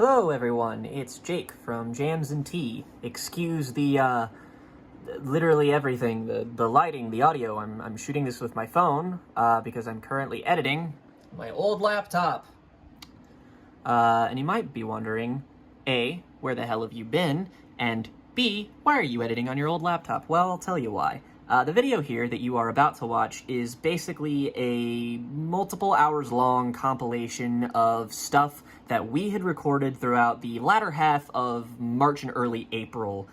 Hello, everyone. It's Jake from JAMS and T. Excuse the literally everything, the lighting, the audio. I'm shooting this with my phone because I'm currently editing my old laptop. And you might be wondering, A, where the hell have you been? And B, why are you editing on your old laptop? Well, I'll tell you why. The video here that you are about to watch is basically a multiple hours long compilation of stuff that we had recorded throughout the latter half of March and early April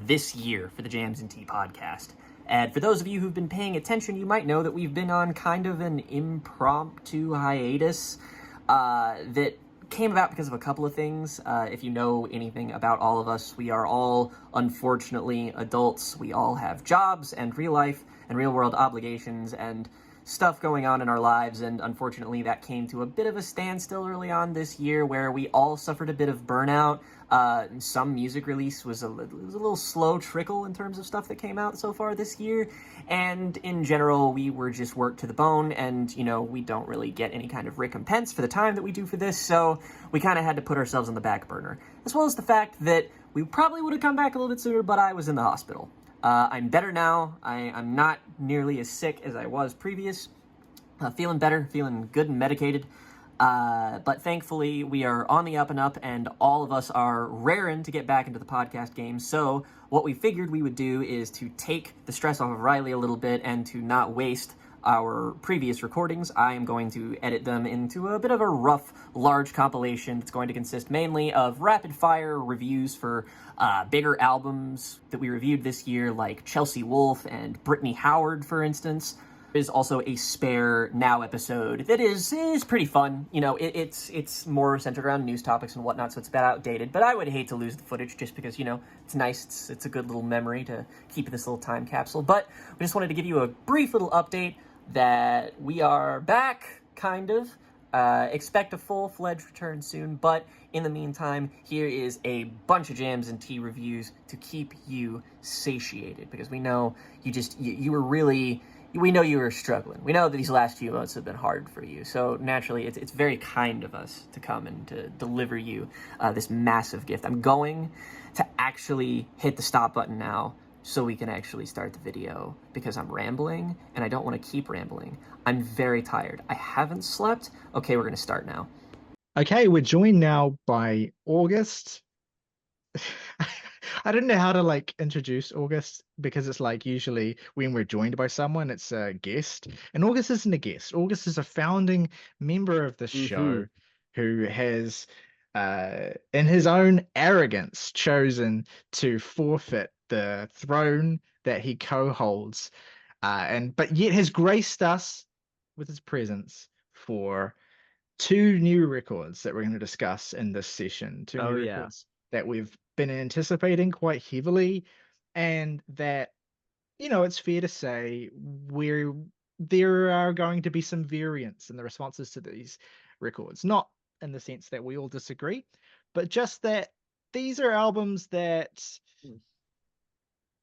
this year for the Jams and Tea podcast. And for those of you who've been paying attention, you might know that we've been on kind of an impromptu hiatus that came about because of a couple of things. If you know anything about all of us, we are all, unfortunately, adults. We all have jobs and real life and real world obligations and stuff going on in our lives, and unfortunately that came to a bit of a standstill early on this year where we all suffered a bit of burnout. Some music release was a little slow trickle in terms of stuff that came out so far this year, and in general we were just worked to the bone, and we don't really get any kind of recompense for the time that we do for this, so we kind of had to put ourselves on the back burner, as well as the fact that we probably would have come back a little bit sooner, but I was in the hospital. I'm better now. I'm not nearly as sick as I was previous. Feeling better, feeling good and medicated. But thankfully, we are on the up and up, and all of us are raring to get back into the podcast game. So what we figured we would do is to take the stress off of Riley a little bit and to not waste our previous recordings. I am going to edit them into a bit of a rough, large compilation that's going to consist mainly of rapid-fire reviews for bigger albums that we reviewed this year, like Chelsea Wolfe and Brittany Howard, for instance. Is also a spare Now episode that is pretty fun. It's more centered around news topics and whatnot, so it's a bit outdated, but I would hate to lose the footage just because, it's nice, it's a good little memory to keep this little time capsule. But we just wanted to give you a brief little update that we are back, kind of. Expect a full-fledged return soon, but in the meantime, here is a bunch of Jams and Tea reviews to keep you satiated, because we know you were really... We know you were struggling. We know that these last few months have been hard for you. So naturally, it's very kind of us to come and to deliver you this massive gift. I'm going to actually hit the stop button now so we can actually start the video, because I'm rambling and I don't want to keep rambling. I'm very tired. I haven't slept. Okay, we're going to start now. Okay, we're joined now by August. I don't know how to introduce August, because it's usually when we're joined by someone, it's a guest. And August isn't a guest. August is a founding member of the show who has, in his own arrogance, chosen to forfeit the throne that he co-holds, but yet has graced us with his presence for two new records that we're going to discuss in this session. Two new records that we've been anticipating quite heavily, and that, it's fair to say there are going to be some variance in the responses to these records. Not in the sense that we all disagree, but just that these are albums that,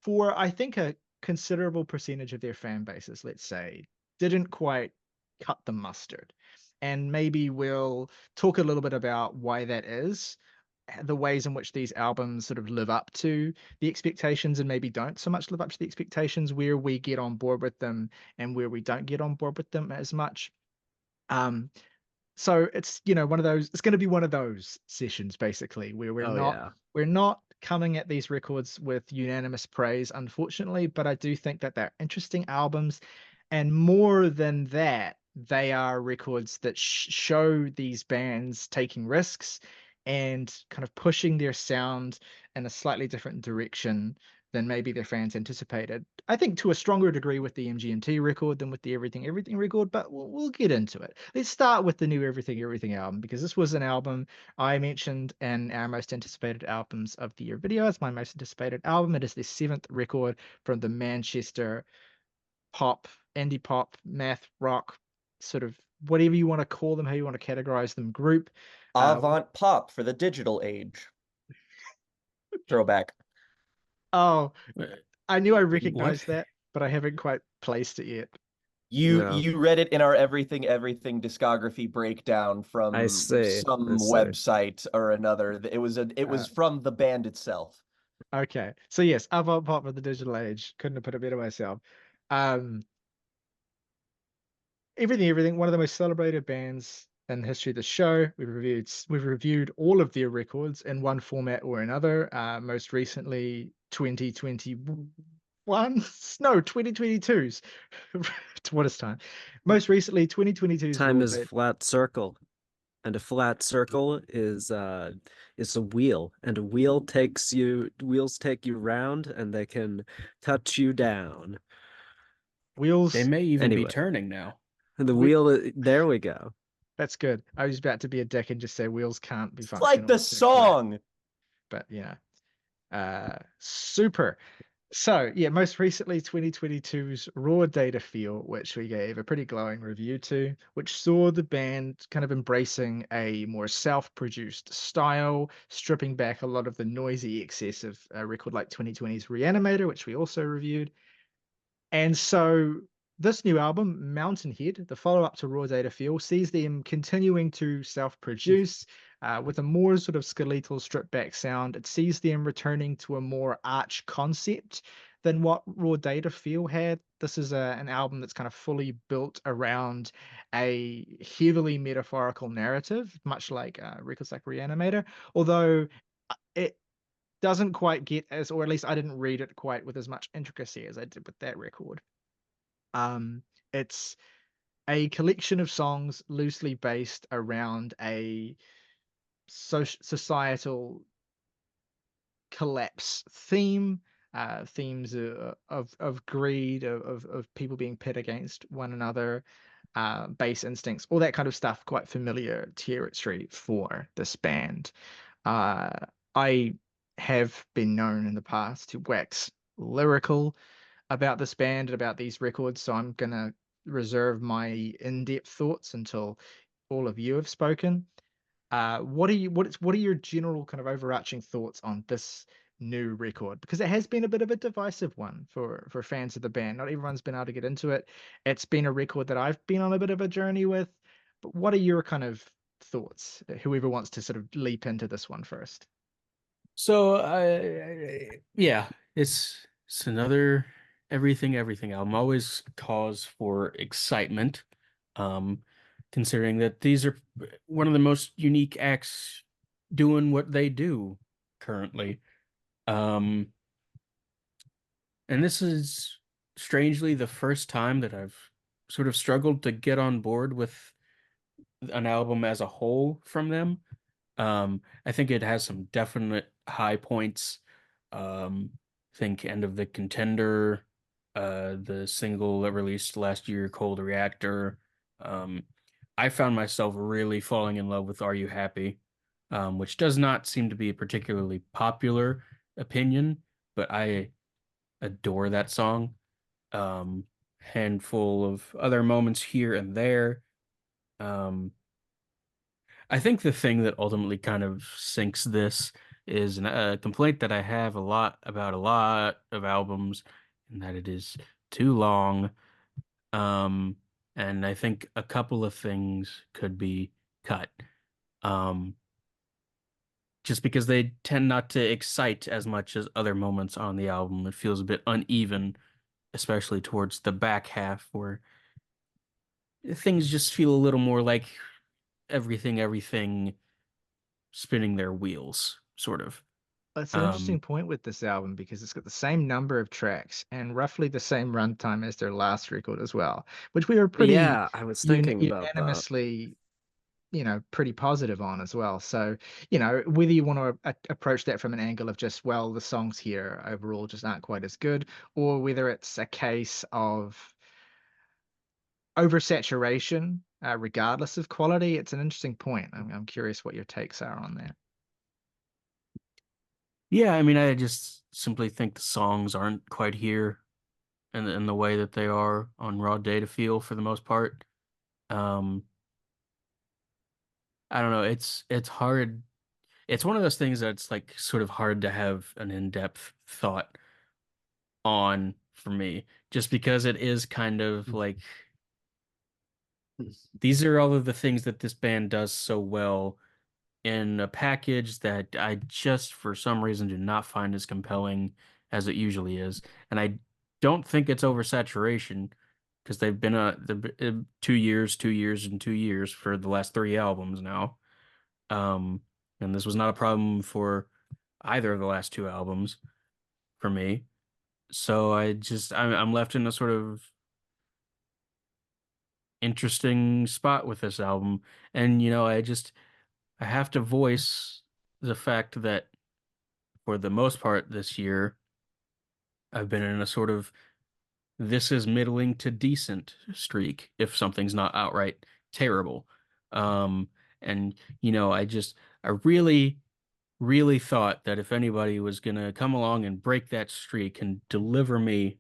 for I think a considerable percentage of their fan bases, let's say, didn't quite cut the mustard. And maybe we'll talk a little bit about why that is, the ways in which these albums sort of live up to the expectations and maybe don't so much live up to the expectations, where we get on board with them and where we don't get on board with them as much. So it's, one of those, it's going to be one of those sessions basically where we're not coming at these records with unanimous praise, unfortunately, but I do think that they're interesting albums, and more than that, they are records that show these bands taking risks and kind of pushing their sound in a slightly different direction than maybe their fans anticipated. I think to a stronger degree with the MGMT record than with the Everything Everything record, but we'll get into it. Let's start with the new Everything Everything album, because this was an album I mentioned in our most anticipated albums of the year video. It's my most anticipated album. It is the 7th record from the Manchester pop, indie pop, math rock, sort of whatever you want to call them, how you want to categorize them, group. Avant pop for the digital age. Throwback. Oh, I knew I recognized that, but I haven't quite placed it yet. No, You read it in our Everything discography breakdown I from see. I some see. website or another. It Uh, was from the band itself. okay. So yes, avant pop of the digital age. Couldn't have put it better myself. Um, everything. One of the most celebrated bands in the history of the show. We've reviewed all of their records in one format or another. Most recently, 2021. No, 2022's. What is time? Most recently, 2022's Time Raw is a Data. flat circle, and a flat circle is a wheel, and wheels take you round, and they can touch you down. They Wheels. may even be Anyway, turning now. the We, wheel, there we go. that's good. I was about to be a dick and just say wheels can't be It's like functional the if they're flat, song. but super. So yeah, most recently 2022's Raw Data Feel, which we gave a pretty glowing review to, which saw the band kind of embracing a more self-produced style, stripping back a lot of the noisy, excessive record like 2020's Reanimator, which we also reviewed. And so this new album, Mountainhead, the follow-up to Raw Data Feel, sees them continuing to self-produce with a more sort of skeletal, stripped-back sound. It sees them returning to a more arch concept than what Raw Data Feel had. This is an album that's kind of fully built around a heavily metaphorical narrative, much like records like Reanimator, although it doesn't quite get as, or at least I didn't read it quite with as much intricacy as I did with that record. It's a collection of songs loosely based around a societal collapse theme, themes of greed, of people being pit against one another, base instincts, all that kind of stuff. Quite familiar territory for this band. I have been known in the past to wax lyrical about this band and about these records, so I'm gonna reserve my in-depth thoughts until all of you have spoken. What are your general kind of overarching thoughts on this new record? Because it has been a bit of a divisive one for fans of the band. Not everyone's been able to get into it. It's been a record that I've been on a bit of a journey with. But what are your kind of thoughts? Whoever wants to sort of leap into this one first. So, yeah, it's another everything album. Always cause for excitement, um, considering that these are one of the most unique acts doing what they do currently. Um, and this is strangely the first time that I've sort of struggled to get on board with an album as a whole from them. I think it has some definite high points. Think End of the Contender, the single that released last year, Cold Reactor. Um, I found myself really falling in love with Are You Happy, which does not seem to be a particularly popular opinion, but I adore that song. Handful of other moments here and there. Um, I think the thing that ultimately kind of sinks this is a complaint that I have a lot about a lot of albums, and that it is too long. Um, and I think a couple of things could be cut. Um, just because they tend not to excite as much as other moments on the album. It feels a bit uneven, especially towards the back half, where things just feel a little more like everything spinning their wheels, sort of. That's an interesting Um, point with this album because it's got the same number of tracks and roughly the same runtime as their last record as well, which we were pretty Yeah, I was thinking about that. unanimously, pretty positive on as well. So, whether you want to approach that from an angle of just, well, the songs here overall just aren't quite as good, or whether it's a case of oversaturation, regardless of quality, it's an interesting point. I'm curious what your takes are on that. yeah, I mean, I just simply think the songs aren't quite here in the way that they are on Raw Data Feel for the most part. Um, I don't know. It's hard. It's one of those things that's like sort of hard to have an in-depth thought on for me, just because it is kind of like these are all of the things that this band does so well in a package that I just, for some reason, do not find as compelling as it usually is. And I don't think it's oversaturation because they've been 2 years, 2 years, and 2 years for the last three albums now. Um, and this was not a problem for either of the last two albums for me. So I'm left in a sort of interesting spot with this album. And I have to voice the fact that for the most part this year, I've been in a sort of this is middling to decent streak if something's not outright terrible. Um, and I really, really thought that if anybody was gonna come along and break that streak and deliver me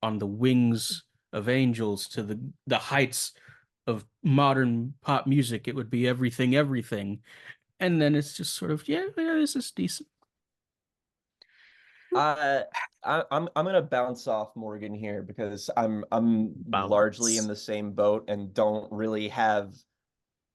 on the wings of angels to the heights of modern pop music, it would be everything, everything. And then it's just sort of, yeah, this is decent. I'm gonna bounce off Morgan here because I'm largely in Bounce. the same boat and don't really have.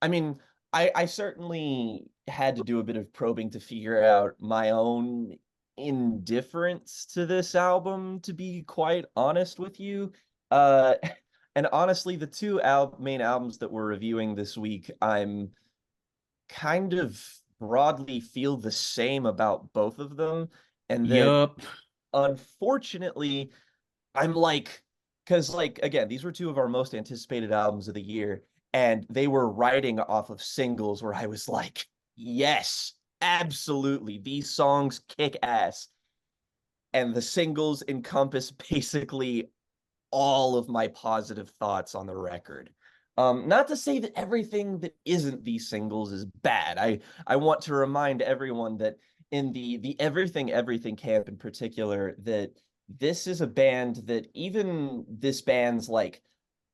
I mean, I certainly had to do a bit of probing to figure out my own indifference to this album, to be quite honest with you. Uh, and honestly, the two main albums that we're reviewing this week, I'm kind of broadly feel the same about both of them, and that Yup. unfortunately, I'm like, because like again, these were two of our most anticipated albums of the year, and they were riding off of singles where I was like, yes, absolutely, these songs kick ass. And the singles encompass basically all of my positive thoughts on the record. Not to say that everything that isn't these singles is bad. I want to remind everyone that in the everything camp in particular, that this is a band that even this band's like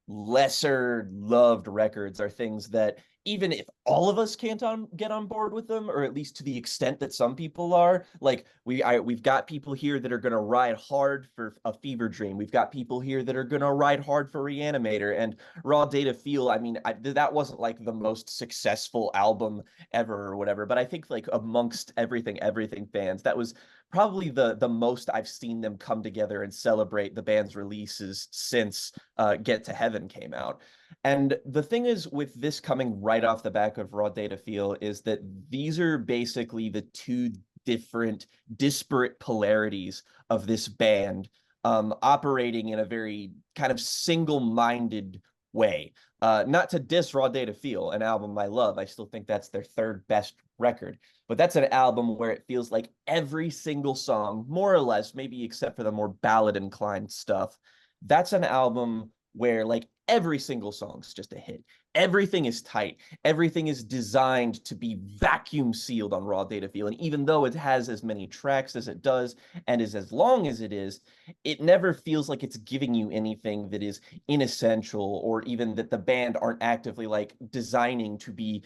lesser loved records are things that even if all of us can't get on board with them, or at least to the extent that some people are, like we've got people here that are going to ride hard for a Fever Dream. We've got people here that are going to ride hard for Reanimator and Raw Data Feel. I mean, that wasn't like the most successful album ever or whatever, but I think like amongst everything fans, that was probably the most I've seen them come together and celebrate the band's releases since Get to Heaven came out. And the thing is with this coming right off the back of Raw Data Feel is that these are basically the two different disparate polarities of this band, operating in a very kind of single-minded way. Not to diss Raw Data Feel, an album I love. I still think that's their third best record. But that's an album where it feels like every single song, more or less, maybe except for the more ballad inclined stuff, that's an album where like every single song's just a hit. Everything is tight. Everything is designed to be vacuum sealed on Raw Data Feel. And even though it has as many tracks as it does and is as long as it is, it never feels like it's giving you anything that is inessential, or even that the band aren't actively like designing to be,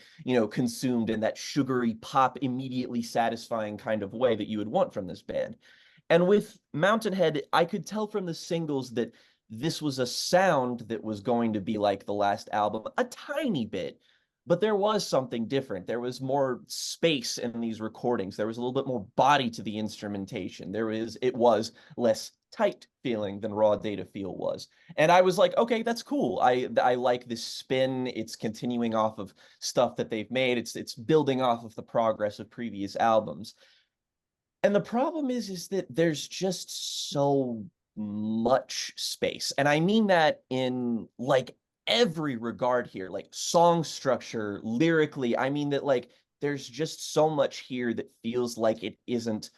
consumed in that sugary pop, immediately satisfying kind of way that you would want from this band. And with Mountainhead, I could tell from the singles that this was a sound that was going to be like the last album a tiny bit, but there was something different. There was more space in these recordings. There was a little bit more body to the instrumentation. It was less tight feeling than Raw Data Feel was. And I was like, okay, that's cool. I like this spin. It's continuing off of stuff that they've made. It's building off of the progress of previous albums. And the problem is that there's just so much space. And I mean that in like every regard here, like song structure, lyrically. I mean that like there's just so much here that feels like it isn't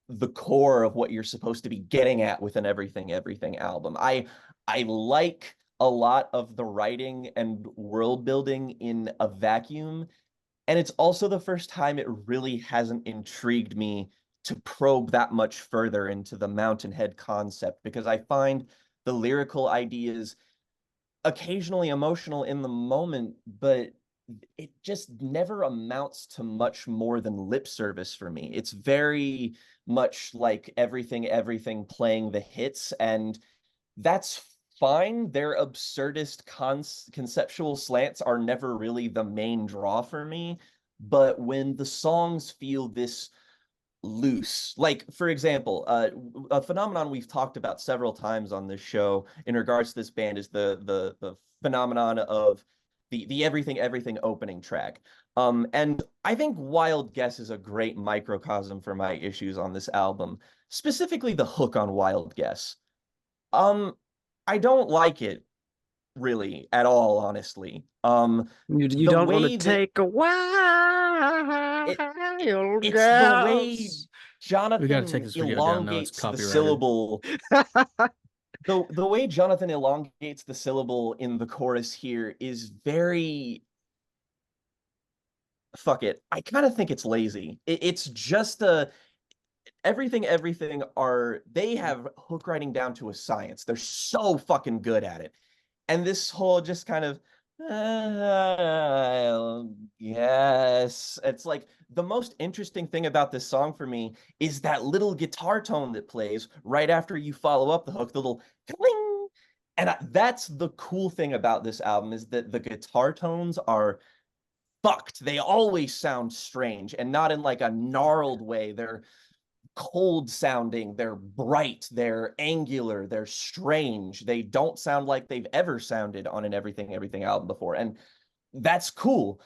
the core of what you're supposed to be getting at with an everything album. I like a lot of the writing and world building in a vacuum, and it's also the first time it really hasn't intrigued me to probe that much further into the Mountainhead concept, because I find the lyrical ideas occasionally emotional in the moment, but it just never amounts to much more than lip service for me. It's very much like everything playing the hits, and that's fine. Their absurdist conceptual slants are never really the main draw for me. But when the songs feel this loose, like for example, a phenomenon we've talked about several times on this show in regards to this band is the phenomenon of the everything opening track. And I think Wild Guess is a great microcosm for my issues on this album, specifically the hook on Wild Guess. um I don't like it really at all, honestly. You The don't want to way that take a it wild it's the way guess. We got to take Jonathan this video down. No, it's elongates the copyrighted. syllable. The way Jonathan elongates the syllable in the chorus here is very, fuck it. I kind of think it's lazy. It's just a everything are they have hook writing down to a science. They're so fucking good at it. And this whole just kind of yes, it's like the most interesting thing about this song for me is that little guitar tone that plays right after you follow up the hook, the little cling. And that's the cool thing about this album, is that the guitar tones are fucked. They always sound strange, and not in like a gnarled way. They're cold sounding, they're bright, they're angular, they're strange. They don't sound like they've ever sounded on an everything album before. And that's cool.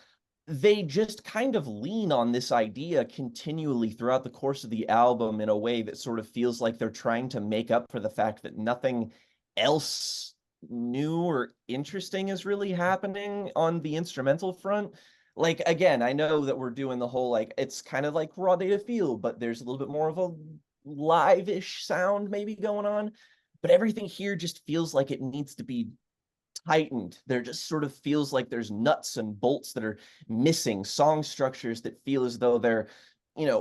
They just kind of lean on this idea continually throughout the course of the album in a way that sort of feels like they're trying to make up for the fact that nothing else new or interesting is really happening on the instrumental front. Like, again, I know that we're doing the whole, like, it's kind of like raw data feel, but there's a little bit more of a live-ish sound maybe going on. But everything here just feels like it needs to be tightened. There just sort of feels like there's nuts and bolts that are missing, song structures that feel as though they're,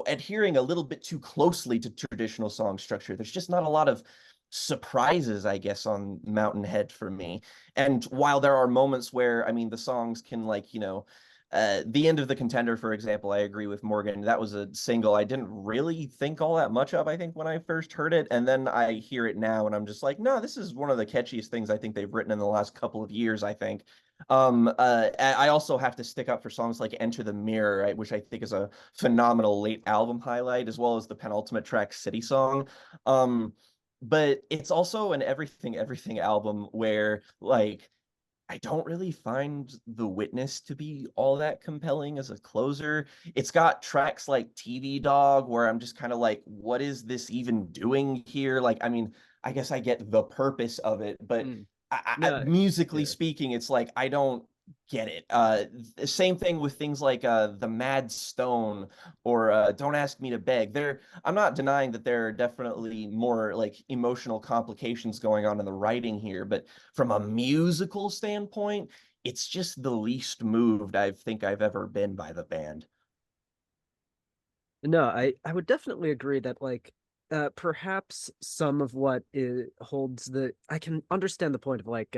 adhering a little bit too closely to traditional song structure. There's just not a lot of surprises, I guess, on Mountain Head for me. And while there are moments where, I mean, the songs can, like, the End of the Contender, for example, I agree with Morgan. That was a single I didn't really think all that much of, I think, when I first heard it. And then I hear it now and I'm just like, no, this is one of the catchiest things I think they've written in the last couple of years, I think. I also have to stick up for songs like Enter the Mirror, right, which I think is a phenomenal late album highlight, as well as the penultimate track, City Song. But it's also an everything album where, like, I don't really find The Witness to be all that compelling as a closer. It's got tracks like TV Dog, where I'm just kind of like, what is this even doing here? Like, I mean, I guess I get the purpose of it, but No, musically yeah. speaking, it's like, I don't get it. Same thing with things like The Mad Stone or Don't Ask Me to Beg. I'm not denying that there are definitely more like emotional complications going on in the writing here, but from a musical standpoint, it's just the least moved I think I've ever been by the band. No, I would definitely agree that like perhaps some of what it holds the I can understand the point of like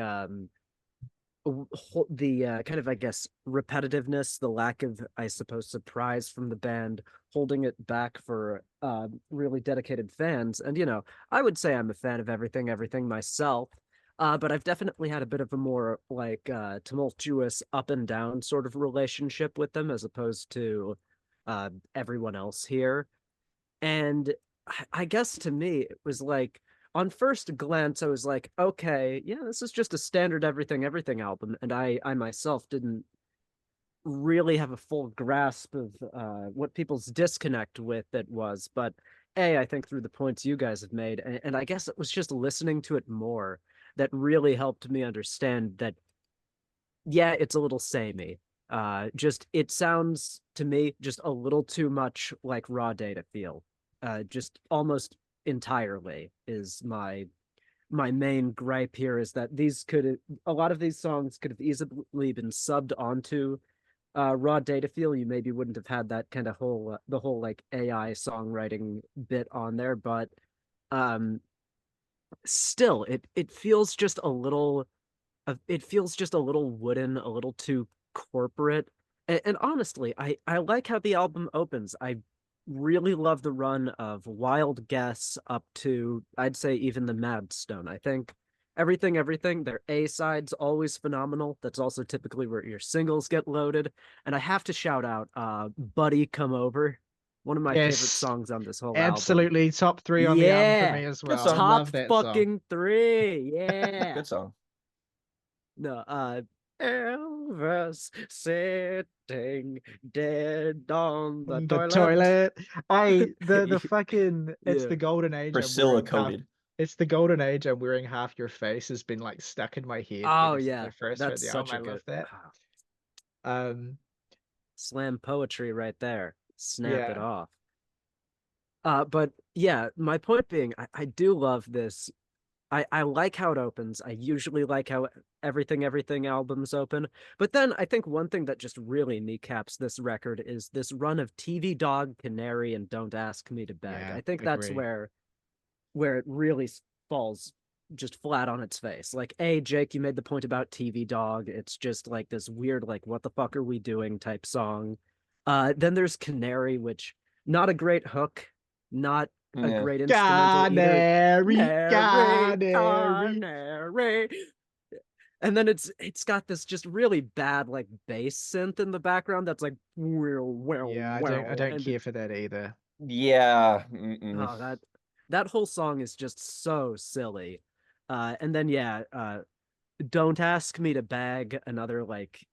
the kind of, I guess, repetitiveness, the lack of, I suppose, surprise from the band, holding it back for really dedicated fans. And I would say I'm a fan of everything myself. But I've definitely had a bit of a more like tumultuous up and down sort of relationship with them as opposed to everyone else here. And I guess to me, it was like, on first glance, I was like, okay, yeah, this is just a standard everything album. And I myself didn't really have a full grasp of what people's disconnect with it was. But I think through the points you guys have made, and I guess it was just listening to it more that really helped me understand that, yeah, it's a little samey. Just it sounds to me just a little too much like raw data feel. Just almost entirely is my main gripe here, is that a lot of these songs could have easily been subbed onto raw data feel. You maybe wouldn't have had that kind of whole the whole like AI songwriting bit on there, but um still it feels just a little it feels just a little wooden, a little too corporate. And honestly, I like how the album opens. I really love the run of Wild Guess up to, I'd say, even the Mad Stone. I think Everything. Their A sides always phenomenal. That's also typically where your singles get loaded. And I have to shout out Buddy Come Over, one of my favorite Yes, songs on this whole album. absolutely top 3 on the album for Yeah. me as Good well. song. I Top love that song. fucking 3. Yeah. Good song. No, Elvis sitting dead on the The toilet. toilet. The fucking it's Yeah. the golden age. Priscilla coded. It's the golden age. I'm wearing half your face has been like stuck in my head Oh ever since yeah, I first heard that's the such album. a I love good that. slam poetry right there. Snap it Yeah. off. But yeah, my point being, I do love this. I like how it opens. I usually like how everything albums open. But then I think one thing that just really kneecaps this record is this run of TV Dog, Canary, and Don't Ask Me to Beg. Yeah, I think that's agree. where it really falls just flat on its face. Like, Jake, you made the point about TV Dog. It's just like this weird, like, what the fuck are we doing type song. Then there's Canary, which not a great hook, not a Yeah. great instrumental either. Canary. Canary. And then it's got this just really bad like bass synth in the background that's like Yeah, I don't care for that either. Yeah. Oh, that whole song is just so silly. And then Don't Ask Me to Bag, another like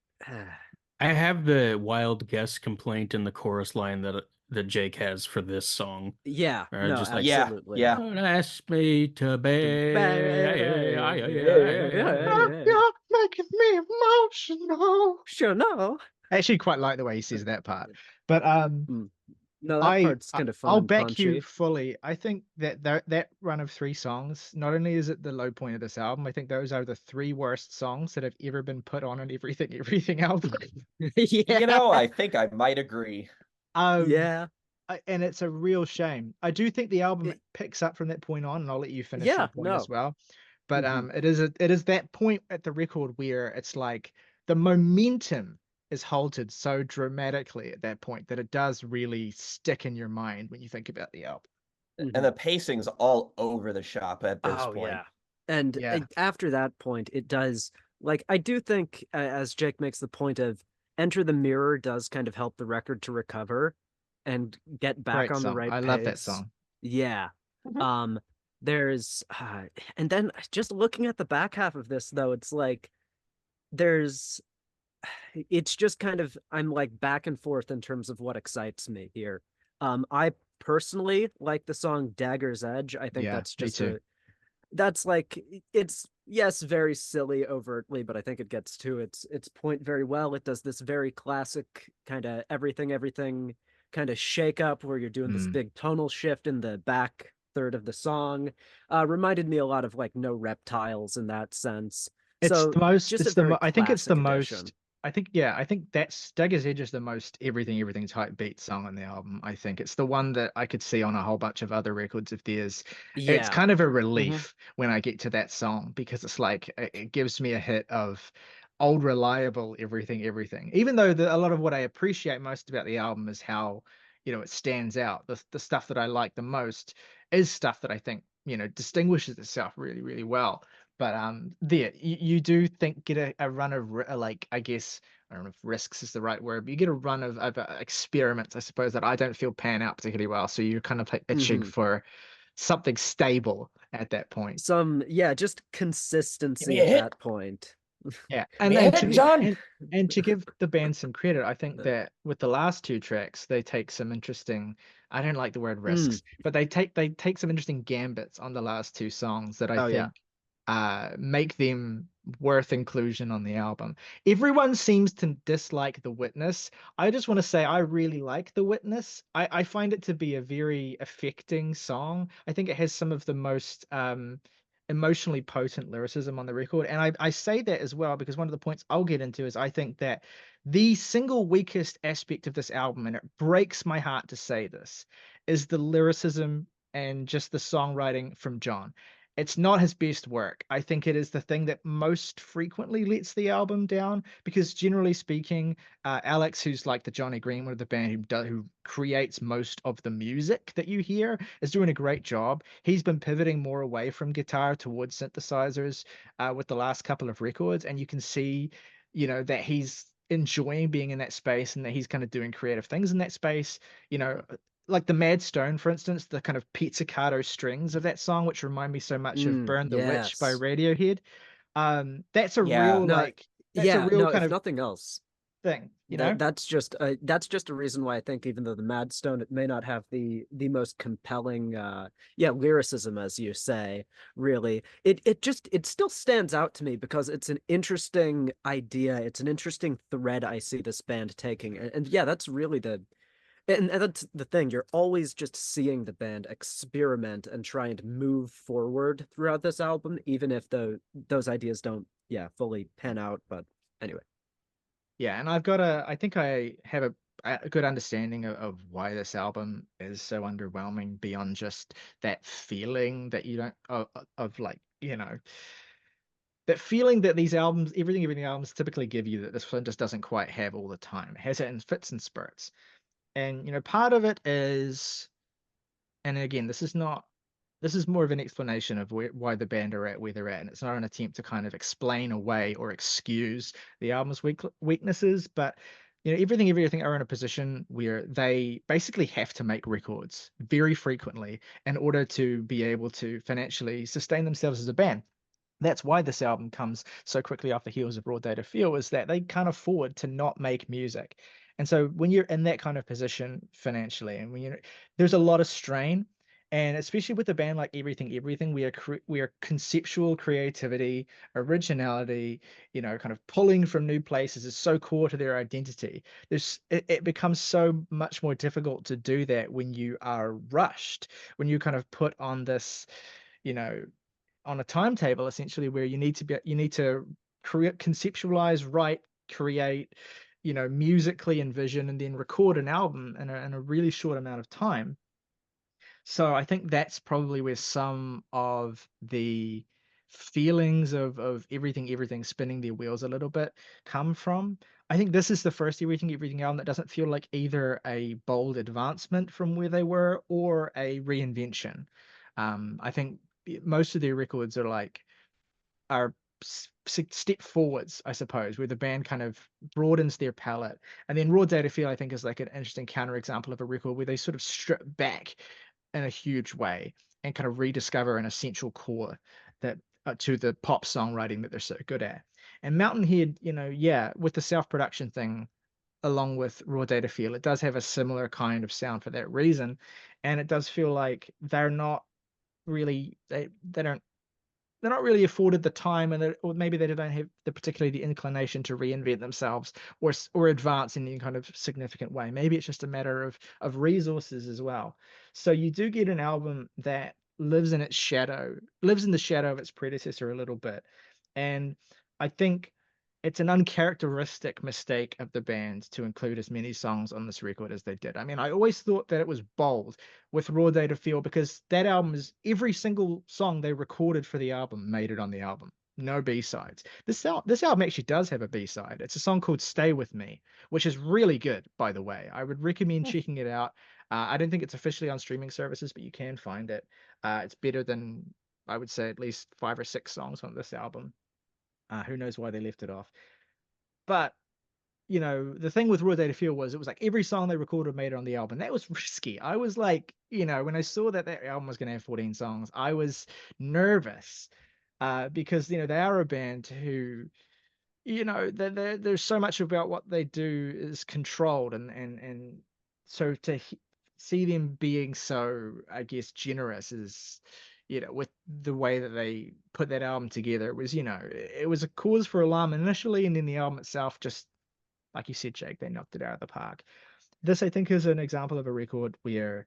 I have the wild guess complaint in the chorus line that Jake has for this song. yeah, no, just like, absolutely. Yeah. Don't ask me to beg. You're making me emotional. Sure, no. I actually quite like the way he says that part. But No, that part's kind of fun. I'll and back punchy. you fully. I think that run of 3 songs, not only is it the low point of this album, I think those are the 3 worst songs that have ever been put on an everything album. Yeah. I think I might agree. Yeah. And it's a real shame. I do think the album picks up from that point on, and I'll let you finish your point as well. But it is that point at the record where it's like the momentum is halted so dramatically at that point that it does really stick in your mind when you think about the album. And the pacing's all over the shop at this point. Yeah. And after that point, it does, like, I do think, as Jake makes the point of, Enter the Mirror does kind of help the record to recover and get back on the right pace. I love that song. Yeah. There's and then just looking at the back half of this though, it's like it's just kind of, I'm like back and forth in terms of what excites me here. I personally like the song Dagger's Edge. I think that's just that's like, it's, yes, very silly overtly, but I think it gets to its point very well. It does this very classic kind of everything kind of shake up where you're doing this big tonal shift in the back third of the song. Reminded me a lot of like No Reptiles in that sense. It's so the most, just I think it's the most addition. I think that's Dagger's Edge is the most everything type beat song on the album. I think it's the one that I could see on a whole bunch of other records of theirs. Yeah. It's kind of a relief when I get to that song because it's like it gives me a hit of old reliable everything. Even though a lot of what I appreciate most about the album is how, it stands out. The stuff that I like the most is stuff that I think, distinguishes itself really, really well. But you do think get a run of like, I guess, I don't know if risks is the right word, but you get a run of experiments, I suppose, that I don't feel pan out particularly well. So you're kind of like itching for something stable at that point. Just consistency at that point. Yeah, and to give the band some credit, I think that with the last 2 tracks, they take some interesting. I don't like the word risks, but they take some interesting gambits on the last 2 songs that I think make them worth inclusion on the album. Everyone seems to dislike The Witness. I just want to say I really like The Witness. I find it to be a very affecting song. I think it has some of the most emotionally potent lyricism on the record. And I say that as well because one of the points I'll get into is I think that the single weakest aspect of this album, and it breaks my heart to say this, is the lyricism and just the songwriting from John. It's not his best work. I think it is the thing that most frequently lets the album down, because generally speaking, Alex, who's like the Johnny Greenwood of the band, who creates most of the music that you hear, is doing a great job. He's been pivoting more away from guitar towards synthesizers with the last couple of records, and you can see, that he's enjoying being in that space and that he's kind of doing creative things in that space. Like the Mad Stone, for instance, the kind of pizzicato strings of that song, which remind me so much of Burn the Witch by Yes. Radiohead. That's a Yeah. real No, that's a yeah, real no, kind if of nothing else, thing, that's just a reason why I think even though the Mad Stone, it may not have the most compelling lyricism, as you say, really, it still stands out to me because it's an interesting idea, it's an interesting thread I see this band taking. And yeah, that's really and that's the thing. You're always just seeing the band experiment and try and move forward throughout this album, even if those ideas don't, fully pan out. But anyway. Yeah, and I think I have a good understanding of why this album is so underwhelming beyond just that feeling that you don't of like, that feeling that these albums, everything albums typically give you, that this one just doesn't quite have all the time. It has it in fits and spurts. And part of it is, and again, this is more of an explanation of why the band are at where they're at, and it's not an attempt to kind of explain away or excuse the album's weaknesses. But everything are in a position where they basically have to make records very frequently in order to be able to financially sustain themselves as a band. That's why this album comes so quickly off the heels of Raw Data Feel, is that they can't afford to not make music. And so when you're in that kind of position financially, and when there's a lot of strain, and especially with a band like Everything, we are conceptual creativity, originality, kind of pulling from new places is so core to their identity. It becomes so much more difficult to do that when you are rushed, when you kind of put on this, you know, on a timetable essentially, where you need to create, conceptualize, write, create, musically envision, and then record an album in a really short amount of time. So I think that's probably where some of the feelings of everything spinning their wheels a little bit come from. I think this is the first everything album that doesn't feel like either a bold advancement from where they were or a reinvention. I think most of their records are step forwards, I suppose, where the band kind of broadens their palette. And then Raw Data Feel, I think, is like an interesting counterexample of a record where they sort of strip back in a huge way and kind of rediscover an essential core that to the pop songwriting that they're so good at. And Mountain Head, with the self-production thing, along with Raw Data Feel, it does have a similar kind of sound for that reason. And it does feel like they're not really they're not really afforded the time, or maybe they don't have particularly the inclination to reinvent themselves or advance in any kind of significant way. Maybe it's just a matter of resources as well. So you do get an album that lives in the shadow of its predecessor a little bit. And I think it's an uncharacteristic mistake of the band to include as many songs on this record as they did. I mean, I always thought that it was bold with Raw Data Feel, because that album is every single song they recorded for the album made it on the album. No B-sides. This album actually does have a B-side. It's a song called Stay With Me, which is really good, by the way. I would recommend checking it out. I don't think it's officially on streaming services, but you can find it. It's better than, I would say, at least 5 or 6 songs on this album. Who knows why they left it off. But the thing with Raw Data Feel was, it was like every song they recorded made it on the album. That was risky. I was like, when I saw that album was going to have 14 songs, I was nervous, because they are a band who, there's so much about what they do is controlled, and so to see them being so, I guess, generous is, with the way that they put that album together, it was, it was a cause for alarm initially, and then the album itself, just like you said, Jake, they knocked it out of the park. This, I think, is an example of a record where,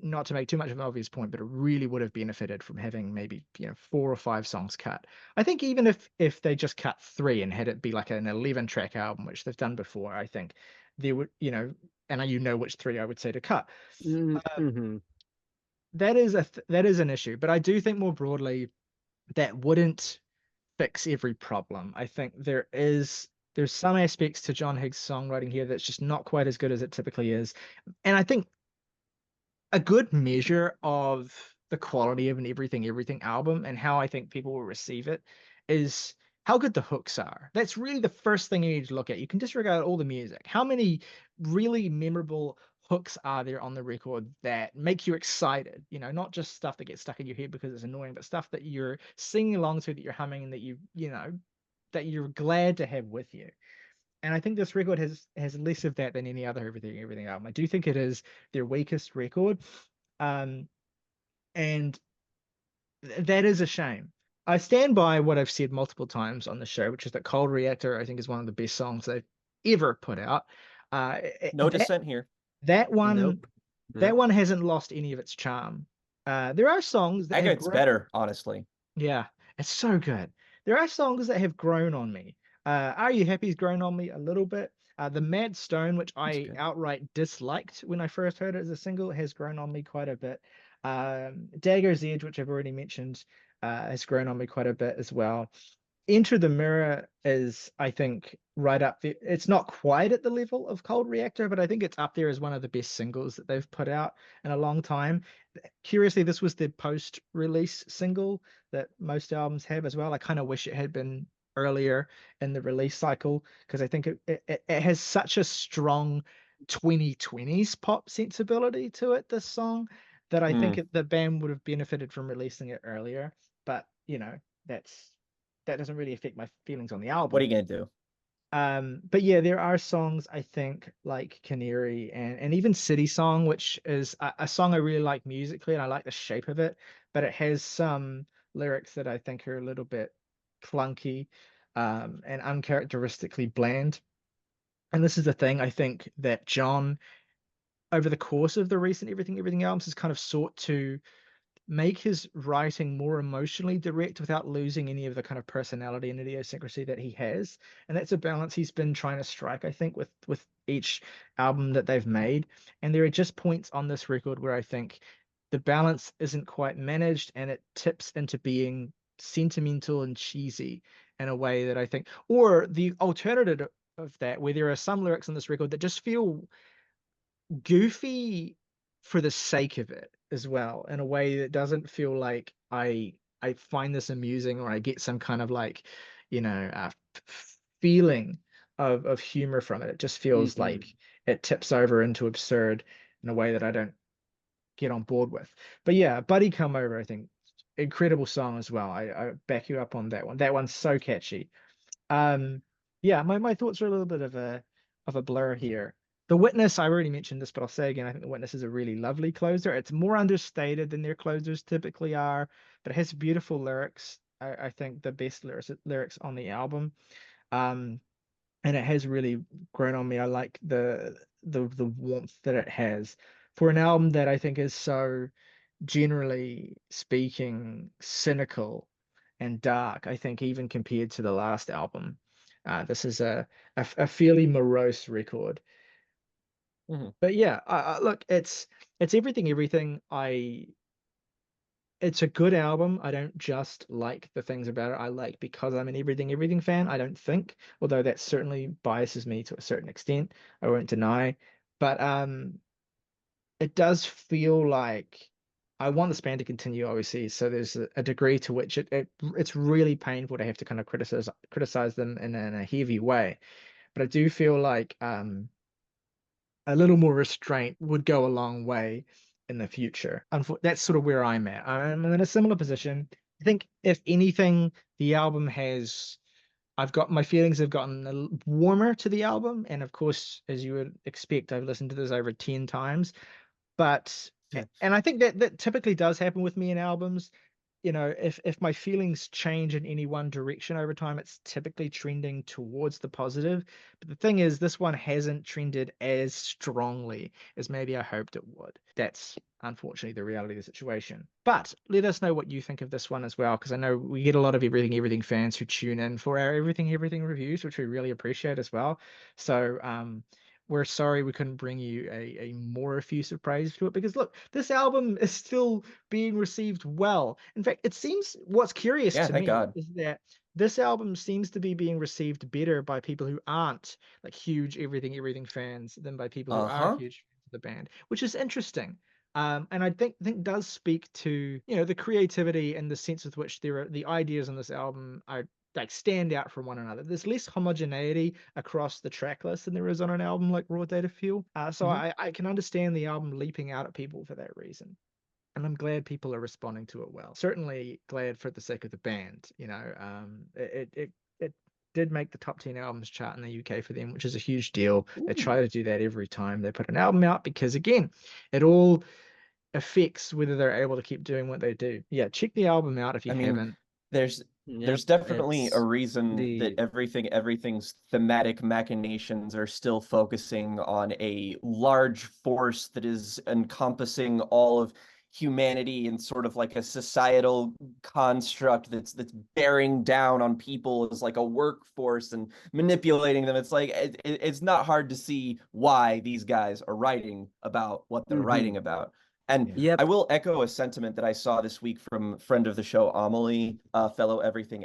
not to make too much of an obvious point, but it really would have benefited from having maybe 4 or 5 songs cut. I think even if they just cut 3 and had it be like an 11-track album, which they've done before, I think there would, and which 3 I would say to cut. Mm-hmm. that is that is an issue. But I do think more broadly that wouldn't fix every problem. I think there's some aspects to John Higgs' songwriting here that's just not quite as good as it typically is. And I think a good measure of the quality of an Everything album and how I think people will receive it is how good the hooks are. That's really the first thing you need to look at. You can disregard all the music. How many really memorable hooks are there on the record that make you excited? You know, not just stuff that gets stuck in your head because it's annoying, but stuff that you're singing along to, that you're humming, and that you know, that you're glad to have with you. And I think this record has less of that than any other Everything album. I do think it is their weakest record, and that is a shame. I stand by what I've said multiple times on the show, which is that Cold Reactor, I think, is one of the best songs they've ever put out. No dissent here. That one, Nope. that one hasn't lost any of its charm. There are songs that It's better, honestly. Yeah, it's so good. There are songs that have grown on me. Are You Happy's grown on me a little bit. The Mad Stone, which I outright disliked when I first heard it as a single, has grown on me quite a bit. Dagger's Edge, which I've already mentioned, has grown on me quite a bit as well. Enter the Mirror is, I think, right up there. It's not quite at the level of Cold Reactor, but I think it's up there as one of the best singles that they've put out in a long time. Curiously, this was the post-release single that most albums have as well. I kind of wish it had been earlier in the release cycle, because I think it has such a strong 2020s pop sensibility to it, this song, that I think the band would have benefited from releasing it earlier. But, you know, that doesn't really affect my feelings on the album. What are you gonna do? But yeah, there are songs, I think, like Canary and even City Song, which is a song I really like musically, and I like the shape of it, but it has some lyrics that I think are a little bit clunky, and uncharacteristically bland. And this is the thing, I think, that John, over the course of the recent Everything albums, has kind of sought to make his writing more emotionally direct without losing any of the kind of personality and idiosyncrasy that he has. And that's a balance he's been trying to strike, I think, with each album that they've made. And there are just points on this record where I think the balance isn't quite managed, and it tips into being sentimental and cheesy in a way that I think, or the alternative of that, where there are some lyrics on this record that just feel goofy for the sake of it as well, in a way that doesn't feel like I find this amusing, or I get some kind of, like, you know, feeling of humor from it. It just feels like it tips over into absurd in a way that I don't get on board with. But yeah, Buddy Come Over, I think, incredible song as well. I back you up on that one. That one's so catchy. Yeah, my thoughts are a little bit of a blur here. The Witness, I already mentioned this, but I'll say again, I think The Witness is a really lovely closer. It's more understated than their closers typically are, but it has beautiful lyrics. I think the best lyrics on the album. And it has really grown on me. I like the warmth that it has for an album that I think is so, generally speaking, cynical and dark. I think even compared to the last album, this is a fairly morose record. But yeah, look, it's everything. It's a good album. I don't just like the things about it. I like because I'm an everything fan. I don't think, although that certainly biases me to a certain extent, I won't deny. But it does feel like I want this band to continue, obviously. So there's a degree to which it's really painful to have to kind of criticize them in a heavy way. But I do feel like a little more restraint would go a long way in the future. That's sort of where I'm at. I'm in a similar position. I think, if anything, the album has, I've got, my feelings have gotten a little warmer to the album. And of course, as you would expect, I've listened to this over 10 times. But, and I think that typically does happen with me in albums. You know, if my feelings change in any one direction over time, it's typically trending towards the positive. But the thing is, this one hasn't trended as strongly as maybe I hoped it would. That's unfortunately the reality of the situation. But let us know what you think of this one as well, because I know we get a lot of everything fans who tune in for our everything reviews, which we really appreciate as well. So we're sorry we couldn't bring you a more effusive praise to it, because look, this album is still being received well. In fact, it seems, what's curious Yeah, to thank me God. is that this album seems to be being received better by people who aren't like huge everything fans than by people who are Uh-huh. huge fans of the band, which is interesting. And I think does speak to, you know, the creativity and the sense with which the ideas on this album are like stand out from one another. There's less homogeneity across the track list than there is on an album like Raw Data Fuel. So I can understand the album leaping out at people for that reason. And I'm glad people are responding to it well. Certainly glad for the sake of the band. You know, it did make the top 10 albums chart in the UK for them, which is a huge deal. They try to do that every time they put an album out, because again, it all affects whether they're able to keep doing what they do. Yeah, check the album out if you I mean, haven't. there's Yep, definitely a it's reason that the everything's thematic machinations are still focusing on a large force that is encompassing all of humanity and sort of like a societal construct that's bearing down on people as like a workforce and manipulating them. It's like it's not hard to see why these guys are writing about what they're writing about. And Yep. I will echo a sentiment that I saw this week from friend of the show, Amelie, fellow Everything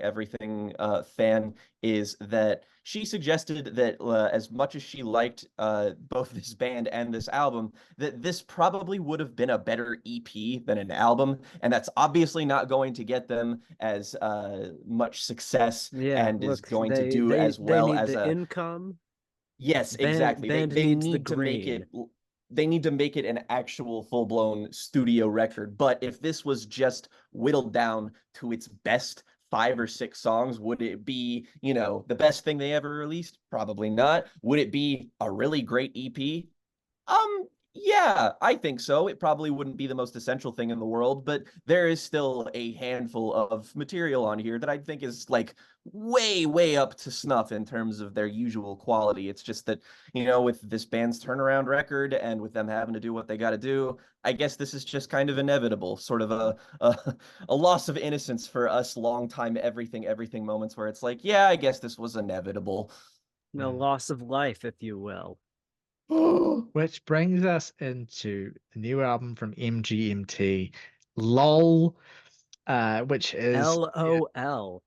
fan, is that she suggested that as much as she liked both this band and this album, that this probably would have been a better EP than an album. And that's obviously not going to get them as much success Yeah, and is look, going to they do as they well need as the a income. Yes, exactly. Band They needs the need to make green. it they need to make it an actual full-blown studio record. But if this was just whittled down to its best 5 or 6 songs, would it be, you know, the best thing they ever released? Probably not. Would it be a really great EP? Yeah, I think so. It probably wouldn't be the most essential thing in the world, but there is still a handful of material on here that I think is like way up to snuff in terms of their usual quality. It's just that, you know, with this band's turnaround record and with them having to do what they got to do, I guess this is just kind of inevitable, sort of a loss of innocence for us longtime everything moments where it's like, yeah, I guess this was inevitable. A loss of life, if you will. Which brings us into the new album from MGMT, LOL, LOL.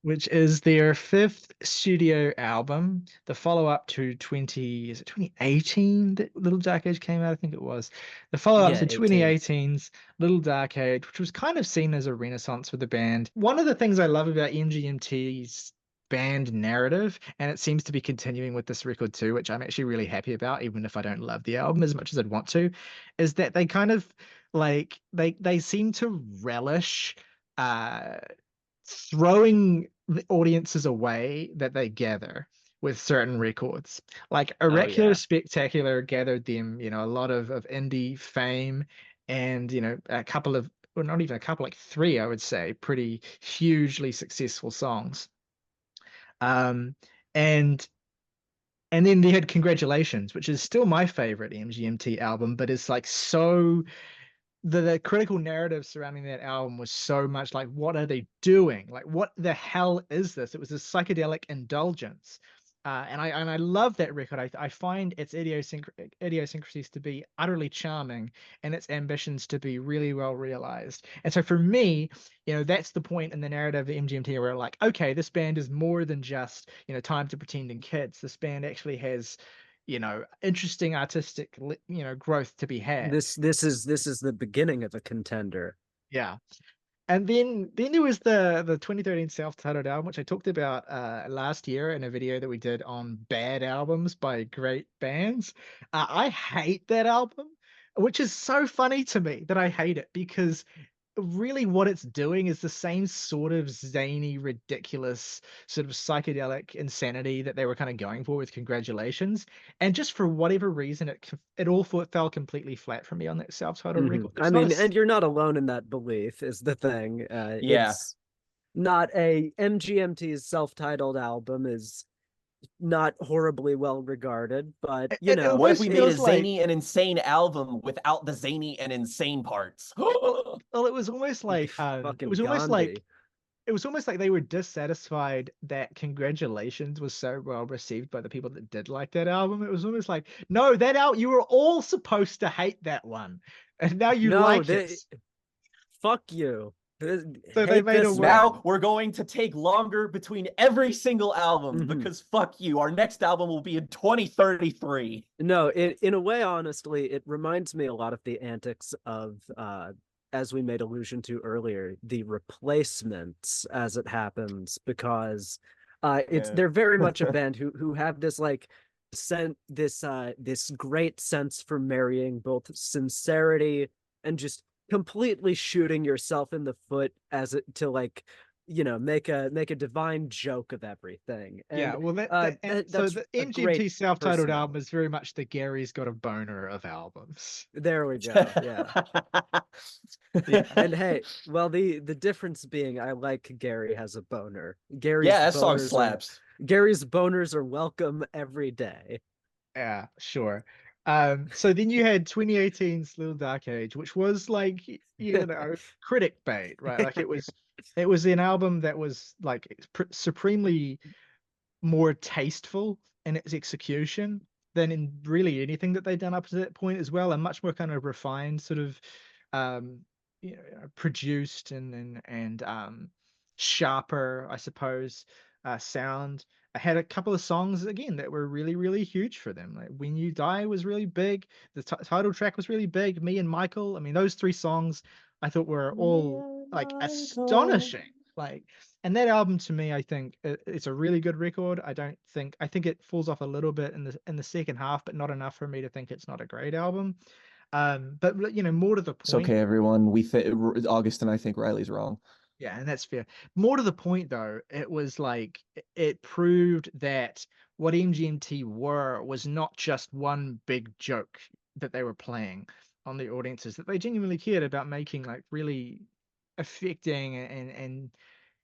which is their 5th studio album, the follow-up to 2018 that Little Dark Age came out, I think it was. The follow-up Yeah, to 18. 2018's Little Dark Age, which was kind of seen as a renaissance for the band. One of the things I love about MGMT's band narrative, and it seems to be continuing with this record too, which I'm actually really happy about, even if I don't love the album as much as I'd want to, is that they kind of like they seem to relish throwing the audiences away that they gather with certain records. Like Oracular Spectacular gathered them, you know, a lot of indie fame, and, you know, a couple of, well, not even a couple, like 3, I would say, pretty hugely successful songs. And then they had Congratulations, which is still my favorite MGMT album, but it's like so the critical narrative surrounding that album was so much like, what are they doing? Like, what the hell is this? It was a psychedelic indulgence. And I love that record. I find its idiosyncrasies to be utterly charming, and its ambitions to be really well realized. And so for me, you know, that's the point in the narrative of MGMT where, like, okay, this band is more than just, you know, Time to Pretend and Kids. This band actually has, you know, interesting artistic, you know, growth to be had. This is the beginning of a contender. Yeah. And then there was the 2013 self-titled album, which I talked about last year in a video that we did on bad albums by great bands. I hate that album, which is so funny to me that I hate it, because really what it's doing is the same sort of zany, ridiculous, sort of psychedelic insanity that they were kind of going for with Congratulations. And just for whatever reason, it all fell completely flat for me on that self-titled record. I mean, and you're not alone in that belief, is the thing. Yeah. It's not a MGMT's self-titled album is not horribly well regarded, but you know, what if we made a feels like- zany and insane album without the zany and insane parts? well, it was almost like fucking it was almost like Gandhi. it was almost like they were dissatisfied that Congratulations was so well received by the people that did like that album. It was almost like, no, that out you were all supposed to hate that one, and now you No, like they it. fuck you. So they Hate made a this way. Now one. we're going to take longer between every single album Mhm. because fuck you. Our next album will be in 2033. No, in a way, honestly, it reminds me a lot of the antics of as we made allusion to earlier, the Replacements as it happens, because it's Yeah. they're very much a band who have this like this great sense for marrying both sincerity and just completely shooting yourself in the foot as it to like make a divine joke of everything. Yeah, And well, so that's the a great MGMT self-titled album personality. is very much the Gary's Got a Boner of albums. There we go. Yeah. Yeah. And hey, well, the difference being I like Gary has a boner. Gary's Yeah, that song boners are slaps. Gary's boners are welcome every day. Yeah, sure. So then you had 2018's Little Dark Age, which was like, critic bait, right? Like it was an album that was like supremely more tasteful in its execution than in really anything that they'd done up to that point as well, and much more kind of refined, sort of um, produced and sharper, I suppose, sound. I had a couple of songs again that were really, really huge for them. Like "When You Die" was really big. The title track was really big. "Me and Michael." I mean, those three songs I thought were all like astonishing. Like, and that album to me, I think it's a really good record. I think it falls off a little bit in the second half, but not enough for me to think it's not a great album. But more to the It's point. okay, everyone. August and I think Riley's wrong. Yeah, and that's fair. More to the point, though, it was like it proved that what MGMT were was not just one big joke that they were playing on the audiences, that they genuinely cared about making like really affecting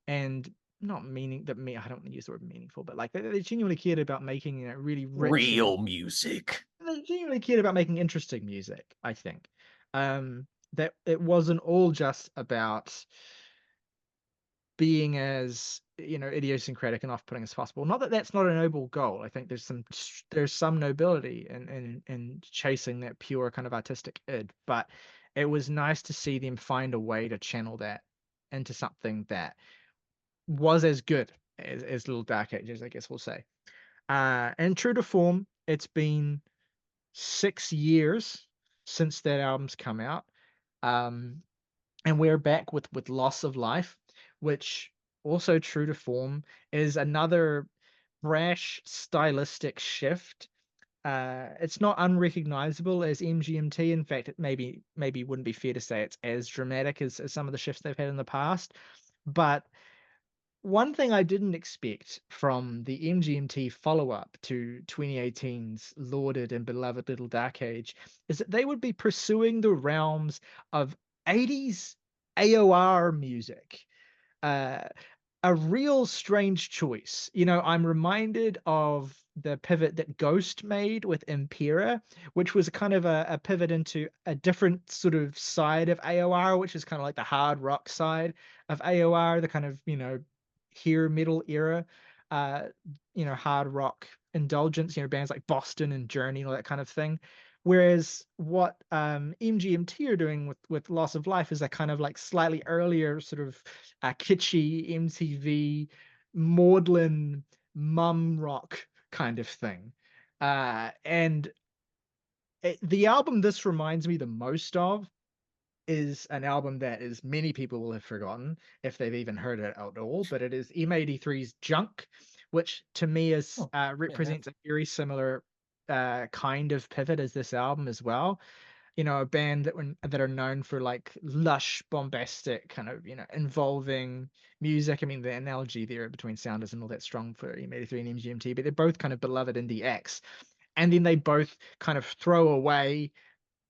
and not meaning that me I don't use the word meaningful, but like they genuinely cared about making really rich and Real music. they genuinely cared about making interesting music, I think. That it wasn't all just about being as idiosyncratic and off-putting as possible. Not that that's not a noble goal. I think there's some nobility in chasing that pure kind of artistic id, but it was nice to see them find a way to channel that into something that was as good as Little Dark Ages, I guess we'll say. And true to form, it's been 6 years since that album's come out. Um, and we're back with Loss of Life, which also true to form is another brash stylistic shift. It's not unrecognizable as MGMT. In fact, it maybe wouldn't be fair to say it's as dramatic as some of the shifts they've had in the past. But one thing I didn't expect from the MGMT follow-up to 2018's lauded and beloved Little Dark Age is that they would be pursuing the realms of 80s AOR music. Uh, a real strange choice. I'm reminded of the pivot that Ghost made with Impera, which was kind of a pivot into a different sort of side of AOR, which is kind of like the hard rock side of AOR, the kind of, hair metal era, uh, hard rock indulgence, bands like Boston and Journey and all that kind of thing. Whereas what MGMT are doing with Loss of Life is a kind of like slightly earlier sort of kitschy MTV maudlin mum rock kind of thing. And the album this reminds me the most of is an album that is many people will have forgotten if they've even heard it at all, but it is M83's Junk, which to me is represents a very similar kind of pivot as this album as well. A band that are known for like lush, bombastic, kind of involving music. I mean, the analogy there between sound isn't all that strong for M83 and MGMT, but they're both kind of beloved indie acts. And then they both kind of throw away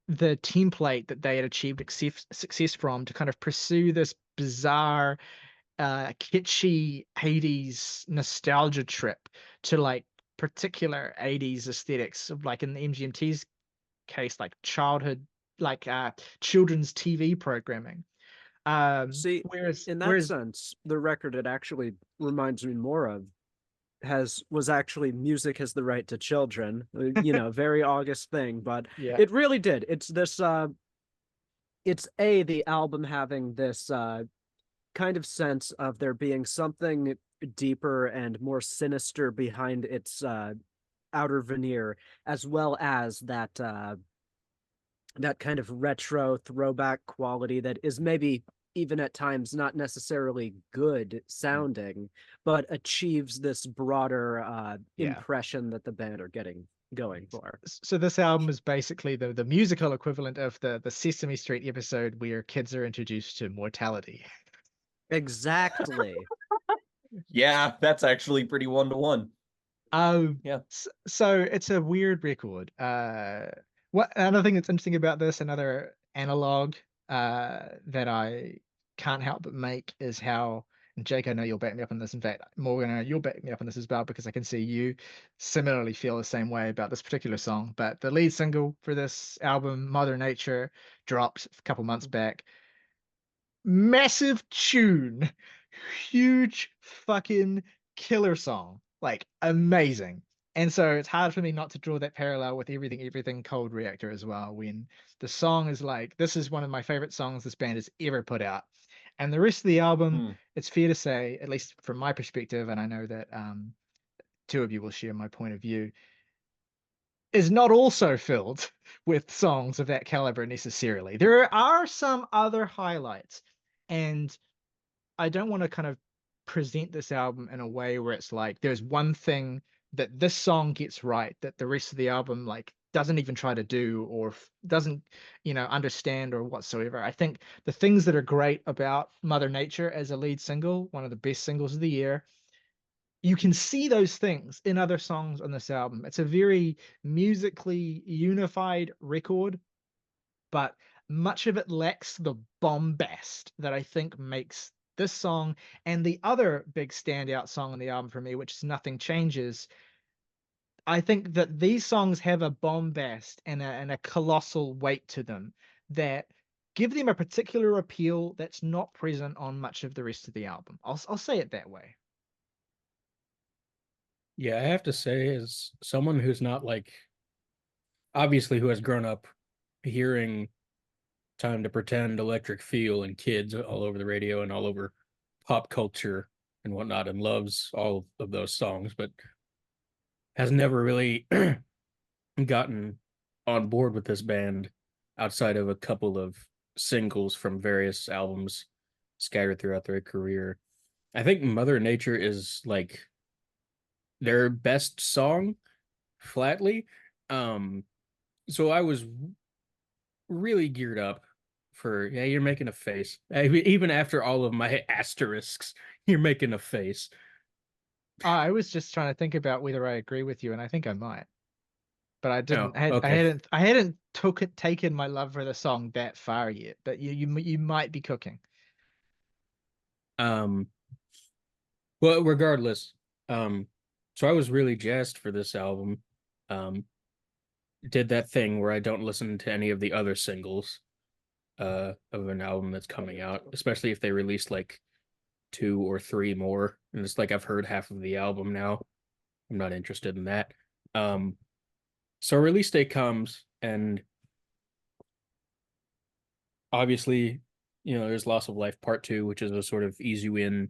the template that they had achieved success from to kind of pursue this bizarre, kitschy 80s nostalgia trip to like particular 80s aesthetics of, like in the MGMT's case, like childhood, like children's TV programming. See, Whereas in that sense, the record it actually reminds me more of was actually Music Has the Right to Children. Very August thing, but yeah, it really did. It's this it's the album having this kind of sense of there being something deeper and more sinister behind its outer veneer, as well as that kind of retro throwback quality that is maybe even at times not necessarily good sounding, but achieves this broader yeah. impression that the band are getting going for. So this album is basically the musical equivalent of the Sesame Street episode where kids are introduced to mortality. Exactly. Yeah, that's actually pretty 1-to-1. Yeah. So it's a weird record. What another thing that's interesting about this, another analog that I can't help but make is how, and Jake, I know you'll back me up on this. In fact, Morgan, you'll back me up on this as well, because I can see you similarly feel the same way about this particular song. But the lead single for this album, Mother Nature, dropped a couple months back. Massive tune, huge fucking killer song, like amazing. And so it's hard for me not to draw that parallel with everything Cold Reactor as well, when the song is like, this is one of my favorite songs this band has ever put out. And the rest of the album, it's fair to say, at least from my perspective, and I know that two of you will share my point of view, is not also filled with songs of that caliber necessarily. There are some other highlights, and I don't want to kind of present this album in a way where it's like there's one thing that this song gets right that the rest of the album like doesn't even try to do or doesn't understand or whatsoever. I think the things that are great about Mother Nature as a lead single, one of the best singles of the year, you can see those things in other songs on this album. It's a very musically unified record, but much of it lacks the bombast that I think makes this song and the other big standout song on the album for me, which is Nothing Changes. I think that these songs have a bombast and a colossal weight to them that give them a particular appeal that's not present on much of the rest of the album. I'll say it that way. Yeah, I have to say, as someone who's not like, obviously, who has grown up hearing Time to Pretend, Electric Feel, and Kids all over the radio and all over pop culture and whatnot, and loves all of those songs, but has never really gotten on board with this band outside of a couple of singles from various albums scattered throughout their career. I think Mother Nature is like their best song, flatly. So I was really geared up for, yeah, you're making a face. Even after all of my asterisks, you're making a face. I was just trying to think about whether I agree with you, and I think I might, but I didn't. Oh, okay. I hadn't taken my love for the song that far yet. But you might be cooking. Well, regardless, so I was really jazzed for this album. Did that thing where I don't listen to any of the other singles of an album that's coming out, especially if they release like 2 or 3 more, and it's like I've heard half of the album now. I'm not interested in that. So release date comes, and obviously, there's Loss of Life Part 2, which is a sort of easy win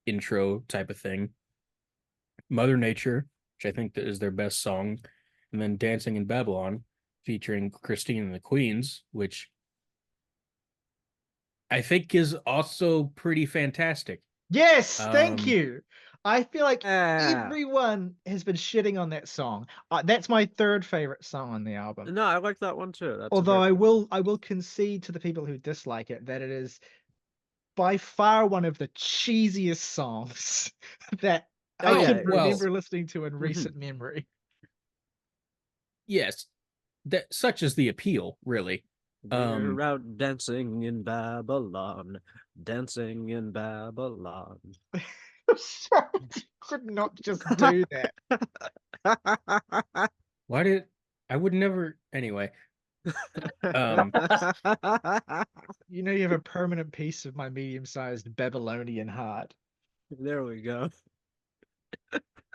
intro type of thing. Mother Nature, which I think that is their best song, and then Dancing in Babylon, featuring Christine and the Queens, which I think is also pretty fantastic. Yes, thank you. I feel like everyone has been shitting on that song. That's my third favorite song on the album. No, I like that one too. Although I will concede to the people who dislike it that it is by far one of the cheesiest songs that I can remember listening to in recent memory. Yes, that such is the appeal, really. We're out dancing in Babylon, dancing in Babylon. Sorry, you could not just do that. Why did I would never anyway? Um, You know, you have a permanent piece of my medium-sized Babylonian heart. There we go.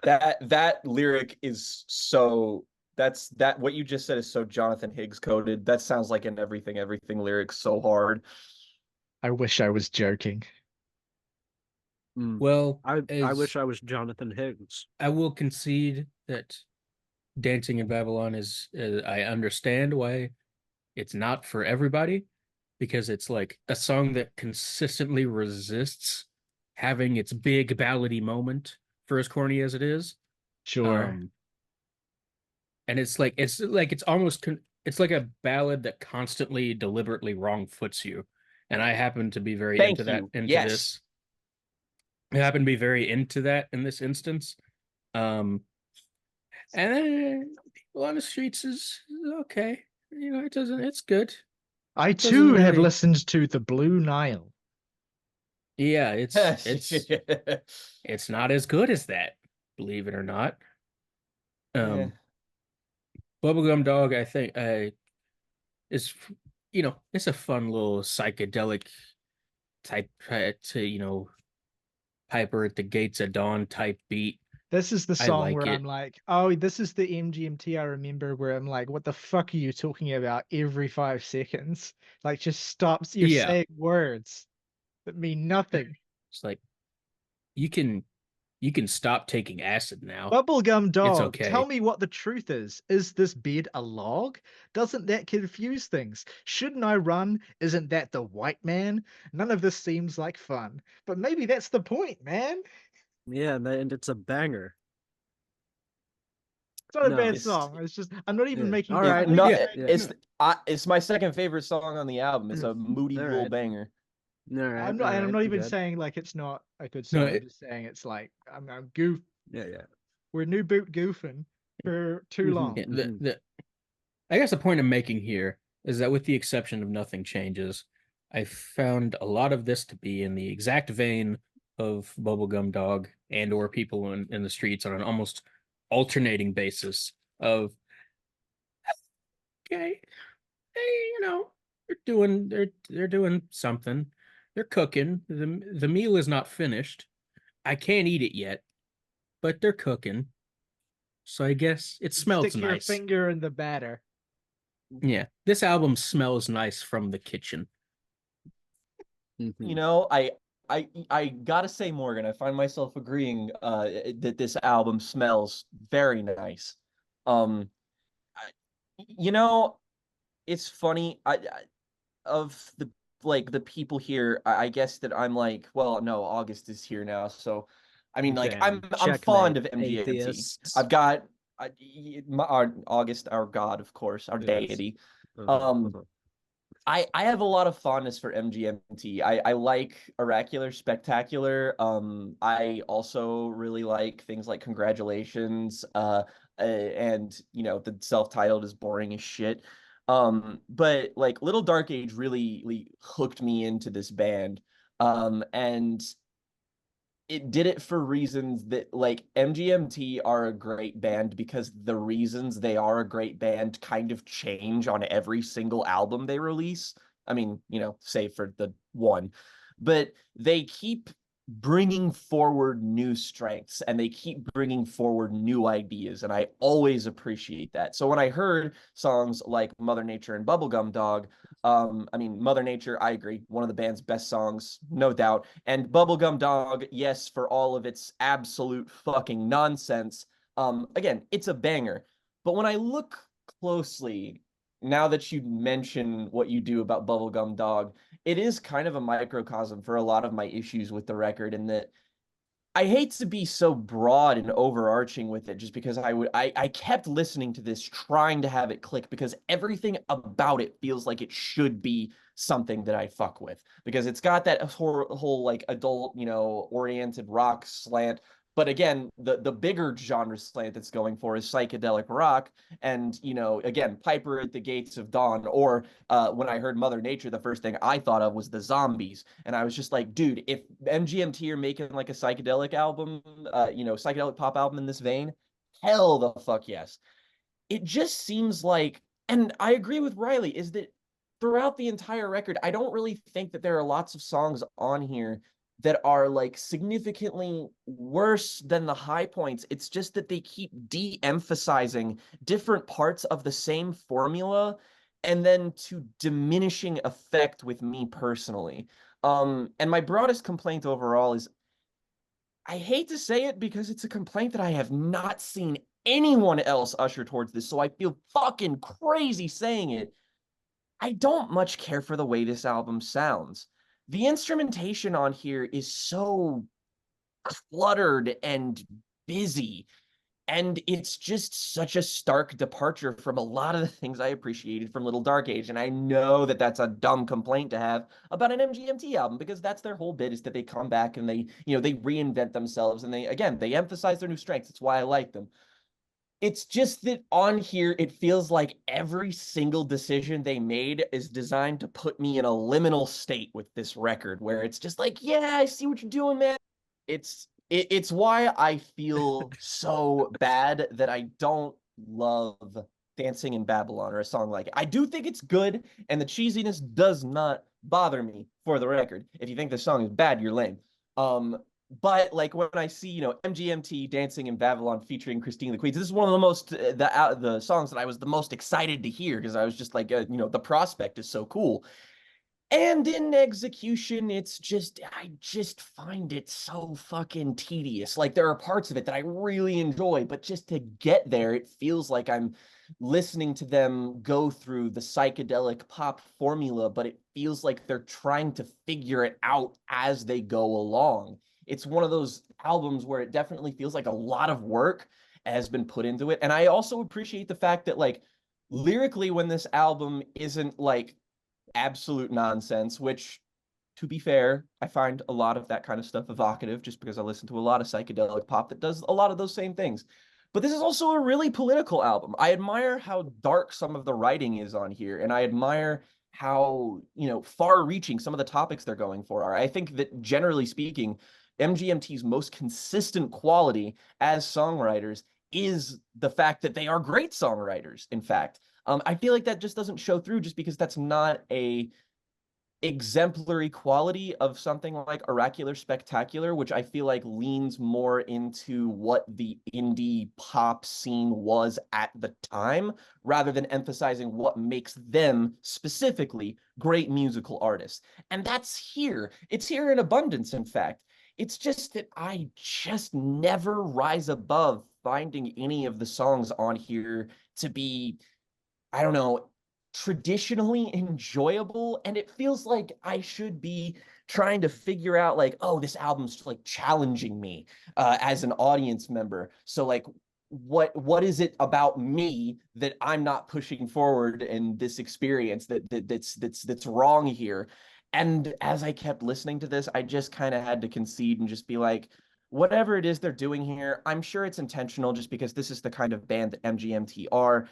That lyric is so that what you just said is so Jonathan Higgs coded. That sounds like an everything lyric so hard. I wish I was joking. well, I as wish I was Jonathan Higgs. I will concede that Dancing in Babylon is, I understand why it's not for everybody, because it's like a song that consistently resists having its big ballady moment for as corny as it is. Sure. And it's almost it's like a ballad that constantly deliberately wrong foots you. And I happen to be very Thank into that you. into Yes. this. I happen to be very into that in this instance. And then people on the streets is okay. You know, it's good. I Doesn't too have really, listened to the Blue Nile. yeah, it's not as good as that, believe it or not. Yeah. Bubblegum Dog, I think, is, it's a fun little psychedelic type, to Piper at the Gates of Dawn type beat. This is the I song like where I'm it. like, oh, this is the MGMT I remember where I'm like, what the fuck are you talking about every 5 seconds? Like, just stops. You're Yeah, saying words that mean nothing. it's like you can stop taking acid now. Bubblegum It's Dog, tell okay. me what the truth is. Is this bed a log? Doesn't that confuse things? Shouldn't I run? Isn't that the white man? None of this seems like fun. But maybe that's the point, man. Yeah, and it's a banger. It's not a No. bad song. It's just, I'm not even Yeah. making All fun. right. I'm No, not Yeah, even it's making- it's my second favorite song on the album. It's a moody All little right. banger. All right. I'm not, All and I'm right. not You even good. saying like it's not a good no, song. I'm just saying it's like I'm goof. Yeah, yeah. We're new boot goofing for too Mhm, long. mhm. I guess the point I'm making here is that with the exception of Nothing Changes, I found a lot of this to be in the exact vein of Bubblegum Dog and or people in the streets on an almost alternating basis of, okay, hey, they're doing something. They're cooking. The meal is not finished. I can't eat it yet, but they're cooking. So I guess it smells Stick your nice. finger in the batter. Yeah, this album smells nice from the kitchen. You Mhm. know, I gotta say, Morgan, I find myself agreeing that this album smells very nice. Um, I, you know, it's funny. Of the like the people here, I guess that I'm like, well, no, August is here now, so I mean, like, I'm Bam. fond Checkmate, of MGMT. atheists. I've got our August, our god, of course, our Yes. deity. Uh-huh, Um, uh-huh. I have a lot of fondness for MGMT. I like Oracular Spectacular. I also really like things like Congratulations. And the self-titled is boring as shit. But like Little Dark Age really hooked me into this band. And it did it for reasons that like MGMT are a great band because the reasons they are a great band kind of change on every single album they release. I mean, save for the one, but they keep bringing forward new strengths and they keep bringing forward new ideas. And I always appreciate that. So when I heard songs like Mother Nature and Bubblegum Dog, I mean, Mother Nature, I agree, one of the band's best songs, no doubt. And Bubblegum Dog, yes, for all of its absolute fucking nonsense. Again, it's a banger. But when I look closely, now that you mention what you do about Bubblegum Dog, it is kind of a microcosm for a lot of my issues with the record, in that I hate to be so broad and overarching with it just because I kept listening to this trying to have it click because everything about it feels like it should be something that I fuck with because it's got that whole like adult, oriented rock slant. But again, the bigger genre slant that's going for is psychedelic rock. And, again, Piper at the Gates of Dawn, or when I heard Mother Nature, the first thing I thought of was the Zombies. And I was just like, dude, if MGMT are making like a psychedelic album, psychedelic pop album in this vein, hell the fuck yes. It just seems like And I agree with Riley, is that throughout the entire record, I don't really think that there are lots of songs on here that are like significantly worse than the high points. It's just that they keep de-emphasizing different parts of the same formula and then to diminishing effect with me personally. And my broadest complaint overall is, I hate to say it because it's a complaint that I have not seen anyone else usher towards this, so I feel fucking crazy saying it. I don't much care for the way this album sounds. The instrumentation on here is so cluttered and busy, and it's just such a stark departure from a lot of the things I appreciated from Little Dark Age. And I know that that's a dumb complaint to have about an MGMT album, because that's their whole bit, is that they come back and they, they reinvent themselves, and they emphasize their new strengths. It's why I like them. It's just that on here, it feels like every single decision they made is designed to put me in a liminal state with this record, where it's just like, yeah, I see what you're doing, man. It's why I feel so bad that I don't love Dancing in Babylon, or a song like it. I do think it's good, and the cheesiness does not bother me, for the record. If you think the song is bad, you're lame. But like when I see, MGMT Dancing in Babylon featuring Christine the Queens, this is one of the most the songs that I was the most excited to hear, because I was just like, the prospect is so cool. And in execution, I just find it so fucking tedious. Like, there are parts of it that I really enjoy, but just to get there, it feels like I'm listening to them go through the psychedelic pop formula, but it feels like they're trying to figure it out as they go along. It's one of those albums where it definitely feels like a lot of work has been put into it. And I also appreciate the fact that, like, lyrically, when this album isn't like absolute nonsense, which, to be fair, I find a lot of that kind of stuff evocative, just because I listen to a lot of psychedelic pop that does a lot of those same things. But this is also a really political album. I admire how dark some of the writing is on here, and I admire how, far-reaching some of the topics they're going for are. I think that, generally speaking, MGMT's most consistent quality as songwriters is the fact that they are great songwriters, in fact. I feel like that just doesn't show through, just because that's not a exemplary quality of something like Oracular Spectacular, which I feel like leans more into what the indie pop scene was at the time, rather than emphasizing what makes them specifically great musical artists. And that's here. It's here in abundance, in fact. It's just that I just never rise above finding any of the songs on here to be, I don't know, traditionally enjoyable. And it feels like I should be trying to figure out, like, oh, this album's like challenging me as an audience member. So like, what is it about me that I'm not pushing forward in this experience that's wrong here? And as I kept listening to this, I just kind of had to concede and just be like, whatever it is they're doing here, I'm sure it's intentional, just because this is the kind of band that MGMT are,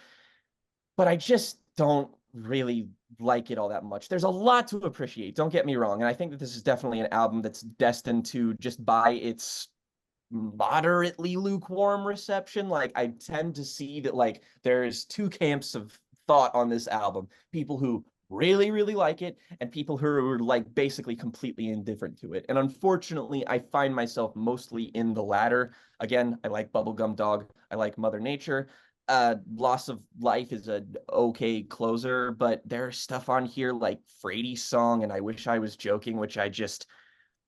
but I just don't really like it all that much. There's a lot to appreciate, don't get me wrong, and I think that this is definitely an album that's destined to, just by its moderately lukewarm reception, like, I tend to see that, like, there's two camps of thought on this album: people who really, really like it, and people who are like basically completely indifferent to it. And unfortunately, I find myself mostly in the latter. Again, I like Bubblegum Dog, I like Mother Nature. Loss of Life is a okay closer, but there's stuff on here like Frady's song and I Wish I Was Joking, which I just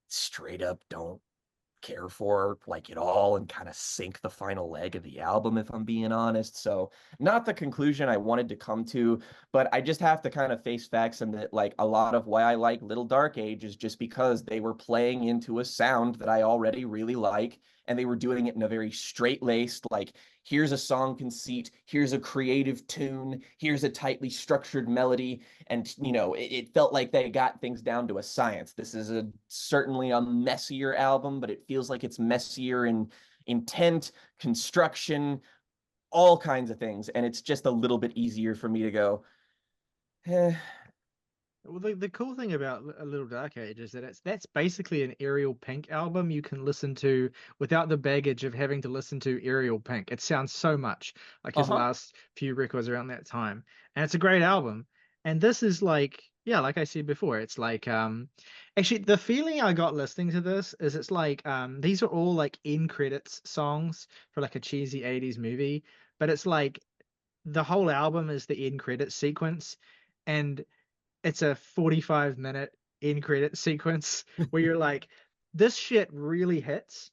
straight up don't care for, like, at all, and kind of sink the final leg of the album, if I'm being honest. So, not the conclusion I wanted to come to, but I just have to kind of face facts, and that, like, a lot of why I like Little Dark Age is just because they were playing into a sound that I already really like, and they were doing it in a very straight-laced, like, here's a song conceit, here's a creative tune, here's a tightly structured melody, and it felt like they got things down to a science. This is certainly a messier album, but it feels like it's messier in intent, construction, all kinds of things, and it's just a little bit easier for me to go, Well, the cool thing about A Little Dark Age is that that's basically an Ariel Pink album you can listen to without the baggage of having to listen to Ariel Pink. It sounds so much like his Uh-huh. last few records around that time, and it's a great album. And this is like, yeah, like I said before, it's like actually the feeling I got listening to this is it's like these are all like end credits songs for like a cheesy 80s movie, but it's like the whole album is the end credits sequence. And it's a 45-minute end credit sequence where you're like, this shit really hits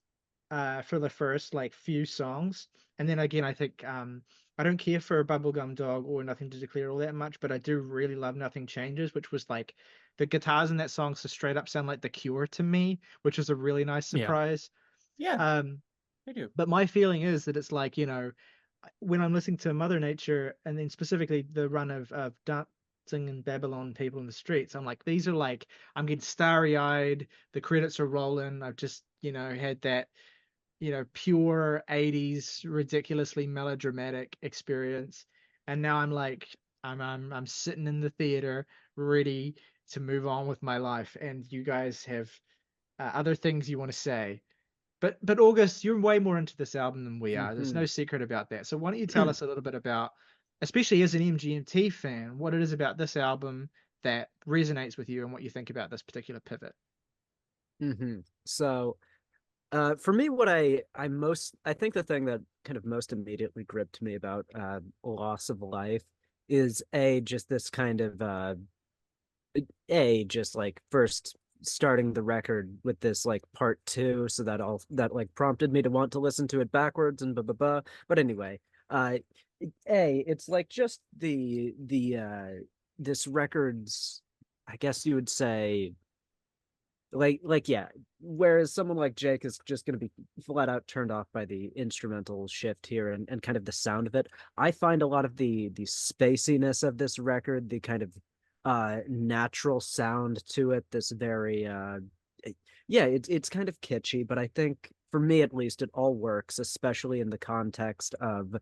for the first like few songs. And then again, I think I don't care for Bubblegum Dog or Nothing to Declare all that much, but I do really love Nothing Changes, which was like the guitars in that song so straight up sound like The Cure to me, which was a really nice Yeah. surprise. Yeah, Um, I do. but my feeling is that it's like, when I'm listening to Mother Nature and then specifically the run of Dancing in Babylon, People in the Streets, I'm like, these are like, I'm getting starry eyed. The credits are rolling. I've just, had that, pure 80s, ridiculously melodramatic experience. And now I'm like, I'm sitting in the theater ready to move on with my life. And you guys have other things you want to say. But August, you're way more into this album than we are. There's no secret about that. So why don't you tell us a little bit about, especially as an MGMT fan, what it is about this album that resonates with you and what you think about this particular pivot? So, for me, what I think the thing that kind of most immediately gripped me about Loss of Life is just this kind of just like first starting the record with this like part two, so that like prompted me to want to listen to it backwards and blah blah blah. But anyway, uh, it's like just this record's, I guess you would say, yeah, whereas someone like Jake is just going to be flat out turned off by the instrumental shift here and kind of the sound of it. I find a lot of the spaciness of this record, the kind of natural sound to it, this very yeah, it's kind of kitschy, but I think for me at least it all works, especially in the context of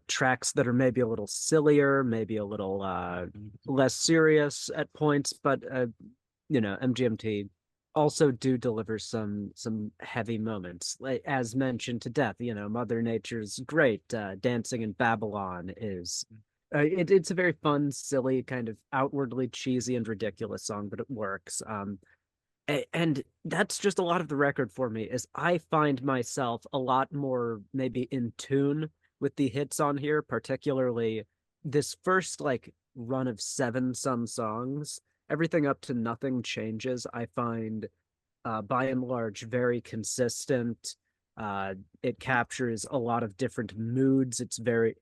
tracks that are maybe a little sillier, maybe a little less serious at points, but MGMT also do deliver some heavy moments, like as mentioned to death. Mother Nature's great. Dancing in Babylon is it's a very fun, silly, kind of outwardly cheesy and ridiculous song, but it works. And that's just a lot of the record for me. Is I find myself a lot more maybe in tune with the hits on here, particularly this first like run of seven some songs. Everything up to Nothing Changes, I find by and large very consistent. It captures a lot of different moods.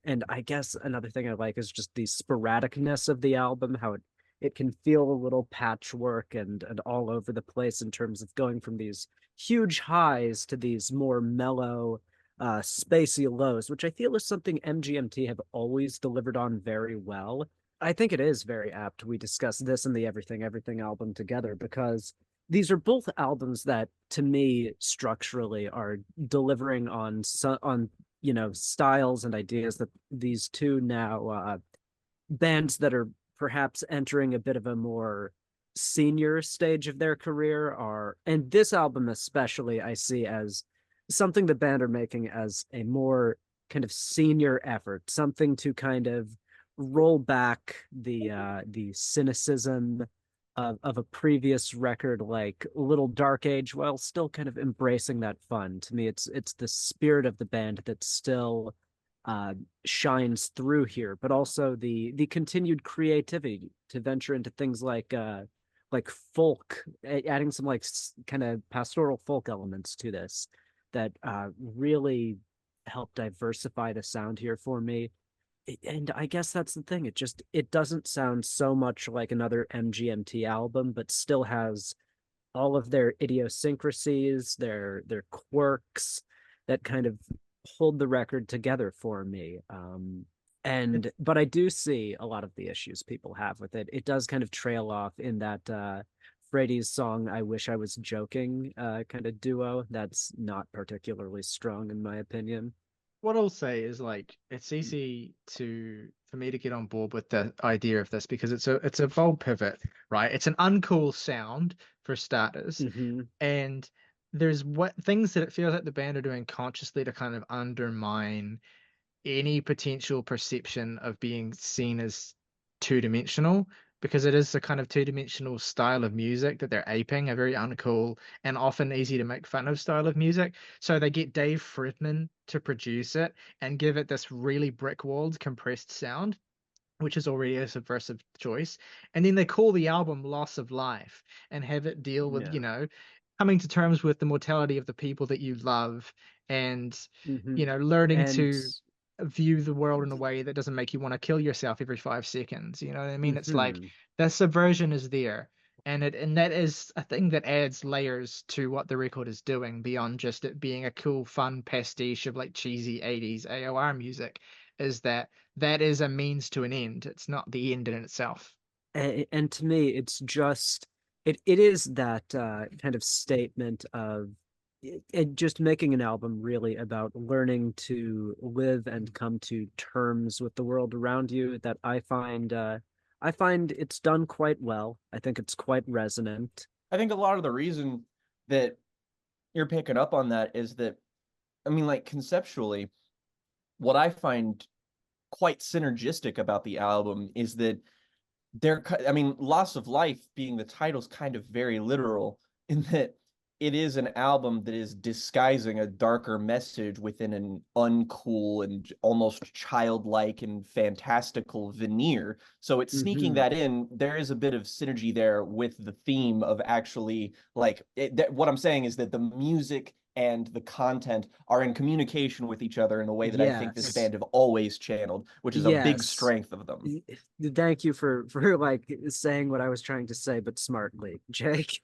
And I guess another thing I like is just the sporadicness of the album, how it can feel a little patchwork and all over the place in terms of going from these huge highs to these more mellow, spacey lows, which I feel is something MGMT have always delivered on very well. I think it is very apt we discuss this and the Everything album together, because these are both albums that to me structurally are delivering on styles and ideas that these two now bands that are perhaps entering a bit of a more senior stage of their career are, and this album especially I see as something the band are making as a more kind of senior effort, something to kind of roll back the cynicism of a previous record like Little Dark Age, while still kind of embracing that fun. To me, it's the spirit of the band that still shines through here, but also the continued creativity to venture into things like folk, adding some like kind of pastoral folk elements to this that really help diversify the sound here for me. And I guess that's the thing. It doesn't sound so much like another MGMT album, but still has all of their idiosyncrasies, their quirks that kind of hold the record together for me. But I do see a lot of the issues people have with it. It does kind of trail off in that Freddie's song "I Wish I Was Joking" kind of duo. That's not particularly strong in my opinion. What I'll say is like it's easy to for me to get on board with the idea of this, because it's a bold pivot, right? It's an uncool sound for starters, and there's what things that it feels like the band are doing consciously to kind of undermine any potential perception of being seen as two-dimensional, because it is a kind of two-dimensional style of music that they're aping, a very uncool and often easy to make fun of style of music. So they get Dave Friedman to produce it and give it this really brick-walled compressed sound, which is already a subversive choice. And then they call the album Loss of Life and have it deal with, coming to terms with the mortality of the people that you love, and, learning to view the world in a way that doesn't make you want to kill yourself every 5 seconds. You know what I mean? It's like the subversion is there. And that is a thing that adds layers to what the record is doing beyond just it being a cool, fun pastiche of like cheesy 80s AOR music, is that is a means to an end. It's not the end in itself. And to me, it's just it is that kind of statement of it just making an album really about learning to live and come to terms with the world around you, that I find it's done quite well. I think it's quite resonant. I think a lot of the reason that you're picking up on that is that, I mean, like conceptually, what I find quite synergistic about the album is that Loss of Life being the title is kind of very literal, in that it is an album that is disguising a darker message within an uncool and almost childlike and fantastical veneer. So it's sneaking that in. There is a bit of synergy there with the theme of actually, like, what I'm saying is that the music and the content are in communication with each other in a way that I think this band have always channeled, which is a big strength of them. Thank you for like saying what I was trying to say, but smartly, Jake.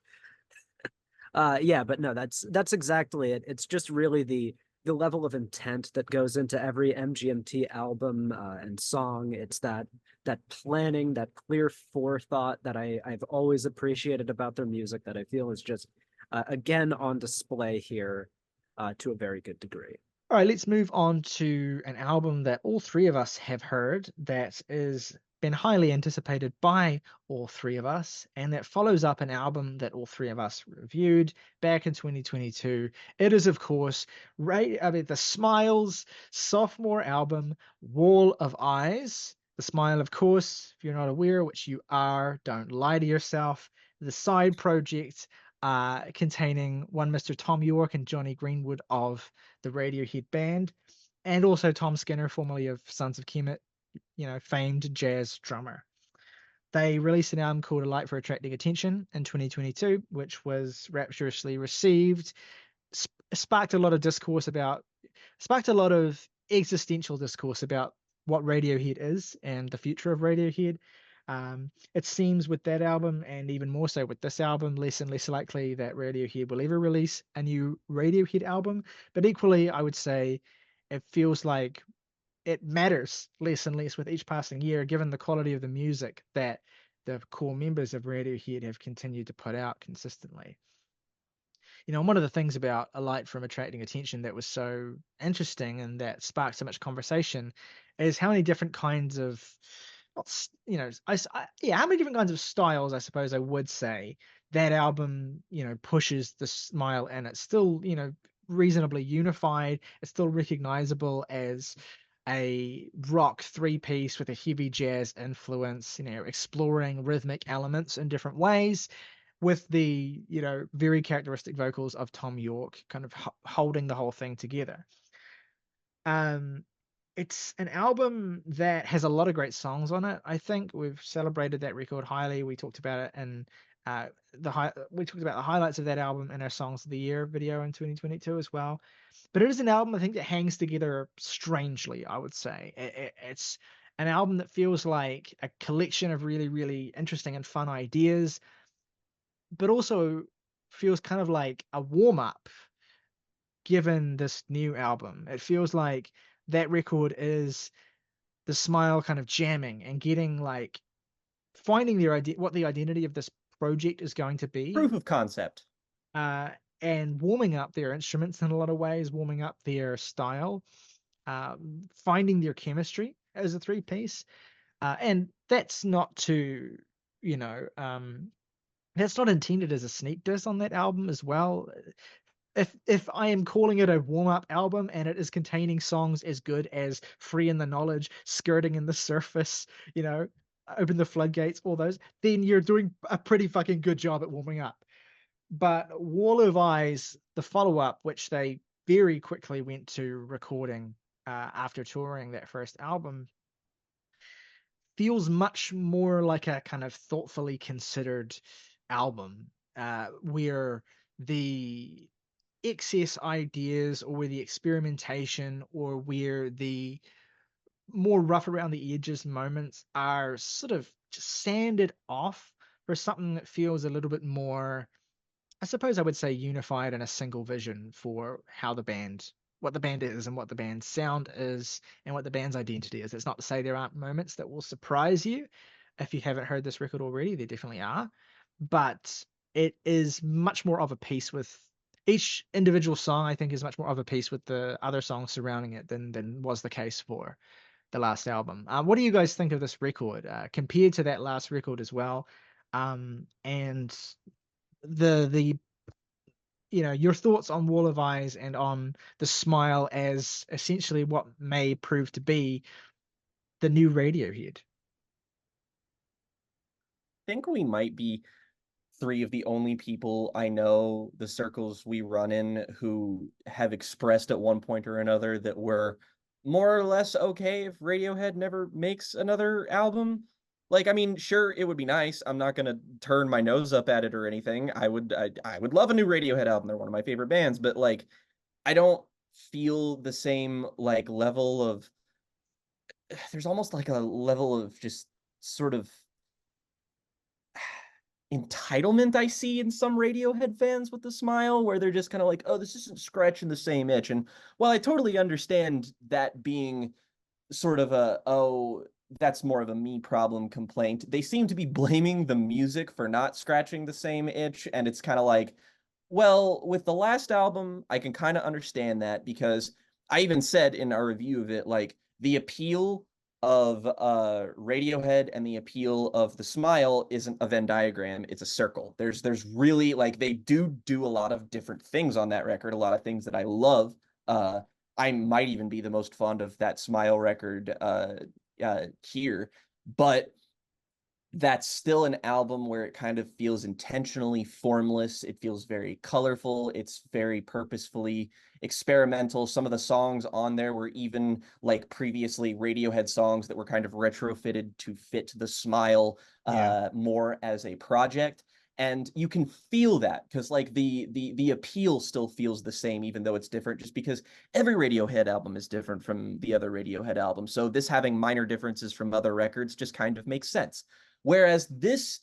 But no, that's exactly it. It's just really the level of intent that goes into every MGMT album and song. It's that planning, that clear forethought that I've always appreciated about their music, that I feel is just again on display here to a very good degree. All right, let's move on to an album that all three of us have heard, that is been highly anticipated by all three of us, and that follows up an album that all three of us reviewed back in 2022. It is, of course, the Smiles' sophomore album, Wall of Eyes. The Smile, of course, if you're not aware, which you are, don't lie to yourself, the side project containing one Mr. Tom York and Johnny Greenwood of the Radiohead band, and also Tom Skinner, formerly of Sons of Kemet, famed jazz drummer. They released an album called A Light for Attracting Attention in 2022, which was rapturously received, sparked a lot of existential discourse about what Radiohead is and the future of Radiohead. It seems with that album, and even more so with this album, less and less likely that Radiohead will ever release a new Radiohead album. But equally, I would say it feels like it matters less and less with each passing year, given the quality of the music that the core members of Radiohead have continued to put out consistently. One of the things about A Light from Attracting Attention that was so interesting and that sparked so much conversation is how many different kinds of how many different kinds of styles, I suppose I would say, that album, pushes the Smile, and it's still, reasonably unified. It's still recognizable as a rock 3-piece with a heavy jazz influence, exploring rhythmic elements in different ways, with the, very characteristic vocals of Tom York kind of holding the whole thing together. It's an album that has a lot of great songs on it. I think we've celebrated that record highly. We talked about it in we talked about the highlights of that album in our Songs of the Year video in 2022 as well. But it is an album, I think, that hangs together strangely, I would say. It's an album that feels like a collection of really, really interesting and fun ideas, but also feels kind of like a warm-up given this new album. It feels like that record is the Smile kind of jamming and getting, like, finding their idea, what the identity of this project is going to be. Proof of concept. And warming up their instruments in a lot of ways, warming up their style, finding their chemistry as a three-piece. And that's not to, you know, that's not intended as a sneak diss on that album as well. If I am calling it a warm-up album and it is containing songs as good as Free in the Knowledge, Skirting in the Surface, you know, Open the Floodgates, all those, then you're doing a pretty fucking good job at warming up. But Wall of Eyes, the follow-up, which they very quickly went to recording after touring that first album, feels much more like a kind of thoughtfully considered album, where the excess ideas or where the experimentation or where the more rough around the edges moments are sort of just sanded off for something that feels a little bit more, I suppose I would say, unified in a single vision for how what the band is and what the band's sound is and what the band's identity is. It's not to say there aren't moments that will surprise you. If you haven't heard this record already, there definitely are. But it is much more of a piece with each individual song, I think, is much more of a piece with the other songs surrounding it than was the case for the last album. What do you guys think of this record compared to that last record as well? And the you know, your thoughts on Wall of Eyes and on The Smile as essentially what may prove to be the new Radiohead. I think we might be three of the only people I know, the circles we run in, who have expressed at one point or another that we're more or less okay if Radiohead never makes another album. Like, I mean, sure, it would be nice. I'm not gonna turn my nose up at it or anything. I would love a new Radiohead album. They're one of my favorite bands, but like, I don't feel the same like level of. There's almost like a level of just sort of entitlement I see in some Radiohead fans with The Smile, where they're just kind of like, oh, this isn't scratching the same itch. And while I totally understand that being sort of a, oh, that's more of a me problem complaint, they seem to be blaming the music for not scratching the same itch. And it's kind of like, well, with the last album, I can kind of understand that, because I even said in our review of it, like, the appeal of Radiohead and the appeal of The Smile isn't a Venn diagram, it's a circle. There's really, like, they do a lot of different things on that record, a lot of things that I love. I might even be the most fond of that Smile record here, but that's still an album where it kind of feels intentionally formless. It feels very colorful. It's very purposefully experimental. Some of the songs on there were even like previously Radiohead songs that were kind of retrofitted to fit the Smile more as a project. And you can feel that, because like the appeal still feels the same, even though it's different, just because every Radiohead album is different from the other Radiohead album. So this having minor differences from other records just kind of makes sense. Whereas this,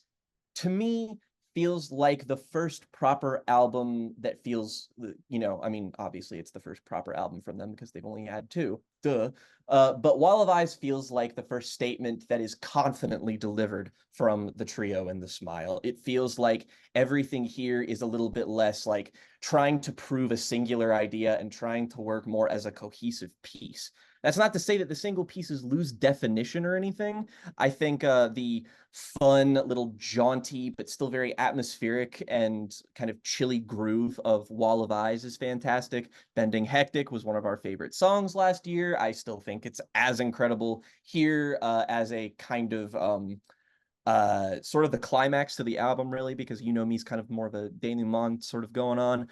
to me, feels like the first proper album that feels, you know, I mean, obviously it's the first proper album from them because they've only had two, duh. But Wall of Eyes feels like the first statement that is confidently delivered from the trio and The Smile. It feels like everything here is a little bit less like trying to prove a singular idea and trying to work more as a cohesive piece. That's not to say that the single pieces lose definition or anything. I think the fun, little jaunty, but still very atmospheric and kind of chilly groove of Wall of Eyes is fantastic. Bending Hectic was one of our favorite songs last year. I still think it's as incredible here as a kind of sort of the climax to the album, really, because you know me's kind of more of a denouement sort of going on.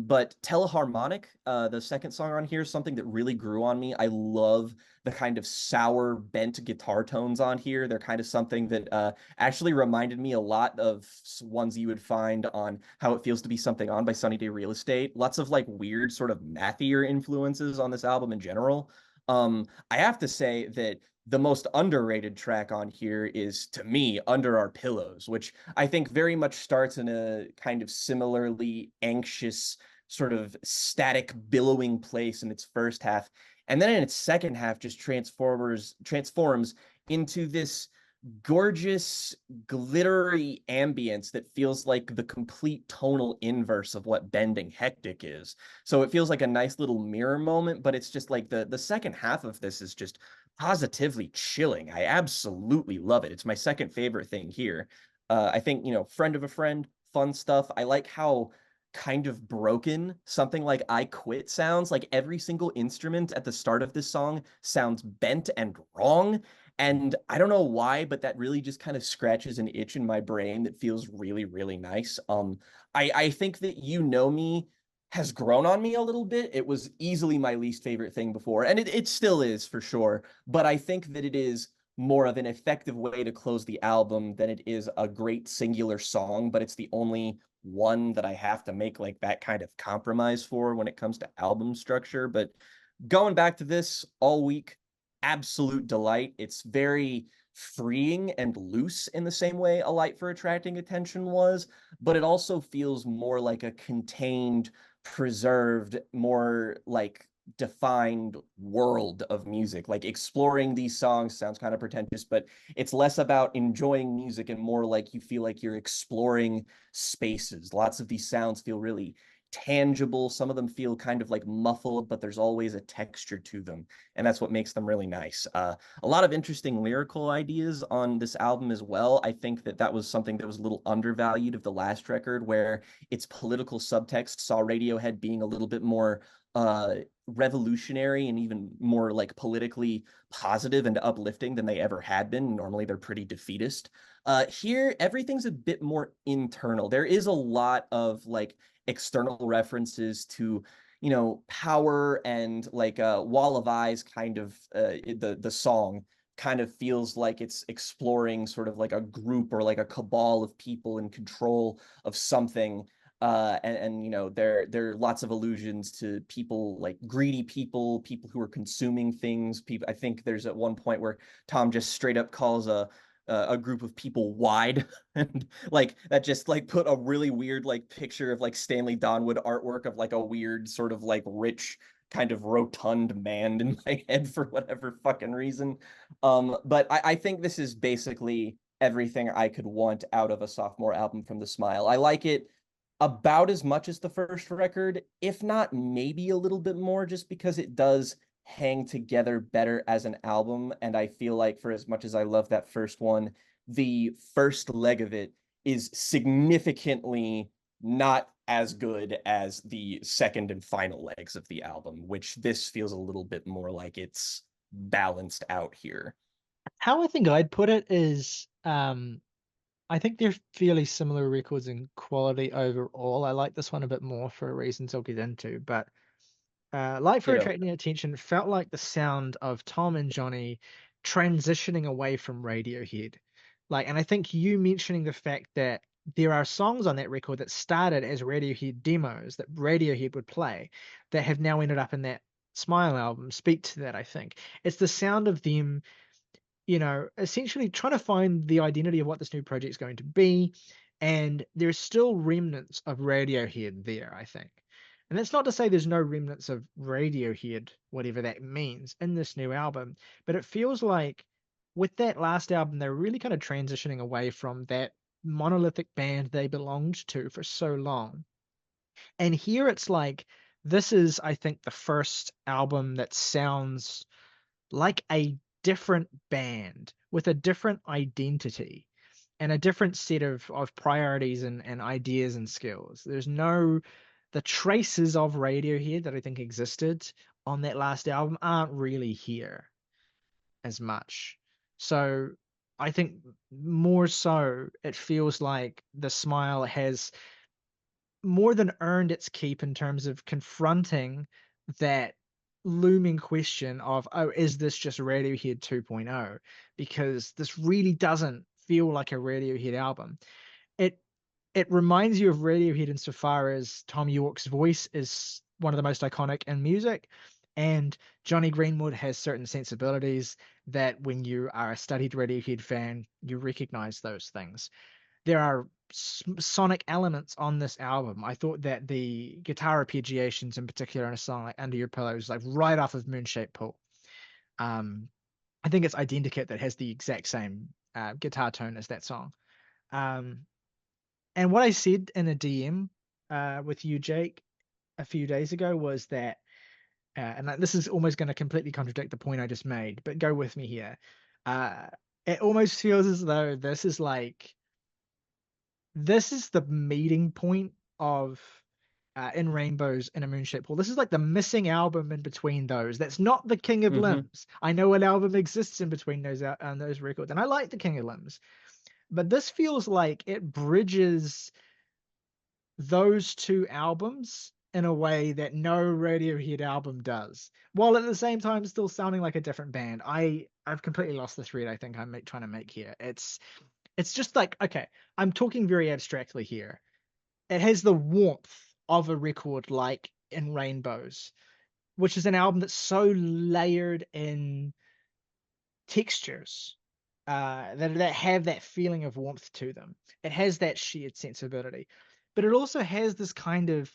But Teleharmonic, the second song on here, is something that really grew on me. I love the kind of sour bent guitar tones on here. They're kind of something that actually reminded me a lot of ones you would find on How It Feels to Be Something On by Sunny Day Real Estate. Lots of like weird sort of mathier influences on this album in general. I have to say that the most underrated track on here is, to me, Under Our Pillows, which I think very much starts in a kind of similarly anxious, sort of static, billowing place in its first half. And then in its second half just transforms into this gorgeous, glittery ambience that feels like the complete tonal inverse of what Bending Hectic is. So it feels like a nice little mirror moment, but it's just like the second half of this is just positively chilling. I absolutely love it. It's my second favorite thing here. I think, friend of a friend, fun stuff. I like how kind of broken something like I Quit sounds. Like every single instrument at the start of this song sounds bent and wrong. And I don't know why, but that really just kind of scratches an itch in my brain that feels really, really nice. I think that You Know Me has grown on me a little bit. It was easily my least favorite thing before, and it still is for sure. But I think that it is more of an effective way to close the album than it is a great singular song, but it's the only one that I have to make like that kind of compromise for when it comes to album structure. But going back to this all week, absolute delight. It's very freeing and loose in the same way A Light for Attracting Attention was, but it also feels more like a contained, preserved, more like defined world of music. Like exploring these songs sounds kind of pretentious, but it's less about enjoying music and more like you feel like you're exploring spaces. Lots of these sounds feel really tangible. Some of them feel kind of like muffled, but there's always a texture to them, and that's what makes them really nice. A lot of interesting lyrical ideas on this album as well. I think that was something that was a little undervalued of the last record, where its political subtext saw Radiohead being a little bit more revolutionary and even more like politically positive and uplifting than they ever had been. Normally they're pretty defeatist. Here everything's a bit more internal. There is a lot of like external references to power, and like Wall of Eyes kind of the song kind of feels like it's exploring sort of like a group or like a cabal of people in control of something. And there are lots of allusions to people, like greedy people who are consuming things. People, I think there's at one point where Tom just straight up calls a group of people wide, and like that just like put a really weird like picture of like Stanley Donwood artwork of like a weird sort of like rich kind of rotund man in my head for whatever fucking reason. But I think this is basically everything I could want out of a sophomore album from The Smile. I like it about as much as the first record, if not maybe a little bit more, just because it does hang together better as an album. And I feel like for as much as I love that first one, the first leg of it is significantly not as good as the second and final legs of the album, which this feels a little bit more like it's balanced out here. How I think I'd put it is, I think they're fairly similar records in quality overall. I like this one a bit more for reasons I'll get into, but Light for Attracting Attention felt like the sound of Tom and Johnny transitioning away from Radiohead. Like, and I think you mentioning the fact that there are songs on that record that started as Radiohead demos that Radiohead would play that have now ended up in that Smile album speak to that, I think. It's the sound of them, essentially trying to find the identity of what this new project is going to be. And there's still remnants of Radiohead there, I think. And that's not to say there's no remnants of Radiohead, whatever that means, in this new album. But it feels like with that last album, they're really kind of transitioning away from that monolithic band they belonged to for so long. And here it's like, this is, I think, the first album that sounds like a different band with a different identity and a different set of priorities and ideas and skills. There's no, the traces of Radiohead that I think existed on that last album aren't really here as much. So I think more so it feels like The Smile has more than earned its keep in terms of confronting that looming question of, oh, is this just Radiohead 2.0? Because this really doesn't feel like a Radiohead album. It reminds you of Radiohead insofar as Tom York's voice is one of the most iconic in music, and Johnny Greenwood has certain sensibilities that when you are a studied Radiohead fan, you recognize those things. There are sonic elements on this album. I thought that the guitar arpeggiations, in particular, in a song like Under Your Pillow, is like right off of Moonshaped Pool. I think it's Identikit that has the exact same guitar tone as that song. And what I said in a DM with you, Jake, a few days ago was that and this is almost going to completely contradict the point I just made, but go with me here. Uh, it almost feels as though this is the meeting point of In Rainbows and A Moonshaped Pool. This is like the missing album in between those. That's not the King of Limbs. I know an album exists in between those records, and I like the King of Limbs, but this feels like it bridges those two albums in a way that no Radiohead album does, while at the same time still sounding like a different band. I've completely lost the thread I think I'm trying to make here. It's just like, okay, I'm talking very abstractly here. It has the warmth of a record like In Rainbows, which is an album that's so layered in textures that have that feeling of warmth to them. It has that shared sensibility, but it also has this kind of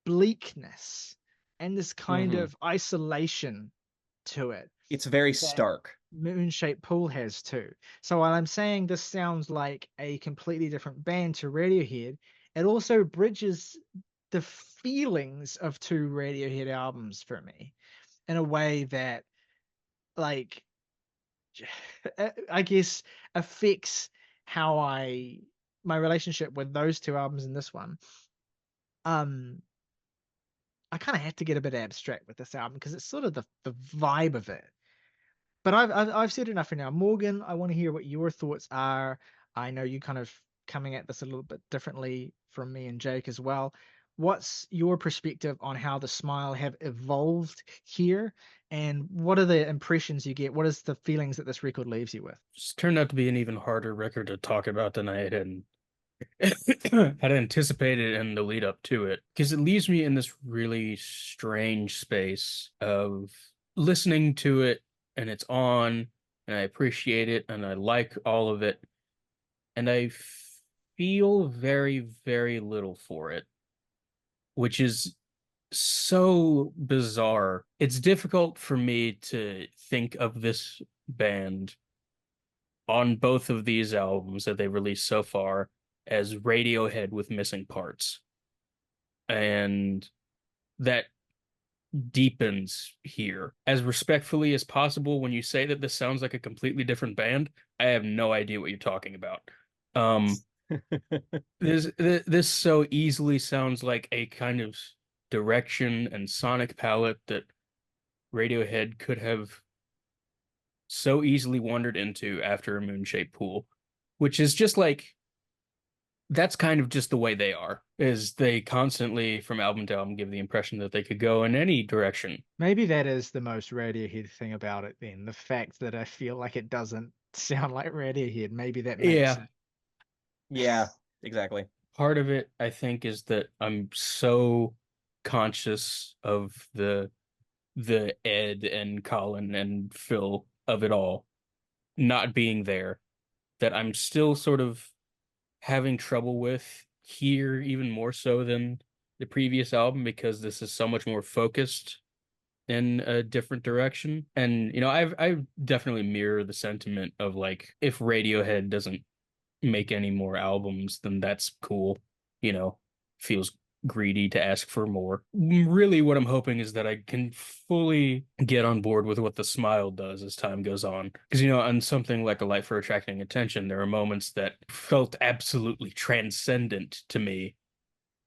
bleakness and this kind of isolation to it. It's very that stark. Moonshaped Pool has too. So while I'm saying this sounds like a completely different band to Radiohead, it also bridges the feelings of two Radiohead albums for me in a way that, like, I guess affects how my relationship with those two albums and this one. I kind of have to get a bit abstract with this album because it's sort of the vibe of it. But I've said enough for now. Morgan, I want to hear what your thoughts are. I know you kind of coming at this a little bit differently from me and Jake as well. What's your perspective on how the Smile have evolved here, and what are the impressions you get? What is the feelings that this record leaves you with? It's turned out to be an even harder record to talk about than I had anticipated in the lead up to it, because it leaves me in this really strange space of listening to it and it's on and I appreciate it and I like all of it and I feel very, very little for it, which is so bizarre. It's difficult for me to think of this band on both of these albums that they released so far as Radiohead with missing parts. And that deepens here. As respectfully as possible, when you say that this sounds like a completely different band, I have no idea what you're talking about. This so easily sounds like a kind of direction and sonic palette that Radiohead could have so easily wandered into after A Moonshaped Pool, which is just like, that's kind of just the way they are, is they constantly, from album to album, give the impression that they could go in any direction. Maybe that is the most Radiohead thing about it then, the fact that I feel like it doesn't sound like Radiohead. Maybe that makes it. Yeah, exactly. Part of it, I think, is that I'm so conscious of the Ed and Colin and Phil of it all not being there, that I'm still sort of having trouble with here, even more so than the previous album, because this is so much more focused in a different direction. And I definitely mirror the sentiment of, like, if Radiohead doesn't make any more albums, then that's cool. Feels greedy to ask for more. Really, what I'm hoping is that I can fully get on board with what the Smile does as time goes on. Because, on something like A Light for Attracting Attention, there are moments that felt absolutely transcendent to me.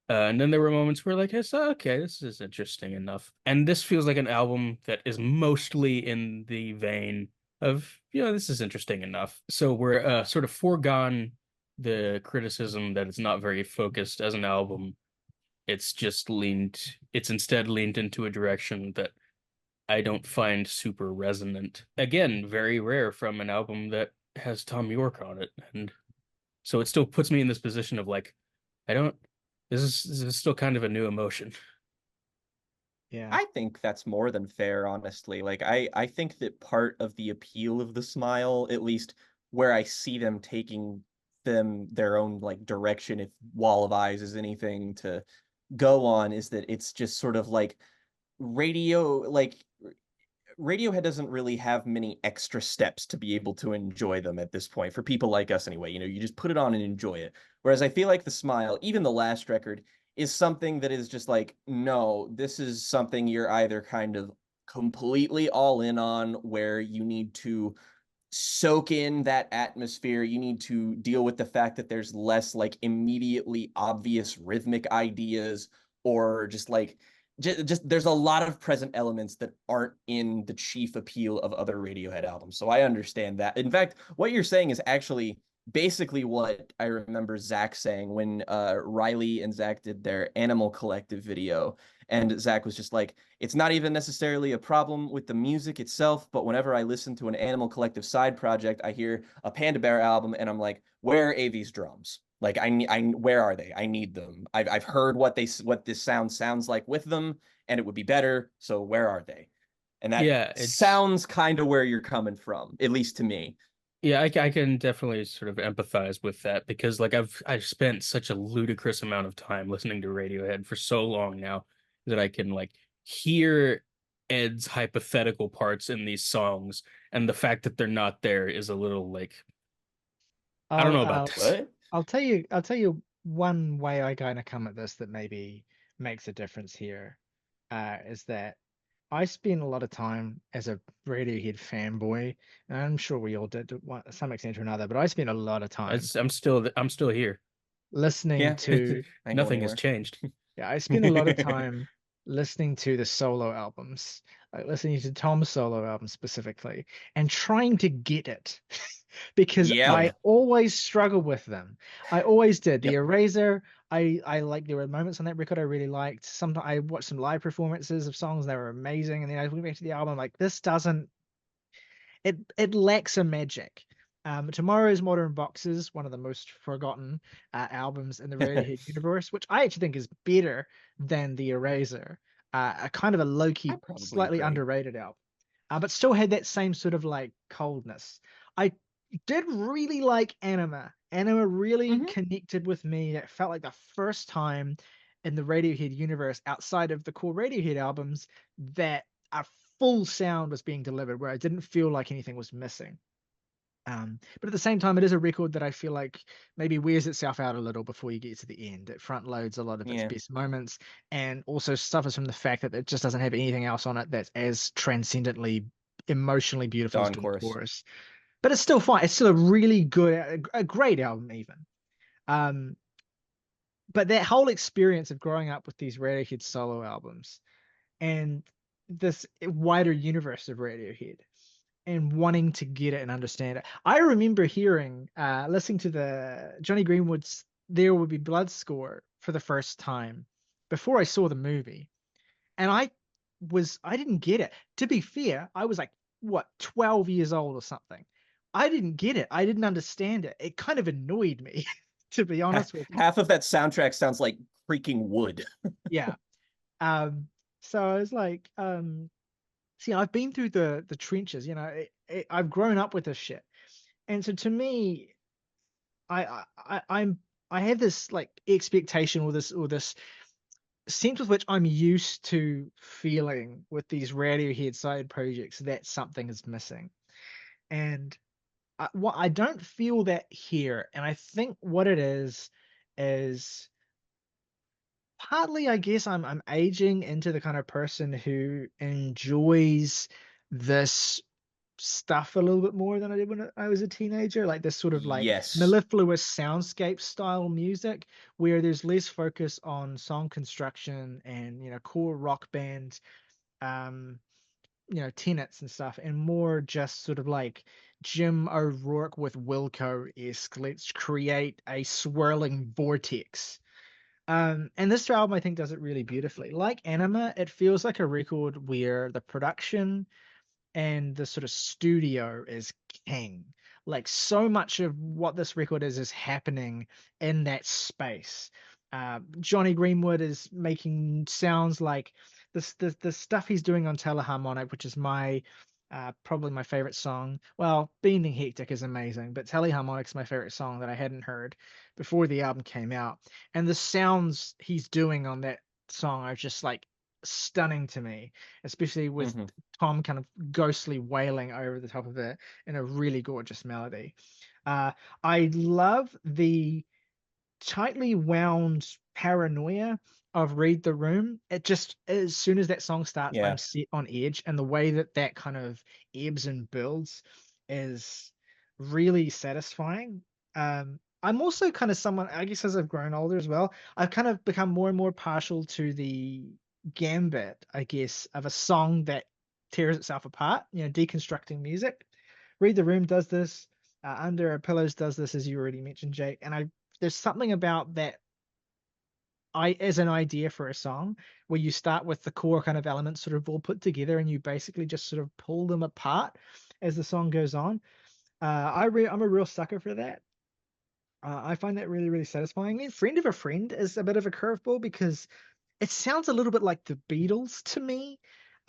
And then there were moments where, like, it's okay, this is interesting enough. And this feels like an album that is mostly in the vein of, this is interesting enough. So we're sort of foregone the criticism that it's not very focused as an album. It's instead leaned into a direction that I don't find super resonant. Again, very rare from an album that has Tom York on it. And so it still puts me in this position of, like, this is still kind of a new emotion. Yeah. I think that's more than fair, honestly. Like, I think that part of the appeal of the Smile, at least where I see them taking their own, like, direction, if Wall of Eyes is anything to go on, is that it's just sort of like Radiohead doesn't really have many extra steps to be able to enjoy them at this point, for people like us anyway. You just put it on and enjoy it. Whereas I feel like the Smile, even the last record, is something that is just like, no, this is something you're either kind of completely all in on, where you need to soak in that atmosphere. You need to deal with the fact that there's less like immediately obvious rhythmic ideas, or just like just there's a lot of present elements that aren't in the chief appeal of other Radiohead albums. So I understand that. In fact, what you're saying is actually basically what I remember Zach saying when Riley and Zach did their Animal Collective video. And Zach was just like, it's not even necessarily a problem with the music itself, but whenever I listen to an Animal Collective side project, I hear a Panda Bear album, and I'm like, where are these drums? Like, where are they? I need them. I've heard what this sounds like with them, and it would be better. So where are they? And that sounds kind of where you're coming from, at least to me. Yeah, I can definitely sort of empathize with that, because like I've spent such a ludicrous amount of time listening to Radiohead for so long now that I can like hear Ed's hypothetical parts in these songs, and the fact that they're not there is a little like, I don't know about this. What? I'll tell you one way I kind of come at this that maybe makes a difference here, is that I spent a lot of time as a Radiohead fanboy, and I'm sure we all did to some extent or another, but I spent a lot of time I'm still here. listening to Nothing has changed. Yeah, I spent a lot of time listening to the solo albums, like listening to Tom's solo album specifically, and trying to get it because I always struggle with them. I always did. The Eraser, I like, there were moments on that record I really liked. Sometimes I watched some live performances of songs that were amazing, and then I went back to the album like, this doesn't, it lacks a magic. Tomorrow's Modern Boxes, one of the most forgotten albums in the Radiohead universe, which I actually think is better than the Eraser. A kind of a low-key, slightly underrated album, but still had that same sort of like coldness. I did really like Anima. Anima really connected with me. It felt like the first time in the Radiohead universe, outside of the core Radiohead albums, that a full sound was being delivered, where I didn't feel like anything was missing. But at the same time, it is a record that I feel like maybe wears itself out a little before you get to the end. It front loads a lot of its best moments, and also suffers from the fact that it just doesn't have anything else on it that's as transcendently emotionally beautiful as the chorus. But it's still fine. It's still a really good, a great album even. But that whole experience of growing up with these Radiohead solo albums and this wider universe of Radiohead, and wanting to get it and understand it. I remember listening to the Johnny Greenwood's There Will Be Blood score for the first time before I saw the movie. And I didn't get it. To be fair, I was like, 12 years old or something. I didn't get it. I didn't understand it. It kind of annoyed me, to be honest with you. Half of that soundtrack sounds like creaking wood. Yeah. So I was like, see, I've been through the trenches, I've grown up with this shit. And so to me, I have this like expectation, or this sense with which I'm used to feeling with these Radiohead side projects, that something is missing. And I don't feel that here. And I think what it is partly, I guess, I'm aging into the kind of person who enjoys this stuff a little bit more than I did when I was a teenager, like this sort of like mellifluous soundscape style music, where there's less focus on song construction and core rock band tenets and stuff, and more just sort of like Jim O'Rourke with Wilco-esque, let's create a swirling vortex. And this album, I think, does it really beautifully. Like Anima, it feels like a record where the production and the sort of studio is king. Like, so much of what this record is happening in that space. Johnny Greenwood is making sounds like the stuff he's doing on Teleharmonic, which is probably my favorite song. Well, Being Hectic is amazing, but Teleharmonic's my favorite song that I hadn't heard before the album came out. And the sounds he's doing on that song are just like stunning to me, especially with Tom kind of ghostly wailing over the top of it in a really gorgeous melody. I love the tightly wound paranoia of Read the Room. It just, as soon as that song starts, Yeah. I'm set on edge, and the way that that kind of ebbs and builds is really satisfying. I'm also kind of someone, I guess, as I've grown older as well, I've kind of become more and more partial to the gambit, I guess, of a song that tears itself apart, deconstructing music. Read the Room does this. Under Our Pillows does this, as you already mentioned, Jake. And there's something about that as an idea for a song where you start with the core kind of elements sort of all put together and you basically just sort of pull them apart as the song goes on. I'm a real sucker for that. I find that really, really satisfying. And Friend of a Friend is a bit of a curveball because it sounds a little bit like the Beatles to me.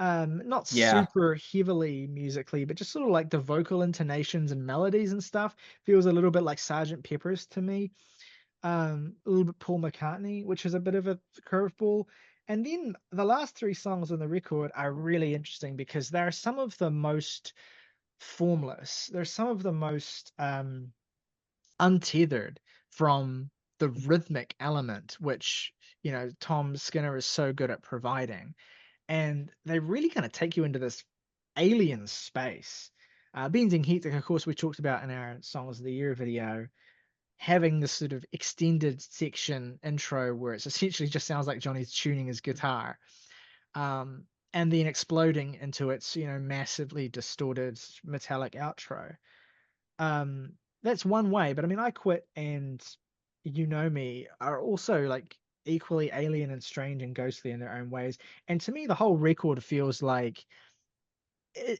Not Yeah. super heavily musically, but just sort of like the vocal intonations and melodies and stuff feels a little bit like Sgt. Pepper's to me. A little bit Paul McCartney, which is a bit of a curveball. And then the last three songs on the record are really interesting because they're some of the most formless. They're some of the most untethered from the rhythmic element, which Tom Skinner is so good at providing. And they really kind of take you into this alien space. Bending Heat, of course, we talked about in our Songs of the Year video, having this sort of extended section intro where it's essentially just sounds like Johnny's tuning his guitar, and then exploding into its massively distorted metallic outro. That's one way, but I mean, I Quit and You Know Me are also like equally alien and strange and ghostly in their own ways. And to me, the whole record feels like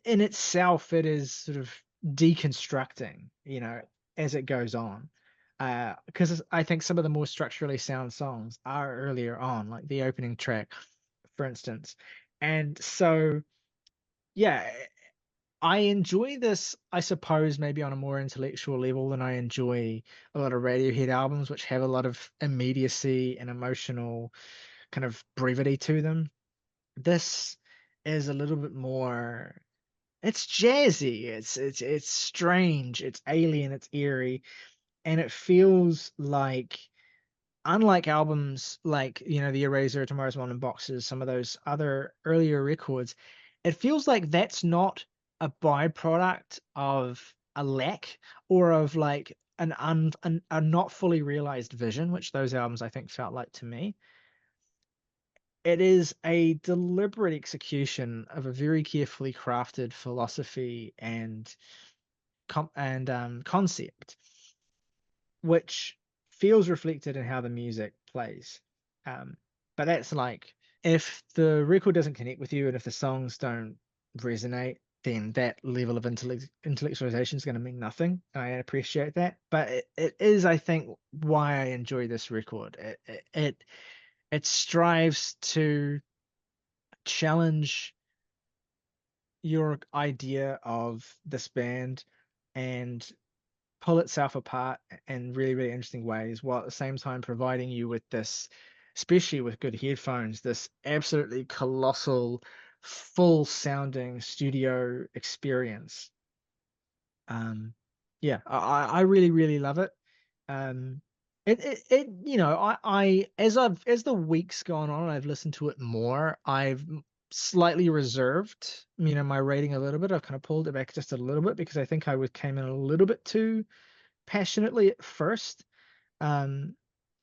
in itself it is sort of deconstructing, as it goes on. Because I think some of the more structurally sound songs are earlier on, like the opening track, for instance. And so, yeah, I enjoy this, I suppose, maybe on a more intellectual level than I enjoy a lot of Radiohead albums, which have a lot of immediacy and emotional kind of brevity to them. This is a little bit more. It's jazzy. It's strange. It's alien. It's eerie, and it feels like, unlike albums like the Eraser, Tomorrow's Morning Boxes, some of those other earlier records, it feels like that's not a byproduct of a lack or of like a not fully realized vision, which those albums I think felt like to me. It is a deliberate execution of a very carefully crafted philosophy and concept, which feels reflected in how the music plays. But that's like, if the record doesn't connect with you and if the songs don't resonate, then that level of intellectualization is going to mean nothing. I appreciate that, but it is, I think, why I enjoy this record. It strives to challenge your idea of this band and pull itself apart in really, really interesting ways, while at the same time providing you with this, especially with good headphones, this absolutely colossal, full sounding studio experience. Yeah, I really, really love it. It I as the weeks gone on, I've listened to it more. I've slightly reserved, my rating a little bit. I've kind of pulled it back just a little bit because I think came in a little bit too passionately at first. Um,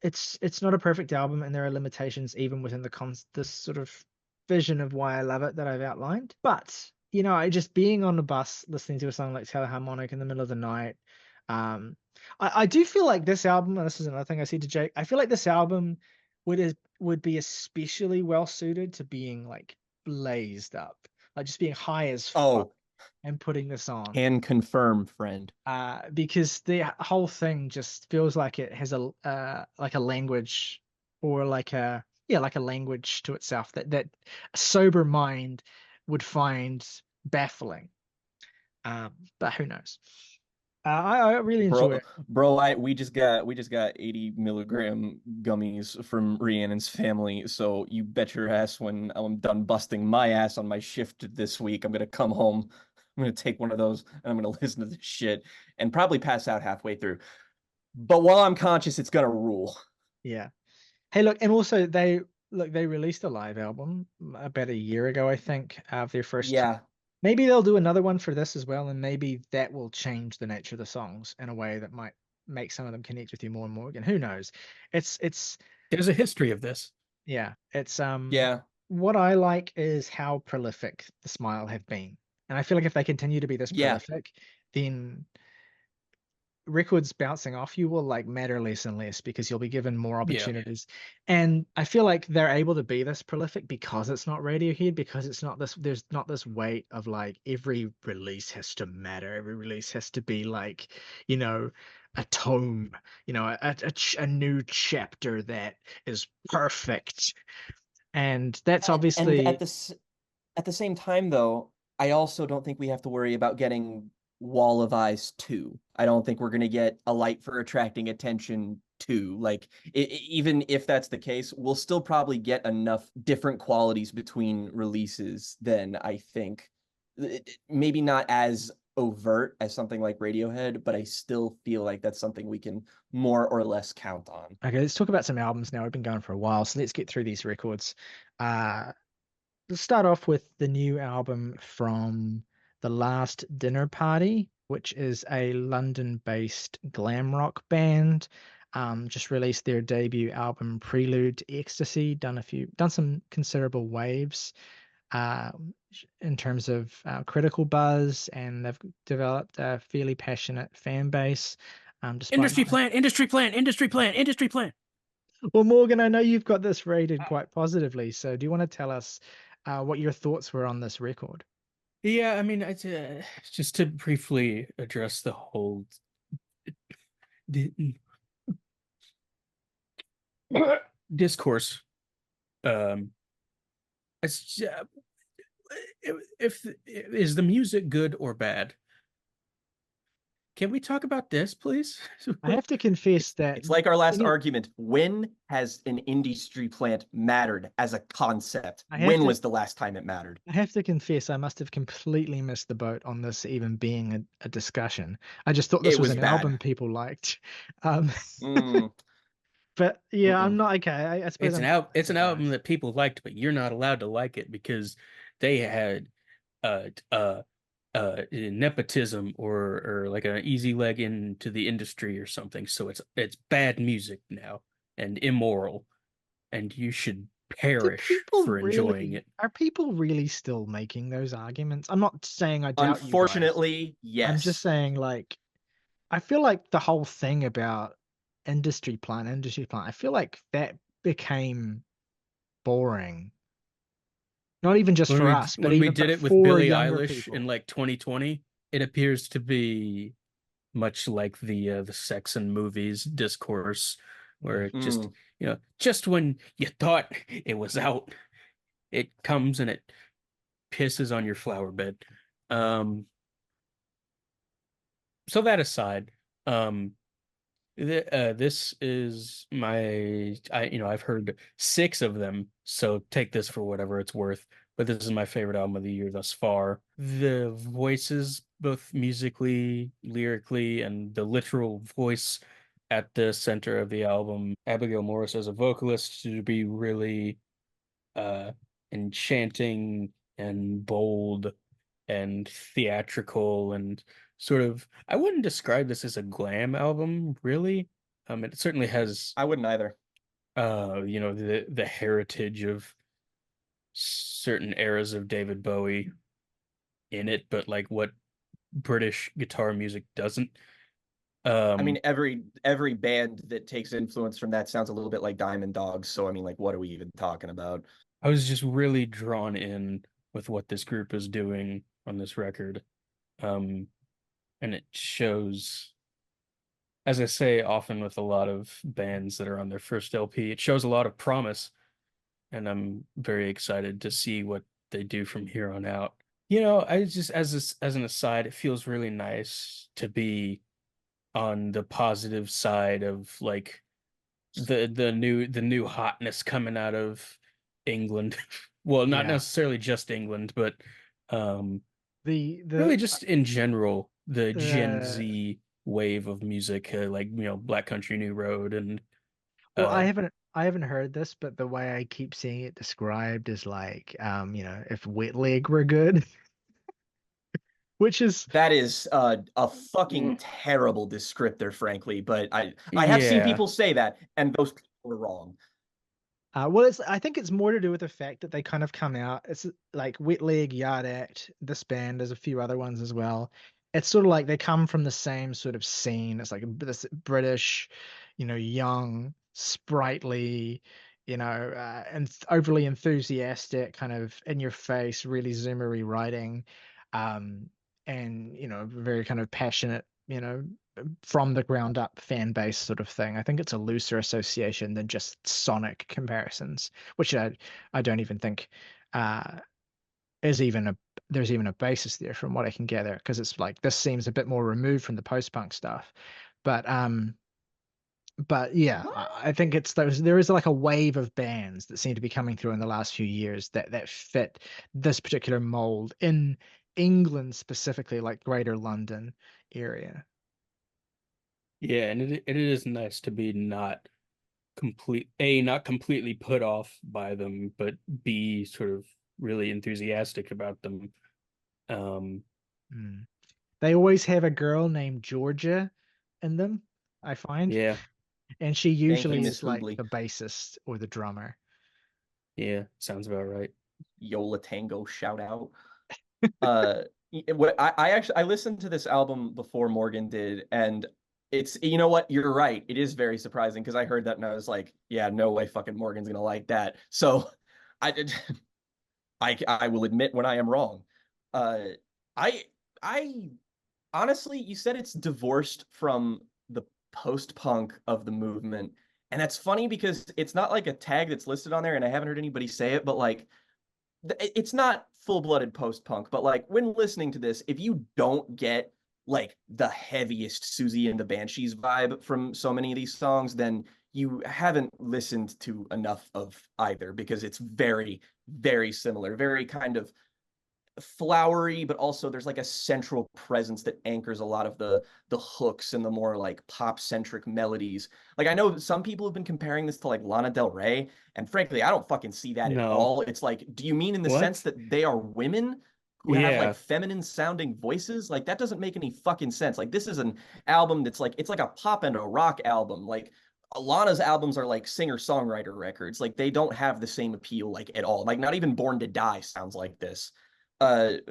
it's not a perfect album, and there are limitations even within this sort of vision of why I love it that I've outlined. But I just being on the bus listening to a song like Teleharmonic in the middle of the night. I do feel like this album, and this is another thing I said to Jake, I feel like this album would be especially well suited to being like blazed up, like just being high as fuck Oh, and putting this on. can confirm, friend. Because the whole thing just feels like it has like a language, or like a language to itself that a sober mind would baffling. But who knows? I really enjoy it. Bro, we just got 80 milligram gummies from Rhiannon's family, so you bet your ass when I'm done busting my ass on my shift this week, I'm gonna come home, I'm gonna take one of those, and I'm gonna listen to this shit and probably pass out halfway through. But while I'm conscious, it's gonna rule. Yeah. Hey, look, and also they released a live album about a year ago, I think, of their first. Yeah. Maybe they'll do another one for this as well, and maybe that will change the nature of the songs in a way that might make some of them connect with you more and more again. Who knows? It's There's a history of this. yeah, it's Yeah. what I like is how prolific the Smile have been. And I feel like if they continue to be this Yeah. prolific, then records bouncing off you will like matter less and less because you'll be given more opportunities. And I feel like they're able to be this prolific because it's not Radiohead, because it's not this, there's not this weight of like every release has to matter. Every release has to be like, you know, a tome, you know, a new chapter that is perfect. And that's And obviously at the same time, though, I also don't think we have to worry about getting Wall of Eyes 2. I don't think we're going to get A Light for Attracting Attention 2. Like, even if that's the case, we'll still probably get enough different qualities between releases then, I think. Maybe not as overt as something like Radiohead, but I still feel like that's something we can more or less count on. okay. Let's talk about some albums now. We've been going for a while, so let's get through these records. Let's start off with the new album from The Last Dinner Party, which is a London-based glam rock band. Just released their debut album Prelude to Ecstasy, done some considerable waves uh, in terms of critical buzz, and they've developed a fairly passionate fan base. Despite Industry not... plant, industry plant, industry plant, industry plant. Well, Morgan, I know you've got this rated quite positively, so do you want to tell us what your thoughts were on this record? Yeah, I mean, just to briefly address the whole discourse. It's if is the music good or bad? Can we talk about this, please? I have to confess that It's like our last argument. When has an industry plant mattered as a concept? When was the last time it mattered? I have to confess I must have completely missed the boat on this even being a discussion. I just thought this It was was an bad. album people liked. But yeah, Mm-mm. I'm not okay. I suppose it's an album that people liked, but you're not allowed to like it because they had uh uh nepotism or like an easy leg into the industry or something. So it's bad music now and immoral, and you should perish for enjoying it. Are people really still making those arguments? I'm not saying I doubt you guys. Unfortunately, I'm just yes. saying like I feel like the whole thing about industry plant, I feel like that became boring. Not even just for us, but When we even did but it with for Billie younger Eilish in people. like 2020, it appears to be much like the sex and movies discourse, where it just Mm. just when you thought it was out, it comes and it pisses on your flower bed. Um, so that aside, um, this is I've heard six of them, so take this for whatever it's worth. But this is my favorite album of the year thus far. The voices, both musically, lyrically, and the literal voice at the center of the album, Abigail Morris as a vocalist to be really uh enchanting and bold and theatrical and sort of I wouldn't describe this as a glam album, really. It certainly has I wouldn't either. the heritage of certain eras of David Bowie in it, but like what British guitar music doesn't. I mean, Um, every band that takes influence from that sounds a little bit like Diamond Dogs. So I mean, like, what are we even talking about? I was just really drawn in with what this group is doing on this record. Um, and it shows, as I say often with a lot of bands that are on their first LP, it shows a lot of promise, and I'm very excited to see what they do from here on out. I just as an aside, it feels really nice to be on the positive side of like the new hotness coming out of England. Well, not Yeah. necessarily just England, but um The really just in general, the Gen uh Z wave of music, like Black Country New Road and well, uh I haven't heard this, but the way I keep seeing it described is like, if Wet Leg were good, which is That is a fucking Mm. terrible descriptor, frankly. But I have seen Yeah. people say that, and those people were wrong. well, I think it's more to do with the fact that they kind of come out. It's like Wet Leg, Yard Act, this band, there's a few other ones as well. It's sort of like they come from the same sort of scene. It's like this British, young, sprightly, and overly enthusiastic, kind of in your face, really zoomery writing, um, and very kind of passionate, from the ground up fan base sort of thing. I think it's a looser association than just sonic comparisons, which I don't even think uh is even a there's even a basis there from what I can gather, because it's like this seems a bit more removed from the post-punk stuff. But yeah, I think there is like a wave of bands that seem to be coming through in the last few years that fit this particular mold in England specifically, like Greater London area. Yeah, and it is nice to be not completely put off by them, but B, sort of really enthusiastic about them. Mm. They always have a girl named Georgia in them, I find. Yeah, And she Thank you, usually Miss is like Hoobly. the bassist or the drummer. yeah, sounds about right. Yola Tango shout out. Uh, I actually I listened to this album before Morgan did, and it's, you know what, you're right. It is very surprising because I heard that and I was like, yeah, no way fucking Morgan's gonna like that. So I did I will admit when I am wrong. Uh, I I honestly, you said it's divorced from the post-punk of the movement. And that's funny because it's not like a tag that's listed on there, and I haven't heard anybody say it, but like it's not full-blooded post-punk, but like when listening to this, if you don't get like the heaviest Susie and the Banshees vibe from so many of these songs, then you haven't listened to enough of either, because it's very, very similar, very kind of flowery, but also there's like a central presence that anchors a lot of the hooks and the more like pop centric melodies. Like I know some people have been comparing this to like Lana Del Rey, and frankly, I don't fucking see that at No. all. It's like, do you mean in the sense What? that they are women who have like Yeah. feminine sounding voices? Like that doesn't make any fucking sense. Like this is an album that's like, it's like a pop and a rock album. Like Lana's albums are like singer-songwriter records. Like they don't have the same appeal like at all. Like not even Born to Die sounds like this.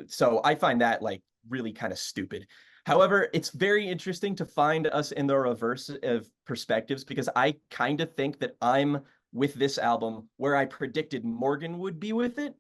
So I find that like really kind of stupid. However, it's very interesting to find us in the reverse of perspectives, because I kind of think that I'm with this album where I predicted Morgan would be with it.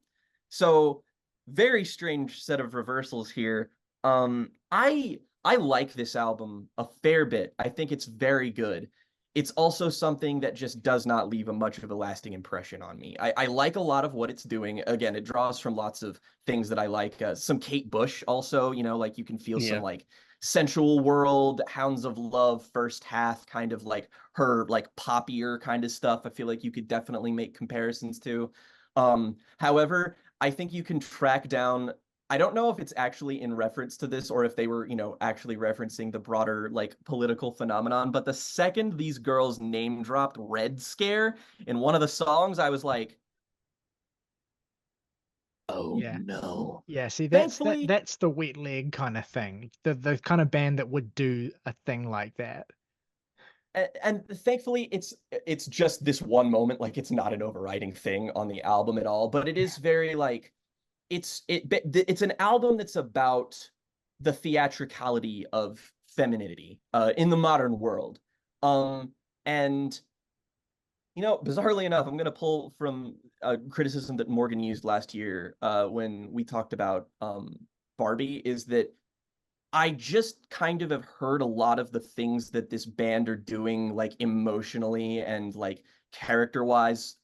So very strange set of reversals here. I like this album a fair bit. I think it's very good. It's also something that just does not leave a much of a lasting impression on me. I like a lot of what it's doing. Again, it draws from lots of things that I like. Some Kate Bush also, like you can feel some Yeah. like Sensual World, Hounds of Love, First Half, kind of like her like poppier kind of stuff. I feel like you could definitely make comparisons to. However, I think you can track down, I don't know if it's actually in reference to this or if they were, actually referencing the broader like political phenomenon, but the second these girls name dropped Red Scare in one of the songs, I was like, oh Yeah. no. Yeah, see Thankfully, that's the Wet Leg kind of thing. The kind of band that would do a thing like that. and thankfully it's just this one moment, like it's not an overriding thing on the album at all, but it is very like it's an album that's about the theatricality of femininity in the modern world. And bizarrely enough, I'm going to pull from a criticism that Morgan used last year when we talked about Barbie, is that I just kind of have heard a lot of the things that this band are doing, like emotionally and like character wise,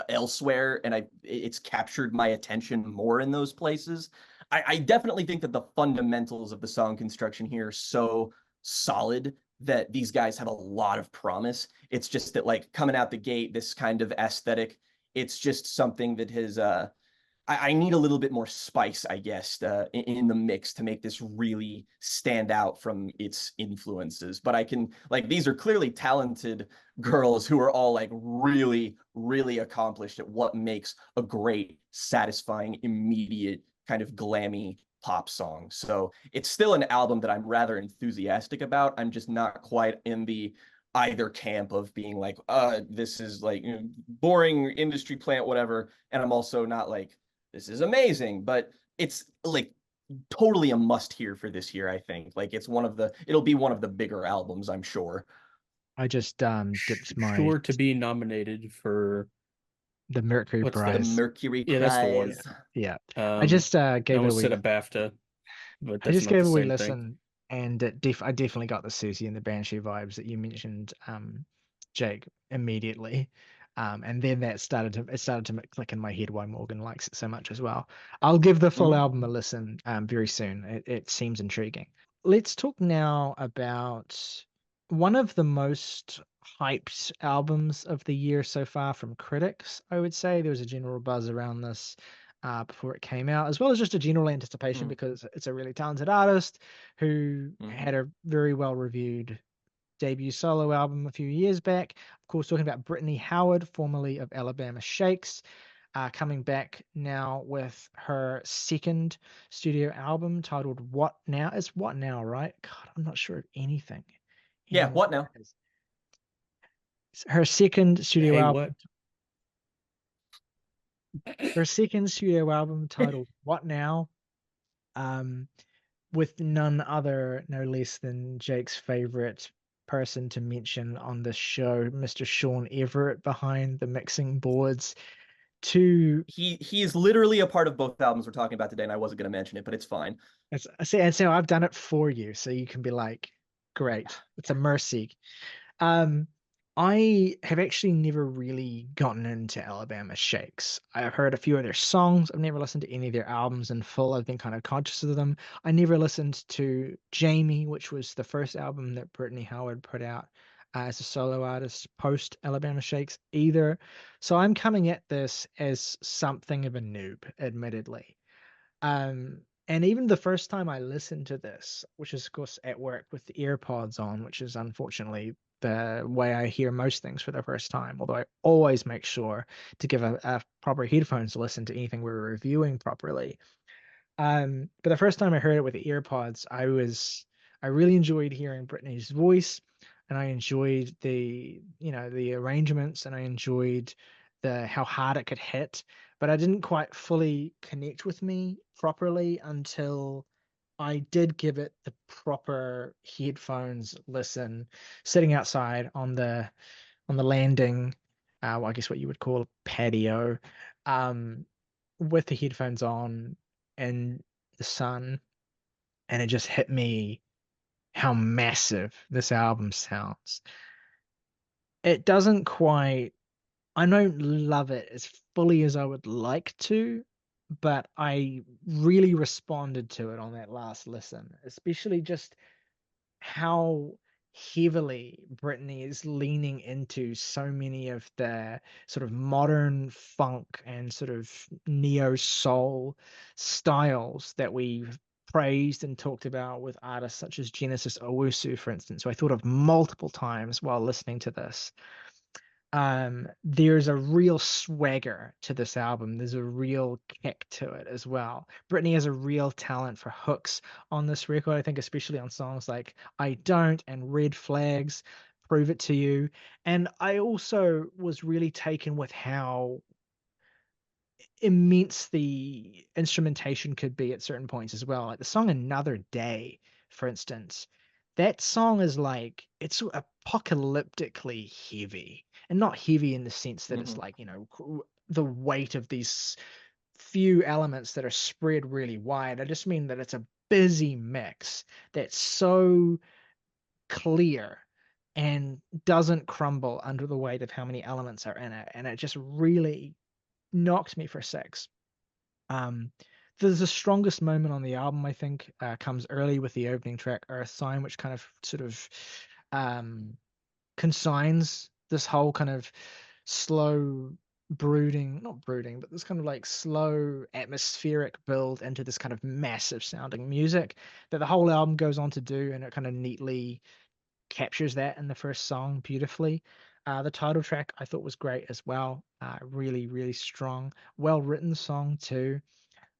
elsewhere, and it's captured my attention more in those places. I definitely think that the fundamentals of the song construction here are so solid that these guys have a lot of promise. It's just that like coming out the gate, this kind of aesthetic, it's just something that has I need a little bit more spice, I guess, in the mix to make this really stand out from its influences. But I can, like, these are clearly talented girls who are all like really, really accomplished at what makes a great, satisfying, immediate kind of glammy pop song. So it's still an album that I'm rather enthusiastic about. I'm just not quite in the either camp of being like, this is like, boring industry plant, whatever. And I'm also not like, this is amazing, but it's like totally a must hear for this year, I think. Like it'll be one of the bigger albums, I'm sure. I just dipped my Sure to be nominated for the Mercury what's The that? Prize. Mercury Yeah, that's the one. Prize. Yeah. I Um, just I gave it a almost wee said a BAFTA, but I that's just not gave the a wee same thing. listen, and I definitely got the Susie and the Banshee vibes that you mentioned, Jake, immediately. And then it started to click in my head why Morgan likes it so much as well. I'll give the full Mhm. album a listen very soon. It seems intriguing. Let's talk now about one of the most hyped albums of the year so far from critics. I would say there was a general buzz around this before it came out, as well as just a general anticipation Mm. because it's a really talented artist who Mhm. had a very well reviewed debut solo album a few years back. Of course, talking about Brittany Howard, formerly of Alabama Shakes, coming back now with her second studio album titled What Now? It's What Now, right? God, I'm not sure of anything Yeah, anymore. what now? Her second studio Hey, album what? her second studio album titled What Now? Um, with none other, no less than Jake's favorite person to mention on this show, Mr. Sean Everett behind the mixing boards. To He is literally a part of both albums we're talking about today, and I wasn't going to mention it, but it's fine. and so I've done it for you, so you can be like, great, it's a mercy. Um, I have actually never really gotten into Alabama Shakes. I've heard a few of their songs. I've never listened to any of their albums in full. I've been kind of conscious of them. I never listened to Jamie, which was the first album that Brittany Howard put out as a solo artist post Alabama Shakes either. So I'm coming at this as something of a noob, admittedly. And even the first time I listened to this, which is of course at work with the earpods on, which is unfortunately the way I hear most things for the first time, although I always make sure to give a proper headphones to listen to anything we're reviewing properly. But the first time I heard it with the earpods, I really enjoyed hearing Brittany's voice, and I enjoyed the arrangements, and I enjoyed the how hard it could hit, but I didn't quite fully connect with me properly until I did give it the proper headphones listen, sitting outside on the landing, well, I guess what you would call a patio, um, with the headphones on and the sun, and it just hit me how massive this album sounds. It doesn't quite, I don't love it as fully as I would like to, but I really responded to it on that last listen, especially just how heavily Britney is leaning into so many of the sort of modern funk and sort of neo soul styles that we've praised and talked about with artists such as Genesis Owusu, for instance, who I thought of multiple times while listening to this. There's a real swagger to this album. There's a real kick to it as well. Britney has a real talent for hooks on this record, I think, especially on songs like I Don't and Red Flags, Prove It to You. And I also was really taken with how immense the instrumentation could be at certain points as well. Like the song Another Day, for instance, that song is like it's apocalyptically heavy, and not heavy in the sense that it's Mhm. like, the weight of these few elements that are spread really wide. I just mean that it's a busy mix that's so clear and doesn't crumble under the weight of how many elements are in it, and it just really knocked me for six. um, the strongest moment on the album, I think, comes early with the opening track, Earth Sign, which kind of sort of um, consigns this whole kind of slow brooding, not brooding, but this kind of like slow atmospheric build into this kind of massive sounding music that the whole album goes on to do, and it kind of neatly captures that in the first song beautifully. The title track I thought was great as well. Really, really strong, well written song too.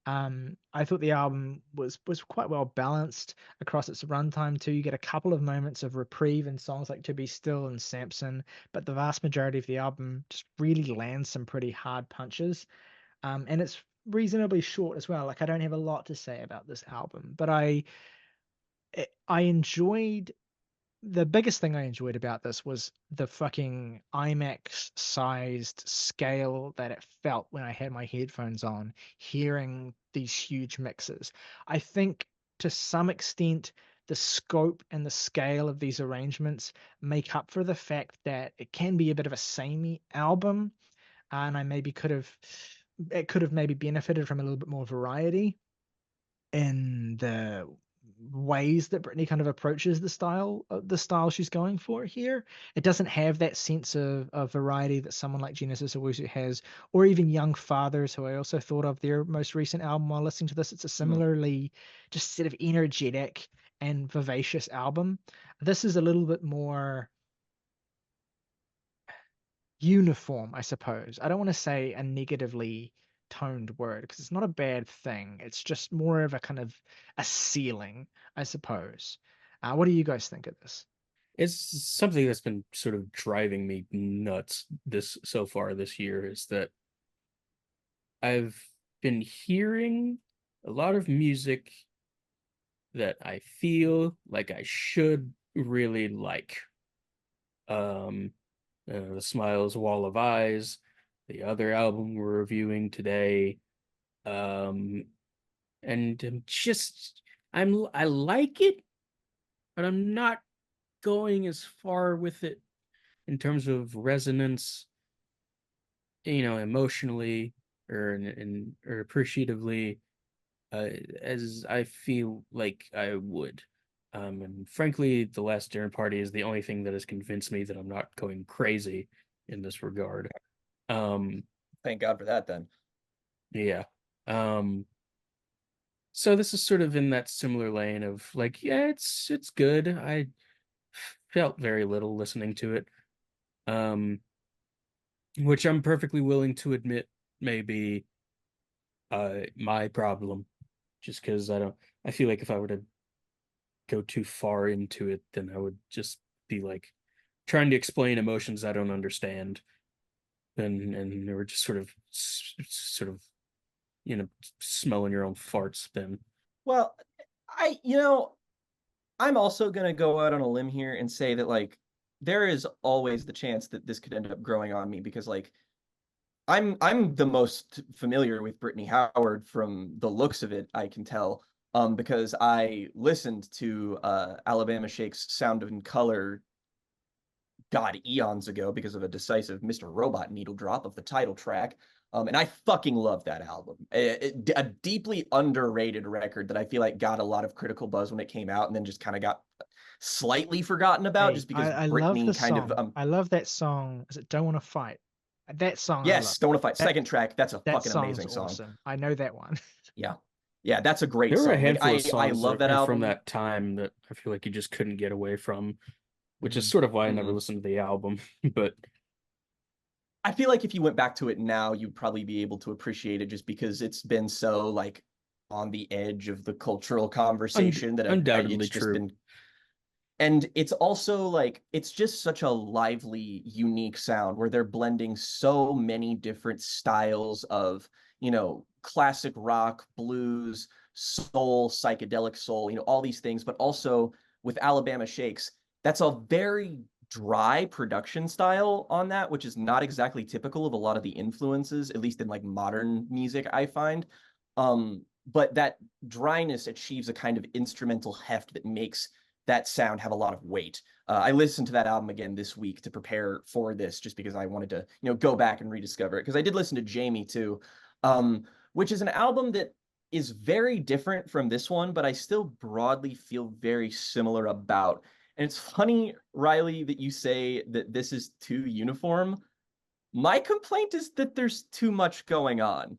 I thought the album was quite well balanced across its runtime too. You get a couple of moments of reprieve in songs like To Be Still and Samson, but the vast majority of the album just really lands some pretty hard punches. And it's reasonably short as well. Like I don't have a lot to say about this album, but I enjoyed the biggest thing I enjoyed about this was the fucking IMAX sized scale that it felt when I had my headphones on, hearing these huge mixes. I think to some extent, the scope and the scale of these arrangements make up for the fact that it can be a bit of a samey album, and it could have maybe benefited from a little bit more variety in the ways that Brittany kind of approaches the style she's going for here. It doesn't have that sense of variety that someone like Genesis Owusu has, or even Young Fathers, who I also thought of their most recent album while listening to this. It's a similarly just sort of energetic and vivacious album. This is a little bit more uniform, I suppose. I don't want to say a negatively toned word because it's not a bad thing. It's just more of a kind of a ceiling, I suppose. What do you guys think of this? It's something that's been sort of driving me nuts this so far this year is that I've been hearing a lot of music that I feel like I should really like. Um, The Smiles Wall of Eyes, the other album we're reviewing today. Um, and I like it, but I'm not going as far with it in terms of resonance, emotionally or appreciatively, as I feel like I would. And frankly, the last dinner party is the only thing that has convinced me that I'm not going crazy in this regard. Um, Thank God for that then. yeah. Um, so this is sort of in that similar lane of like, yeah, it's good. I felt very little listening to it. Um, which I'm perfectly willing to admit may be my problem, just because I feel like if I were to go too far into it, then I would just be like trying to explain emotions I don't understand, and they were just sort of smelling your own farts. Then Well, I'm also gonna go out on a limb here and say that like there is always the chance that this could end up growing on me because like I'm the most familiar with Brittany Howard from the looks of it, I can tell. Because I listened to Alabama Shake's Sound and Color God eons ago because of a decisive Mr. Robot needle drop of the title track. And I fucking love that album. A deeply underrated record that I feel like got a lot of critical buzz when it came out and then just kind of got slightly forgotten about Hey, just because I love Britney the kind of song. I love that song. Is it Don't Want to Fight? That song I love. yes, Don't Wanna Fight. That Second track, that's a that fucking song's amazing song. awesome. I know that one. Yeah. Yeah, that's a great there were a song. Like handful of I songs love that from album. that time that I feel like you just couldn't get away from, which is Mhm. sort of why I never Mhm. listened to the album. But I feel like if you went back to it now, you'd probably be able to appreciate it just because it's been so like on the edge of the cultural conversation that undoubtedly it's just true. been. And it's also like it's just such a lively, unique sound where they're blending so many different styles of, classic rock, blues, soul, psychedelic soul, all these things, but also with Alabama Shakes, that's a very dry production style on that, which is not exactly typical of a lot of the influences, at least in like modern music, I find. But that dryness achieves a kind of instrumental heft that makes that sound have a lot of weight. I listened to that album again this week to prepare for this, just because I wanted to, go back and rediscover it. Because I did listen to Jamie too, which is an album that is very different from this one, but I still broadly feel very similar about. And it's funny, Riley, that you say that this is too uniform. My complaint is that there's too much going on.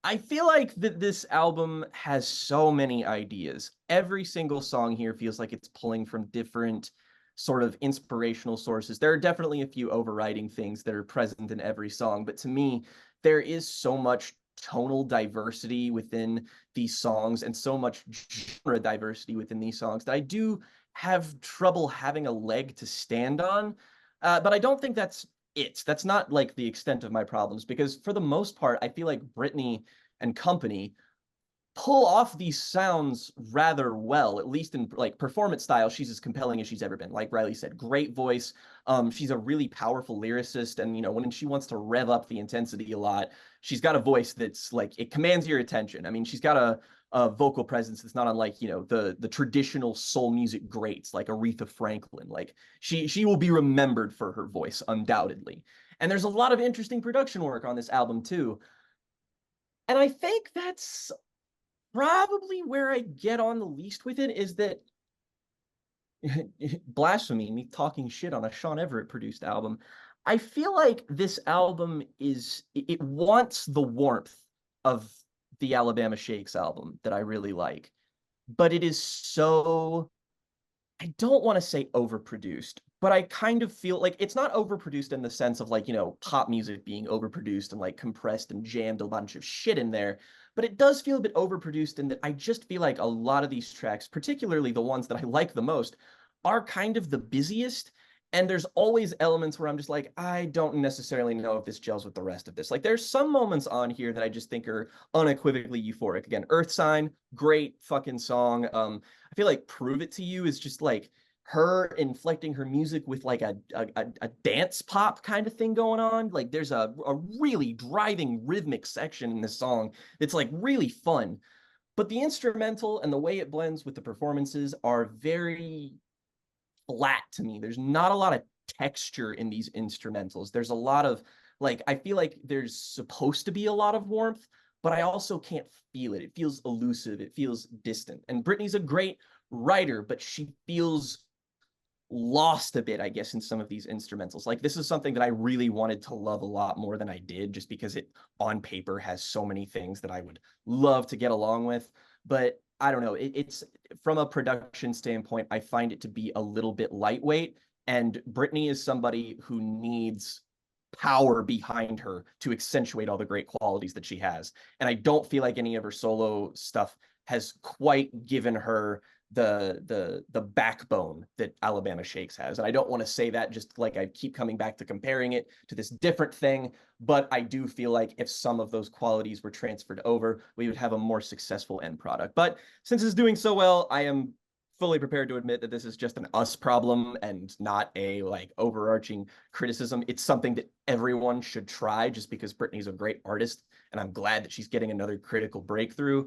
I feel like that this album has so many ideas. Every single song here feels like it's pulling from different sort of inspirational sources. There are definitely a few overriding things that are present in every song, but to me, there is so much tonal diversity within these songs and so much genre diversity within these songs that I do have trouble having a leg to stand on. But I don't think that's not like the extent of my problems, because for the most part, I feel like Brittany and company pull off these sounds rather well, at least in like performance style. She's as compelling as she's ever been. Like Riley said, great voice. She's a really powerful lyricist, and when she wants to rev up the intensity a lot, she's got a voice that's like, it commands your attention. I mean, she's got a vocal presence that's not unlike the traditional soul music greats like Aretha Franklin. Like she will be remembered for her voice undoubtedly. And there's a lot of interesting production work on this album too. And I think that's probably where I get on the least with it, is that blasphemy, me talking shit on a Sean Everett produced album. I feel like this album it wants the warmth of the Alabama Shakes album that I really like, but it is so, I don't want to say overproduced, but I kind of feel like it's not overproduced in the sense of like, pop music being overproduced and like compressed and jammed a bunch of shit in there. But it does feel a bit overproduced in that I just feel like a lot of these tracks, particularly the ones that I like the most, are kind of the busiest. And there's always elements where I'm just like, I don't necessarily know if this gels with the rest of this. Like there's some moments on here that I just think are unequivocally euphoric. Again, Earth Sign, great fucking song. I feel like Prove It to You is just like her inflecting her music with like a dance pop kind of thing going on. Like there's a really driving rhythmic section in this song that's like really fun. But the instrumental and the way it blends with the performances are very flat to me. There's not a lot of texture in these instrumentals. There's a lot of like, I feel like there's supposed to be a lot of warmth, but I also can't feel it. It feels elusive. It feels distant. And Brittany's a great writer, but she feels lost a bit, I guess, in some of these instrumentals. Like this is something that I really wanted to love a lot more than I did, just because it on paper has so many things that I would love to get along with. But I don't know, it's from a production standpoint, I find it to be a little bit lightweight. And Brittany is somebody who needs power behind her to accentuate all the great qualities that she has. And I don't feel like any of her solo stuff has quite given her the backbone that Alabama Shakes has. And I don't want to say that just like I keep coming back to comparing it to this different thing, but I do feel like if some of those qualities were transferred over, we would have a more successful end product. But since it's doing so well, I am fully prepared to admit that this is just an us problem and not a like overarching criticism. It's something that everyone should try, just because Brittany's a great artist and I'm glad that she's getting another critical breakthrough.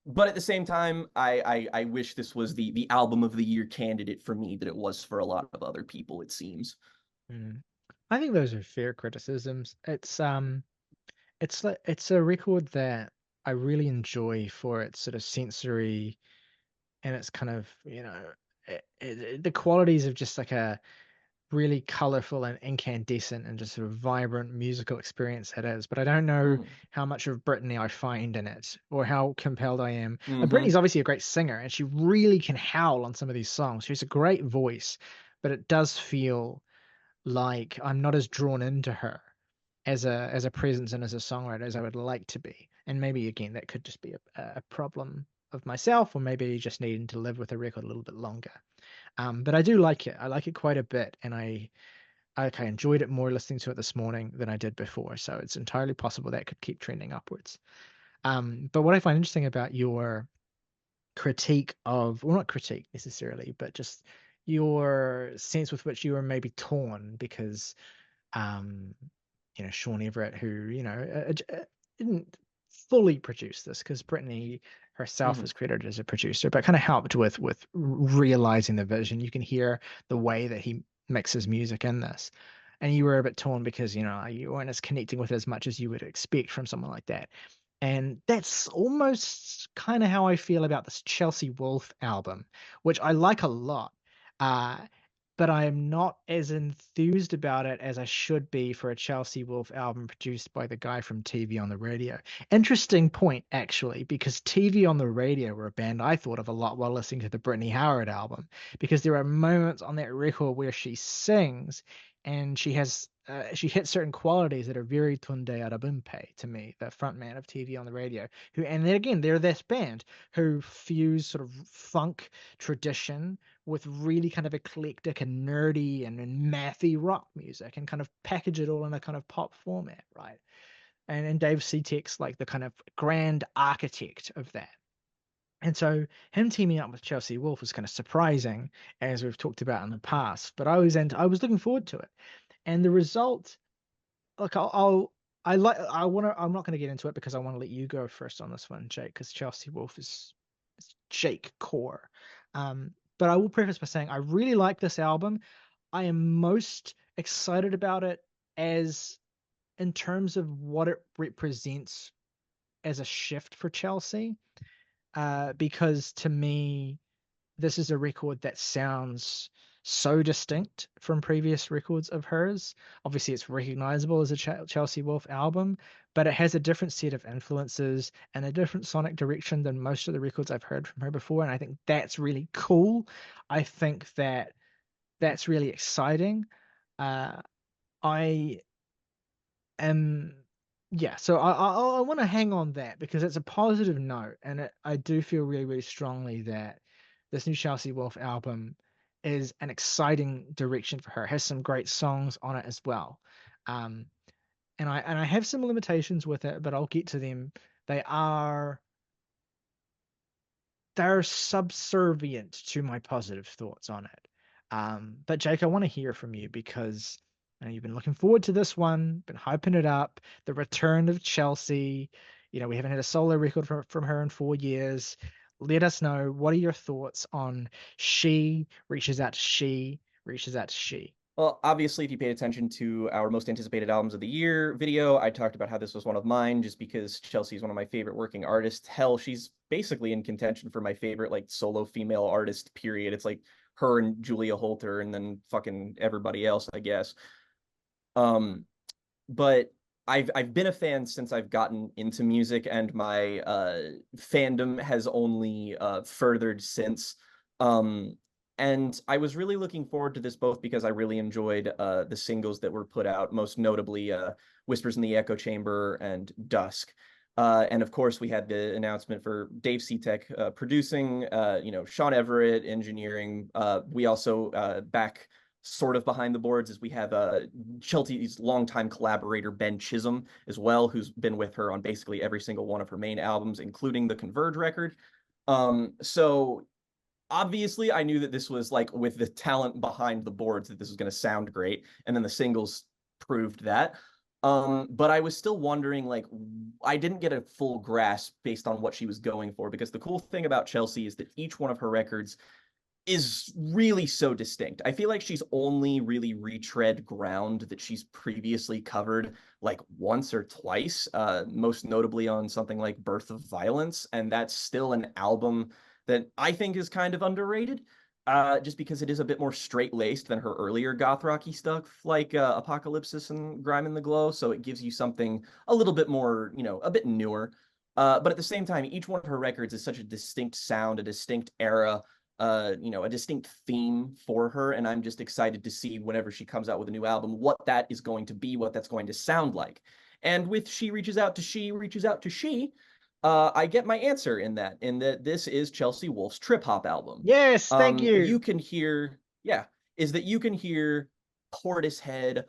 But at the same time, I wish this was the album of the year candidate for me that it was for a lot of other people, it seems. I think those are fair criticisms. It's a record that I really enjoy for its sort of sensory and it's kind of the qualities of just like a really colorful and incandescent and just sort of vibrant musical experience it is. But I don't know how much of Brittany I find in it or how compelled I am. Brittany's obviously a great singer and she really can howl on some of these songs. She has a great voice, but it does feel like I'm not as drawn into her as a presence and as a songwriter as I would like to be. And maybe again that could just be a problem of myself, or maybe just needing to live with a record a little bit longer. But I do like it. I like it quite a bit, and I enjoyed it more listening to it this morning than I did before. So it's entirely possible that could keep trending upwards. But what I find interesting about your critique of, well, not critique necessarily, but just your sense with which you were maybe torn because, Sean Everett, who, didn't fully produce this because Brittany herself is credited as a producer, but kind of helped with realizing the vision. You can hear the way that he mixes music in this. And you were a bit torn because, you weren't as connecting with it as much as you would expect from someone like that. And that's almost kind of how I feel about this Chelsea Wolfe album, which I like a lot. but I am not as enthused about it as I should be for a Chelsea Wolfe album produced by the guy from TV on the Radio. Interesting point, actually, because TV on the Radio were a band I thought of a lot while listening to the Brittany Howard album, because there are moments on that record where she sings and she hits certain qualities that are very Tunde Adebimpe to me, the frontman of TV on the Radio, who, and then again, they're this band who fuse sort of funk tradition with really kind of eclectic and nerdy and mathy rock music and kind of package it all in a kind of pop format, right? And Dave Seatek's like the kind of grand architect of that. And so him teaming up with Chelsea Wolfe was kind of surprising, as we've talked about in the past. But I was looking forward to it. And the result, look, I'm not going to get into it because I want to let you go first on this one, Jake, because Chelsea Wolfe is Jake core. But I will preface by saying I really like this album. I am most excited about it as in terms of what it represents as a shift for Chelsea. Because to me, this is a record that sounds so distinct from previous records of hers. Obviously, it's recognizable as a Chelsea Wolfe album, but it has a different set of influences and a different sonic direction than most of the records I've heard from her before. And I think that's really cool. I think that that's really exciting. I am yeah, so I want to hang on that because it's a positive note, and I do feel really, really strongly that this new Chelsea Wolfe album is an exciting direction for her. It has some great songs on it as well, and I have some limitations with it, but I'll get to them. They're subservient to my positive thoughts on it. But Jake, I want to hear from you because you've been looking forward to this one, been hyping it up, the return of Chelsea. We haven't had a solo record from her in 4 years. Let us know, what are your thoughts on She Reaches Out to She Reaches Out to She? Well, obviously, if you paid attention to our most anticipated albums of the year video, I talked about how this was one of mine just because Chelsea is one of my favorite working artists. Hell, she's basically in contention for my favorite like solo female artist, period. It's like her and Julia Holter and then fucking everybody else, I guess. But I've been a fan since I've gotten into music, and my fandom has only furthered since. And I was really looking forward to this both because I really enjoyed the singles that were put out, most notably Whispers in the Echo Chamber and Dusk. And of course, we had the announcement for Dave Seatek producing, Sean Everett engineering. We also back sort of behind the boards as we have Chelsea's longtime collaborator Ben Chisholm as well, who's been with her on basically every single one of her main albums, including the Converge record. So obviously I knew that this was like with the talent behind the boards that this was going to sound great, and then the singles proved that. But I was still wondering, like, I didn't get a full grasp based on what she was going for, because the cool thing about Chelsea is that each one of her records is really so distinct. I feel like she's only really retread ground that she's previously covered like once or twice, most notably on something like Birth of Violence, and that's still an album that I think is kind of underrated, just because it is a bit more straight-laced than her earlier goth rocky stuff like Apocalypsis and Grime in the Glow, so it gives you something a little bit more, a bit newer. But at the same time, each one of her records is such a distinct sound, a distinct era, a distinct theme for her, and I'm just excited to see whenever she comes out with a new album what that is going to be, what that's going to sound like. And with She Reaches Out to She Reaches Out to She, I get my answer in that this is Chelsea Wolfe's trip hop album. Yes, thank you. You can hear Portishead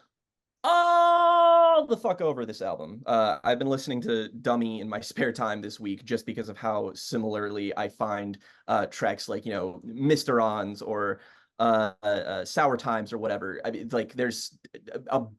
all the fuck over this album. I've been listening to Dummy in my spare time this week just because of how similarly I find tracks like, Mr. Ons or Sour Times or whatever. I mean, like, there's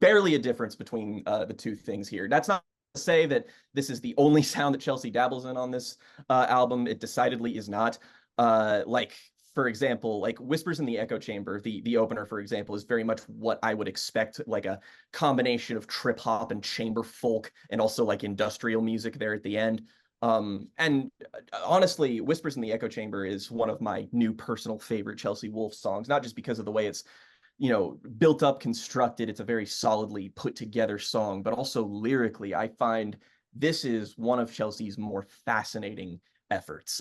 barely a difference between the two things here. That's not to say that this is the only sound that Chelsea dabbles in on this album. It decidedly is not. For example, like Whispers in the Echo Chamber, the opener, for example, is very much what I would expect, like a combination of trip hop and chamber folk and also like industrial music there at the end. And honestly, Whispers in the Echo Chamber is one of my new personal favorite Chelsea Wolfe songs, not just because of the way it's built up, constructed. It's a very solidly put together song, but also lyrically, I find this is one of Chelsea's more fascinating efforts.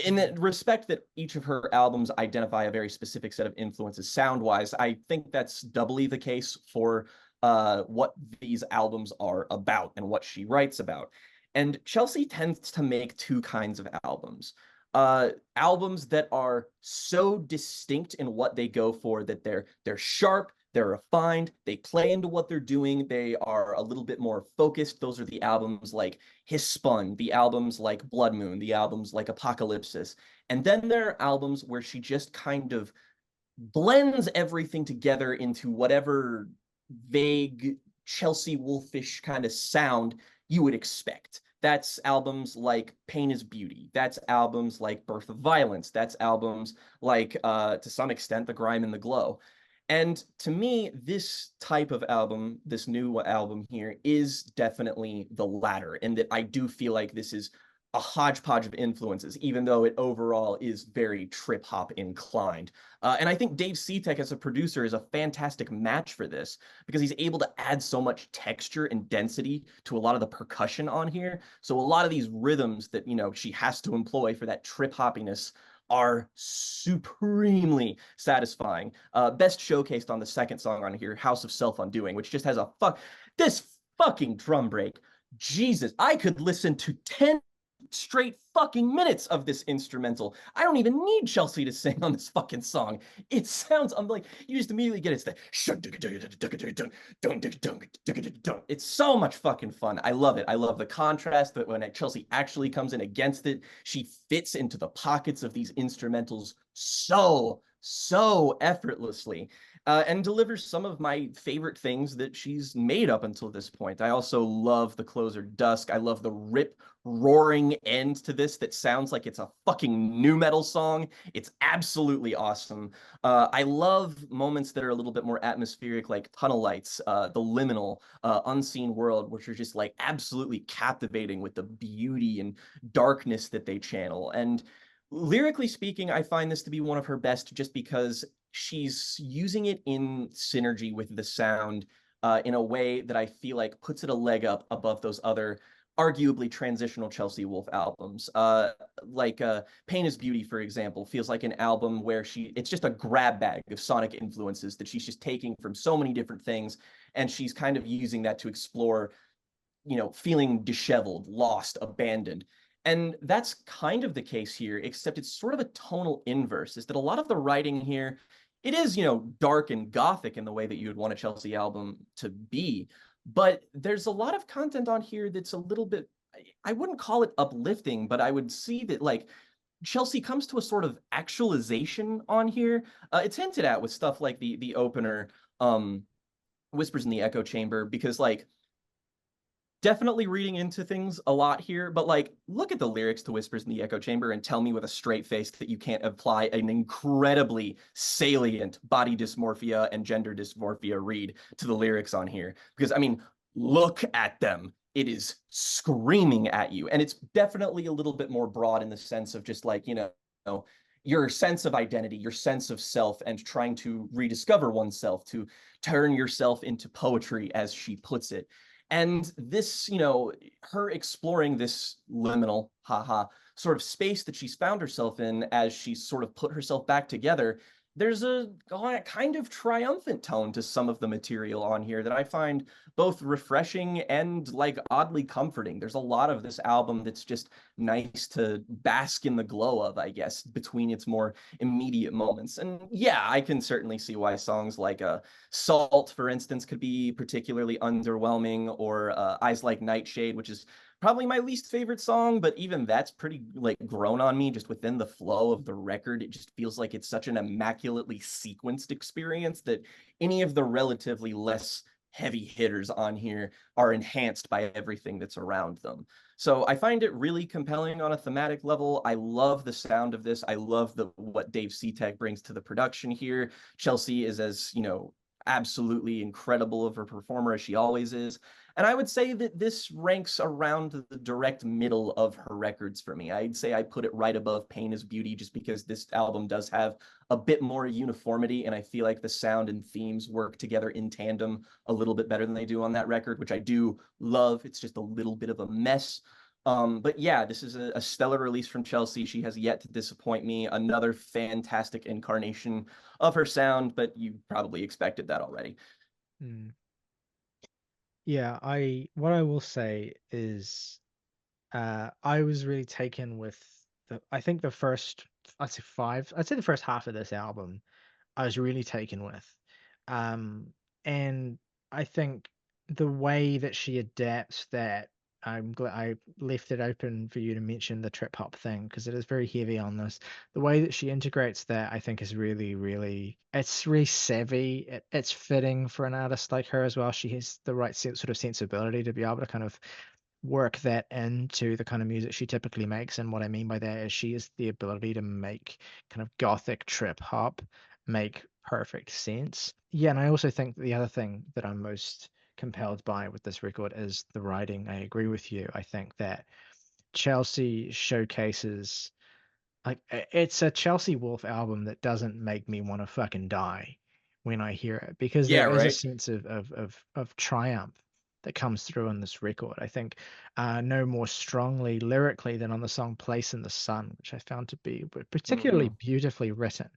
In the respect that each of her albums identify a very specific set of influences sound-wise, I think that's doubly the case for what these albums are about and what she writes about. And Chelsea tends to make two kinds of albums. Albums that are so distinct in what they go for that they're sharp, they're refined, they play into what they're doing, they are a little bit more focused. Those are the albums like Hisspun, the albums like Blood Moon, the albums like Apocalypsis. And then there are albums where she just kind of blends everything together into whatever vague Chelsea Wolfish kind of sound you would expect. That's albums like Pain is Beauty. That's albums like Birth of Violence. That's albums like, to some extent, The Grime and the Glow. And to me, this type of album, this new album here, is definitely the latter, in that I do feel like this is a hodgepodge of influences, even though it overall is very trip-hop inclined. And I think Dave Seatek as a producer is a fantastic match for this, because he's able to add so much texture and density to a lot of the percussion on here. So a lot of these rhythms that, she has to employ for that trip-hoppiness are supremely satisfying. Best showcased on the second song on here, House of Self-Undoing, which just has this fucking drum break. Jesus, I could listen to 10 straight fucking minutes of this instrumental. I don't even need Chelsea to sing on this fucking song. It sounds, I'm like, you just immediately get it's it's so much fucking fun. I love it. I love the contrast that when Chelsea actually comes in against it, she fits into the pockets of these instrumentals so effortlessly. And delivers some of my favorite things that she's made up until this point. I also love the closer Dusk. I love the rip-roaring end to this that sounds like it's a fucking nu metal song. It's absolutely awesome. I love moments that are a little bit more atmospheric, like Tunnel Lights, The Liminal, Unseen World, which are just like absolutely captivating with the beauty and darkness that they channel. And lyrically speaking, I find this to be one of her best just because she's using it in synergy with the sound in a way that I feel like puts it a leg up above those other arguably transitional Chelsea Wolfe albums. Pain is Beauty, for example, feels like an album where it's just a grab bag of sonic influences that she's just taking from so many different things, and she's kind of using that to explore, feeling disheveled, lost, abandoned. And that's kind of the case here, except it's sort of a tonal inverse, is that a lot of the writing here, it is, dark and gothic in the way that you would want a Chelsea album to be. But there's a lot of content on here that's a little bit, I wouldn't call it uplifting, but I would see that, like, Chelsea comes to a sort of actualization on here. It's hinted at with stuff like the opener, Whispers in the Echo Chamber, because, like, definitely reading into things a lot here, but like, look at the lyrics to Whispers in the Echo Chamber and tell me with a straight face that you can't apply an incredibly salient body dysmorphia and gender dysmorphia read to the lyrics on here. Because, I mean, look at them. It is screaming at you. And it's definitely a little bit more broad in the sense of just like, your sense of identity, your sense of self, and trying to rediscover oneself, to turn yourself into poetry, as she puts it. And this, her exploring this liminal, sort of space that she's found herself in as she's sort of put herself back together, there's a kind of triumphant tone to some of the material on here that I find both refreshing and like oddly comforting. There's a lot of this album that's just nice to bask in the glow of, I guess, between its more immediate moments. And yeah, I can certainly see why songs like Salt, for instance, could be particularly underwhelming, or Eyes Like Nightshade, which is probably my least favorite song, but even that's pretty like grown on me just within the flow of the record. It just feels like it's such an immaculately sequenced experience that any of the relatively less heavy hitters on here are enhanced by everything that's around them. So I find it really compelling on a thematic level. I love the sound of this. I love what Dave Seatek brings to the production here. Chelsea is as, absolutely incredible of a performer as she always is. And I would say that this ranks around the direct middle of her records for me. I'd say I put it right above Pain is Beauty just because this album does have a bit more uniformity, and I feel like the sound and themes work together in tandem a little bit better than they do on that record, which I do love. It's just a little bit of a mess. But yeah, this is a stellar release from Chelsea. She has yet to disappoint me. Another fantastic incarnation of her sound, but you probably expected that already. Yeah, what I will say is I was really taken with I think the first, I'd say the first half of this album I was really taken with. And I think the way that she adapts that, I'm glad I left it open for you to mention the trip hop thing because it is very heavy on this. The way that she integrates that, I think, is really, really, it's really savvy. It's fitting for an artist like her as well. She has the right sort of sensibility to be able to kind of work that into the kind of music she typically makes. And what I mean by that is she has the ability to make kind of gothic trip hop make perfect sense. Yeah, and I also think the other thing that I'm most compelled by with this record is the writing. I agree with you. I think that Chelsea showcases, like, it's a Chelsea Wolfe album that doesn't make me want to fucking die when I hear it, because Yeah, there is a right. sense of triumph that comes through on this record. I think no more strongly lyrically than on the song Place in the Sun, which I found to be particularly Mhm. beautifully written.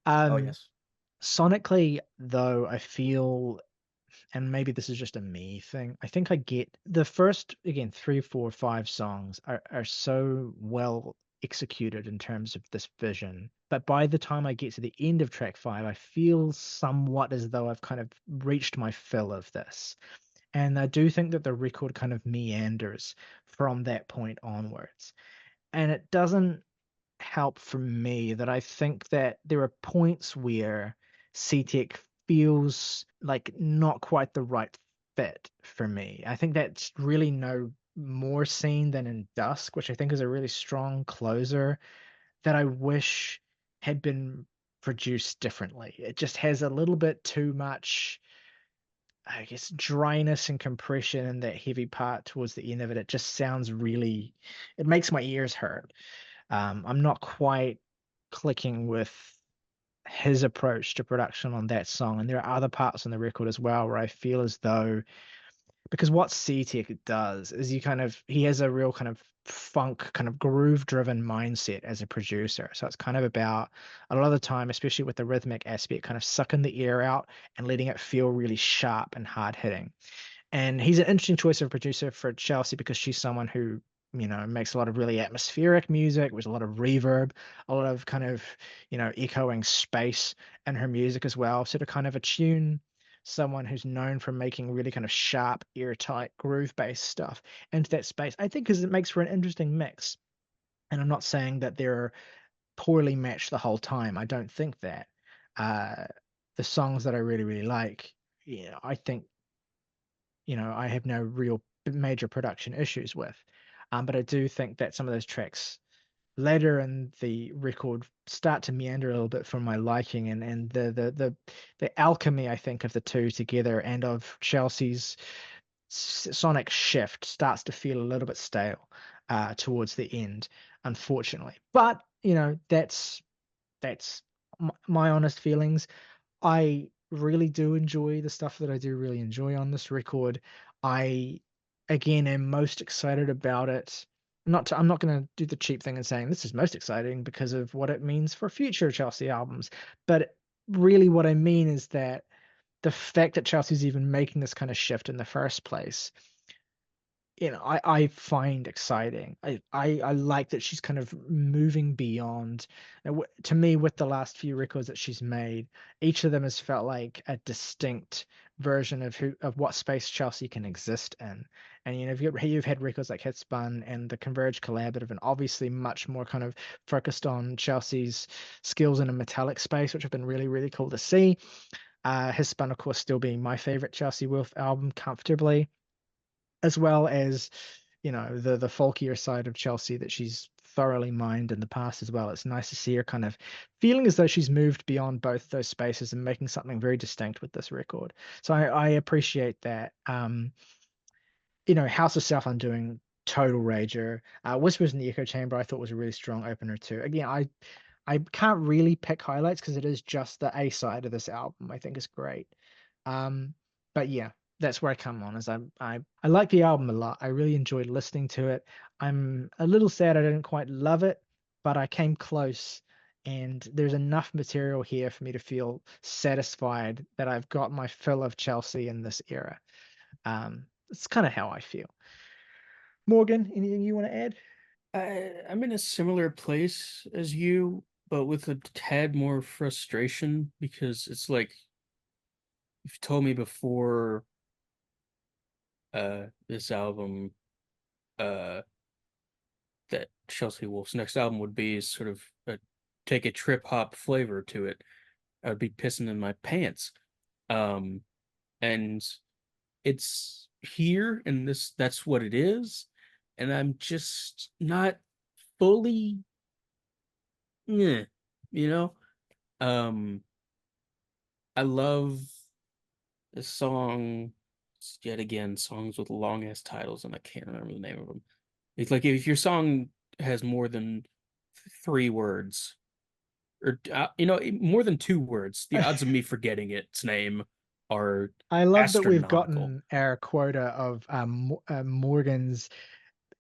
Oh, Um, yes. Sonically, though, I feel, and maybe this is just a me thing, I think I get the first, again, 3, 4, 5 songs are so well executed in terms of this vision. But by the time I get to the end of track 5, I feel somewhat as though I've kind of reached my fill of this. And I do think that the record kind of meanders from that point onwards. And it doesn't help for me that I think that there are points where CTEC feels like not quite the right fit for me. I think that's really no more seen than in Dusk, which I think is a really strong closer that I wish had been produced differently. It just has a little bit too much, I guess, dryness and compression in that heavy part towards the end of it. It just sounds really, it makes my ears hurt. I'm not quite clicking with his approach to production on that song. And there are other parts on the record as well where I feel as though, because what C-Tech does is he has a real kind of funk, kind of groove driven mindset as a producer. So it's kind of about, a lot of the time, especially with the rhythmic aspect, kind of sucking the air out and letting it feel really sharp and hard hitting. And he's an interesting choice of a producer for Chelsea because she's someone who, makes a lot of really atmospheric music with a lot of reverb, a lot of kind of, echoing space in her music as well. So to kind of attune someone who's known for making really kind of sharp, airtight, groove-based stuff into that space, I think, because it makes for an interesting mix. And I'm not saying that they're poorly matched the whole time. I don't think that. Uh, the songs that I really, really like, I think, I have no real major production issues with. But I do think that some of those tracks later in the record start to meander a little bit from my liking, and the alchemy, I think, of the two together and of Chelsea's sonic shift starts to feel a little bit stale towards the end, unfortunately. But that's my honest feelings. I really do enjoy the stuff that I do really enjoy on this record. I, again, am most excited about it. I'm not going to do the cheap thing and saying this is most exciting because of what it means for future Chelsea albums. But really, what I mean is that the fact that Chelsea's even making this kind of shift in the first place, I find exciting. I like that she's kind of moving beyond. To me, with the last few records that she's made, each of them has felt like a distinct version of what space Chelsea can exist in. And you've had records like Hitspun and the Converge collab that have been obviously much more kind of focused on Chelsea's skills in a metallic space, which have been really, really cool to see. Hitspun, of course, still being my favorite Chelsea Wolfe album comfortably, as well as the folkier side of Chelsea that she's thoroughly mined in the past as well. It's nice to see her kind of feeling as though she's moved beyond both those spaces and making something very distinct with this record. So I appreciate that. House of Self Undoing, total rager. Whispers in the Echo Chamber, I thought was a really strong opener too. Again, I can't really pick highlights because it is just the A side of this album. I think is great. But yeah, that's where I come on. Is I like the album a lot. I really enjoyed listening to it. I'm a little sad I didn't quite love it, but I came close. And there's enough material here for me to feel satisfied that I've got my fill of Chelsea in this era. It's kind of how I feel. Morgan, anything you want to add? I'm in a similar place as you, but with a tad more frustration because it's like you've told me before this album uh that Chelsea Wolfe's next album would be sort of take a trip hop flavor to it. I would be pissing in my pants. Um and it's here and that's what it is. And I'm just not fully yeah, you know? Um I love this song yet again, songs with long ass titles and I can't remember the name of them. It's like if your song has more than 3 words or more than 2 words, the odds of me forgetting its name are I love that we've astronomical. gotten our quota of Morgan's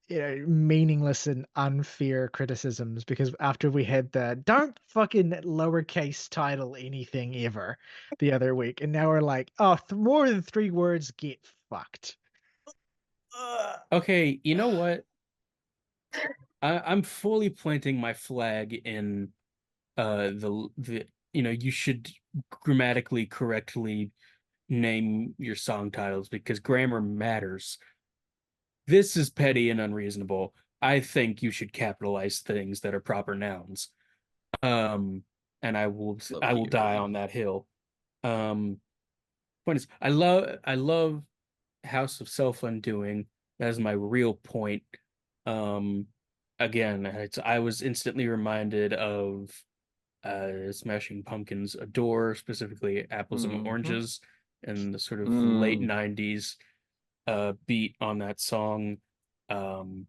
meaningless and unfair criticisms because after we had the don't fucking lowercase title anything ever the other week, and now we're like, oh, more than 3 words, get fucked. Okay, you know what? I'm fully planting my flag in the you should grammatically correctly name your song titles because grammar matters. This is petty and unreasonable. I think you should capitalize things that are proper nouns. Um, and I will die on that hill. Um, Point is, I love House of Self Undoing. That is my real point. Um, Again, I was instantly reminded of Smashing Pumpkins' Adore, specifically Apples and Oranges, and the sort of late 90s beat on that song. Um,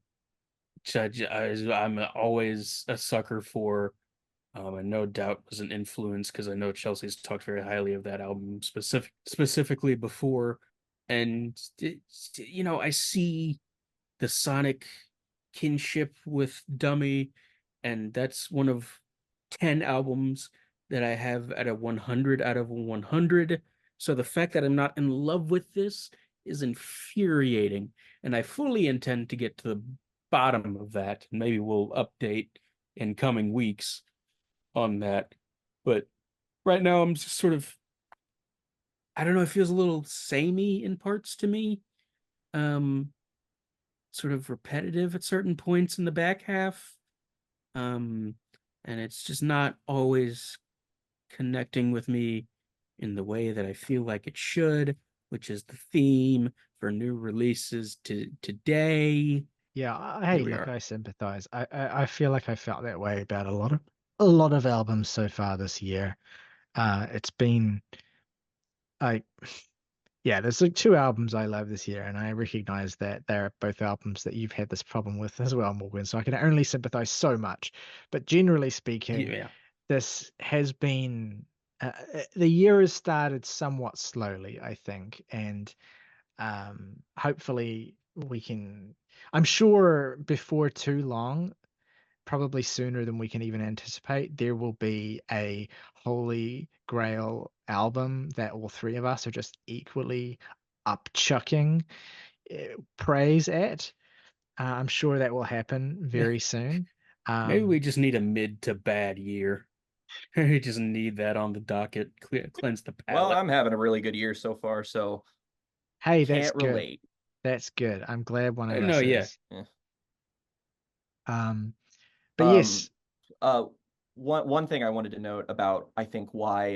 I'm always a sucker for, and no doubt was an influence because I know Chelsea's talked very highly of that album specifically before. And, I see the sonic kinship with Dummy, and that's one of 10 albums that I have at a 100 out of 100. So the fact that I'm not in love with this is infuriating, and I fully intend to get to the bottom of that. Maybe we'll update in coming weeks on that. But right now, I'm just sort of, I don't know, it feels a little samey in parts to me. Um, Sort of repetitive at certain points in the back half. Um, and it's just not always connecting with me in the way that I feel like it should, which is the theme for new releases today. Yeah, Here hey, we look, are. I sympathize. I feel like I felt that way about a lot of albums so far this year. It's been like, yeah, there's like 2 albums I love this year, and I recognize that they're both albums that you've had this problem with as well, Morgan. So I can only sympathize so much. But generally speaking, Yeah, this has been the year has started somewhat slowly, I think, and hopefully we can. I'm sure before too long, probably sooner than we can even anticipate, there will be a holy grail album that all 3 of us are just equally upchucking praise at. I'm sure that will happen very soon. maybe Um, we just need a mid to bad year. We just need that on the docket, cleanse the Well, palate. I'm having a really good year so far, so hey, that's can't good. relate. That's good. I'm glad one of No, us yeah, is. Yeah. Um, but Um, yes, uh, one thing I wanted to note about, I think, why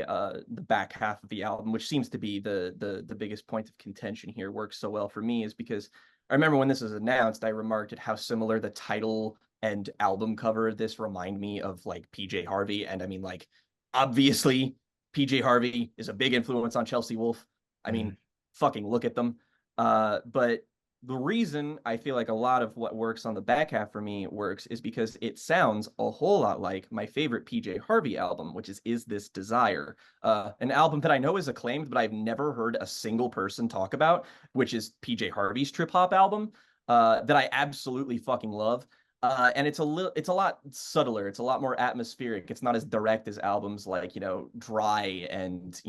the back half of the album, which seems to be the biggest point of contention here, works so well for me, is because I remember when this was announced, I remarked at how similar the title and album cover of this remind me of like PJ Harvey, and I mean, like, obviously, PJ Harvey is a big influence on Chelsea Wolfe. I mean, mhm. fucking look at them. But the reason I feel like a lot of what works on the back half for me works is because it sounds a whole lot like my favorite PJ Harvey album, which is This Desire, an album that I know is acclaimed, but I've never heard a single person talk about, which is PJ Harvey's trip hop album, that I absolutely fucking love. And it's a lot subtler. It's a lot more atmospheric. It's not as direct as albums like, Dry and,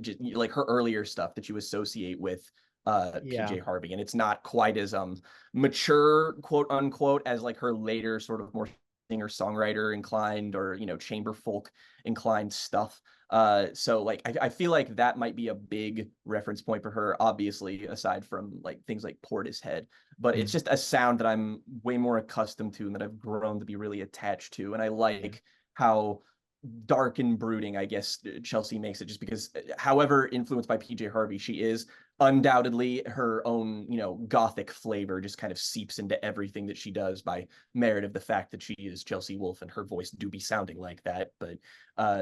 just like her earlier stuff that you associate with PJ Harvey, and it's not quite as mature, quote unquote, as like her later sort of more singer songwriter inclined or chamber folk inclined stuff. So like I feel like that might be a big reference point for her, obviously, aside from like things like Portishead. But it's just a sound that I'm way more accustomed to and that I've grown to be really attached to. And I like how dark and brooding, I guess, Chelsea makes it, just because however influenced by PJ Harvey she is, undoubtedly her own, gothic flavor just kind of seeps into everything that she does by merit of the fact that she is Chelsea Wolfe and her voice do be sounding like that. But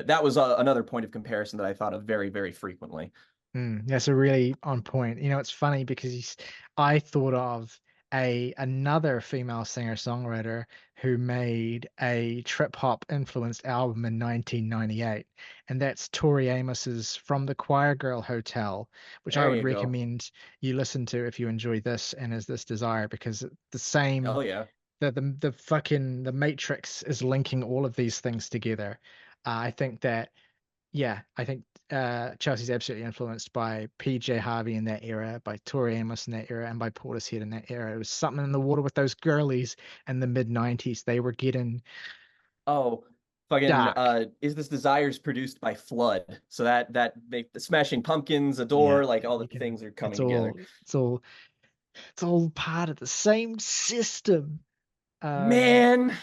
that was another point of comparison that I thought of very, very frequently. That's a really on point. It's funny because I thought of another female singer-songwriter who made a trip hop influenced album in 1998, and that's Tori Amos's From the Choir Girl Hotel, which I There would you go. recommend you listen to if you enjoy this and Is This Desire, because the same Oh yeah. the fucking the Matrix is linking all of these things together. I think that I think Chelsea's absolutely influenced by PJ Harvey in that era, by Tori Amos in that era, and by Portishead in that era. It was something in the water with those girlies in the mid-90s. They were getting Fucking dark. Is This Desires produced by Flood. So that they Smashing Pumpkins, Yeah, Adore, like all the you can. things are coming together. It's all part of the same system. Um, Man,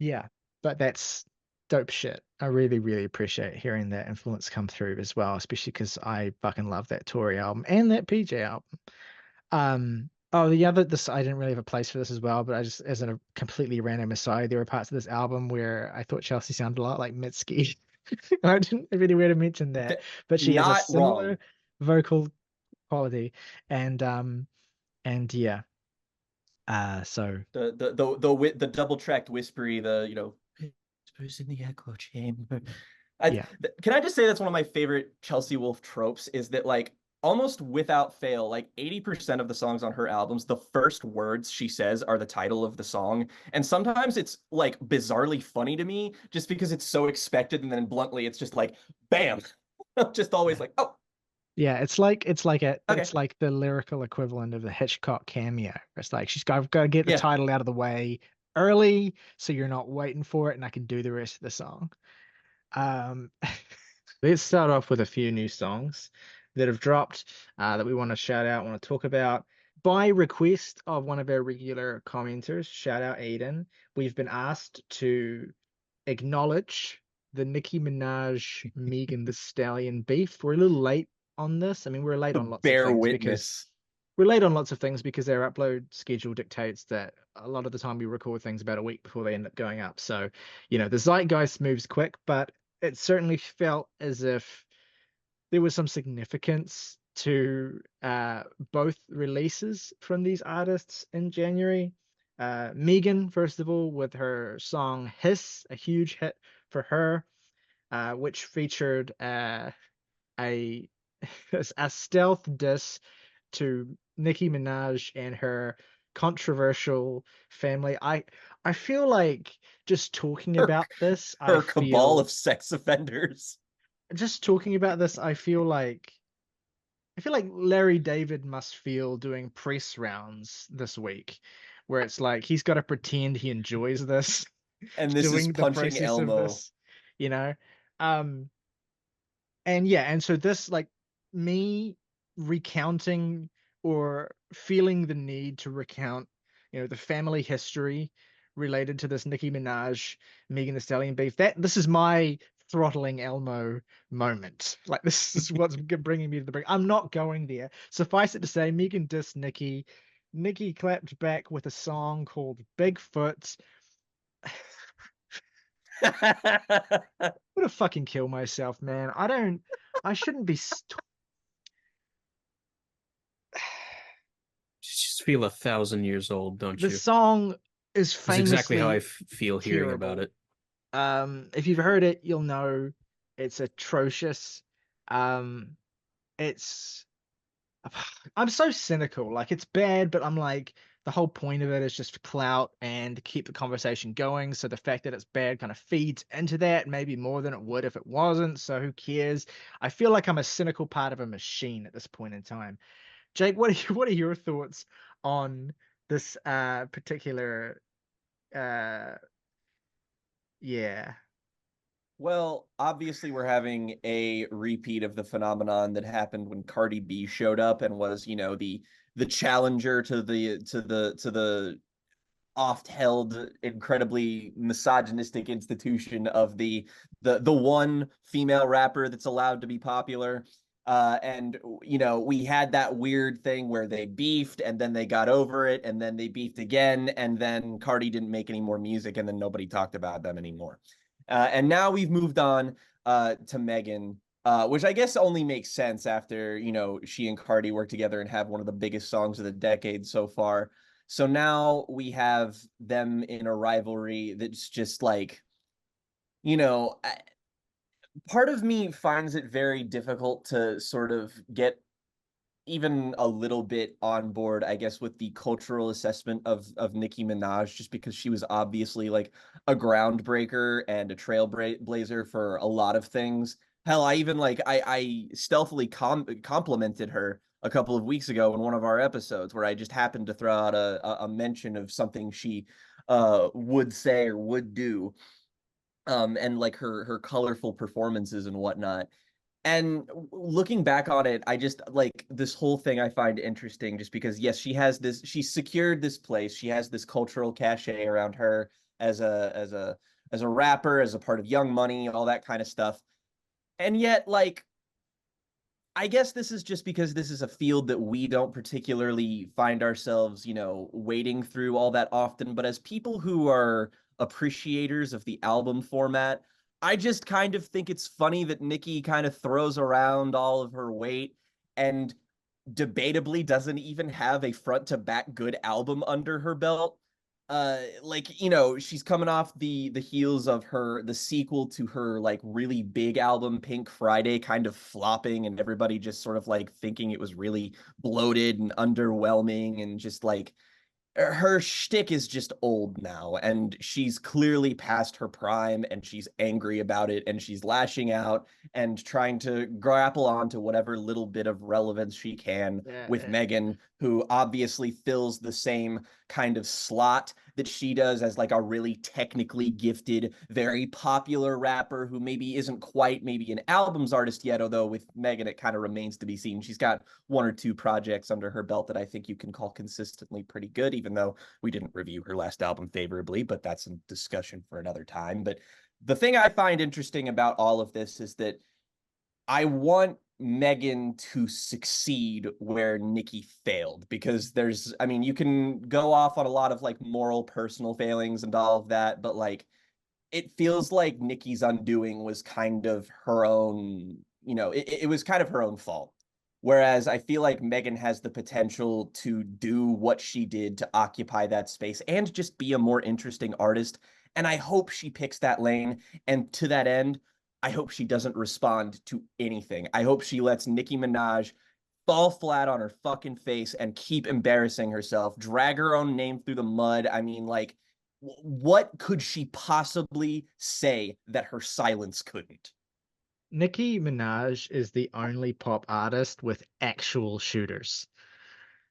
yeah, but that's dope shit. I really, really appreciate hearing that influence come through as well, especially because I fucking love that Tory album and that PJ album. This I didn't really have a place for this as well, but I just, as a completely random aside, there were parts of this album where I thought Chelsea sounded a lot like Mitski. I didn't really want to mention that, but she has a not wrong. similar vocal quality, and yeah. So The double tracked whispery, whispers in the echo chamber. yeah, Can I just say that's one of my favorite Chelsea Wolfe tropes is that like almost without fail, like 80% of the songs on her albums, the first words she says are the title of the song. And sometimes it's like bizarrely funny to me just because it's so expected, and then bluntly it's just like bam. Just always like, oh, yeah. okay. It's like the lyrical equivalent of the Hitchcock cameo. It's like I've got to get the Yeah. title out of the way early, so you're not waiting for it, and I can do the rest of the song. Um, let's start off with a few new songs that have dropped that we want to shout out, want to talk about. By request of one of our regular commenters, shout out Aiden, we've been asked to acknowledge the Nicki Minaj Megan the Stallion beef. We're a little late on this. I mean, we're late on lots of Bear things because witness. our upload schedule dictates that a lot of the time we record things about a week before they end up going up. So, the zeitgeist moves quick, but it certainly felt as if there was some significance to both releases from these artists in January. Megan, first of all, with her song Hiss, a huge hit for her, which featured a a stealth diss to Nicki Minaj and her controversial family. I feel like just talking Her, about this, her cabal of sex offenders. I feel like Larry David must feel doing press rounds this week, where it's like he's got to pretend he enjoys this, And this is doing the punching process of Elmo. this, you know. And so this, like, me recounting or feeling the need to recount, the family history related to this Nicki Minaj, Megan Thee Stallion beef. This is my throttling Elmo moment. Like, this is what's bringing me to the brink. I'm not going there. Suffice it to say, Megan dissed Nicki. Nicki clapped back with a song called Bigfoot. I'm gonna fucking kill myself, man. I shouldn't be just feel 1,000 years old, don't The you? song is That's exactly how I famously feel hearing about terrible. it. If you've heard it, you'll know it's atrocious. Um, it's I'm so cynical. Like it's bad, but I'm like the whole point of it is just for clout and to keep the conversation going. So the fact that it's bad kind of feeds into that, maybe more than it would if it wasn't. So who cares? I feel like I'm a cynical part of a machine at this point in time. Jake, what are your thoughts on this particular uh yeah. Well, obviously we're having a repeat of the phenomenon that happened when Cardi B showed up and was, the challenger to the oft-held, incredibly misogynistic institution of the one female rapper that's allowed to be popular. And we had that weird thing where they beefed and then they got over it and then they beefed again and then Cardi didn't make any more music and then nobody talked about them anymore. And now we've moved on to Megan, which I guess only makes sense after, she and Cardi work together and have one of the biggest songs of the decade so far. So now we have them in a rivalry that's just like, part of me finds it very difficult to sort of get even a little bit on board, I guess, with the cultural assessment of Nicki Minaj, just because she was obviously like a groundbreaker and a trailblazer for a lot of things. Hell, I even I stealthily complimented her a couple of weeks ago in one of our episodes where I just happened to throw out a mention of something she would say or would do, and like her colorful performances and whatnot. And looking back on it, I just like this whole thing I find interesting just because yes, she's secured this place. She has this cultural cachet around her as a rapper, as a part of Young Money, all that kind of stuff. And yet like I guess this is just because this is a field that we don't particularly find ourselves, wading through all that often. But as people who are appreciators of the album format, I just kind of think it's funny that Nicki kind of throws around all of her weight and debatably doesn't even have a front to back good album under her belt. Like, she's coming off the heels of the sequel to her like really big album Pink Friday kind of flopping and everybody just sort of like thinking it was really bloated and underwhelming and just like her shtick is just old now, and she's clearly past her prime, and she's angry about it, and she's lashing out and trying to grapple onto whatever little bit of relevance she can with Yeah. Megan, who obviously fills the same kind of slot that she does as like a really technically gifted, very popular rapper who maybe isn't quite maybe an albums artist yet, although with Megan, it kind of remains to be seen. She's got one or two projects under her belt that I think you can call consistently pretty good, even though we didn't review her last album favorably, but that's a discussion for another time. But the thing I find interesting about all of this is that I want Megan to succeed where Nicki failed because I mean, you can go off on a lot of like moral personal failings and all of that, but like it feels like Nicki's undoing was kind of her own, it was kind of her own fault. Whereas I feel like Megan has the potential to do what she did to occupy that space and just be a more interesting artist. And I hope she picks that lane. And to that end, I hope she doesn't respond to anything. I hope she lets Nicki Minaj fall flat on her fucking face and keep embarrassing herself, drag her own name through the mud. I mean, like, what could she possibly say that her silence couldn't? Nicki Minaj is the only pop artist with actual shooters.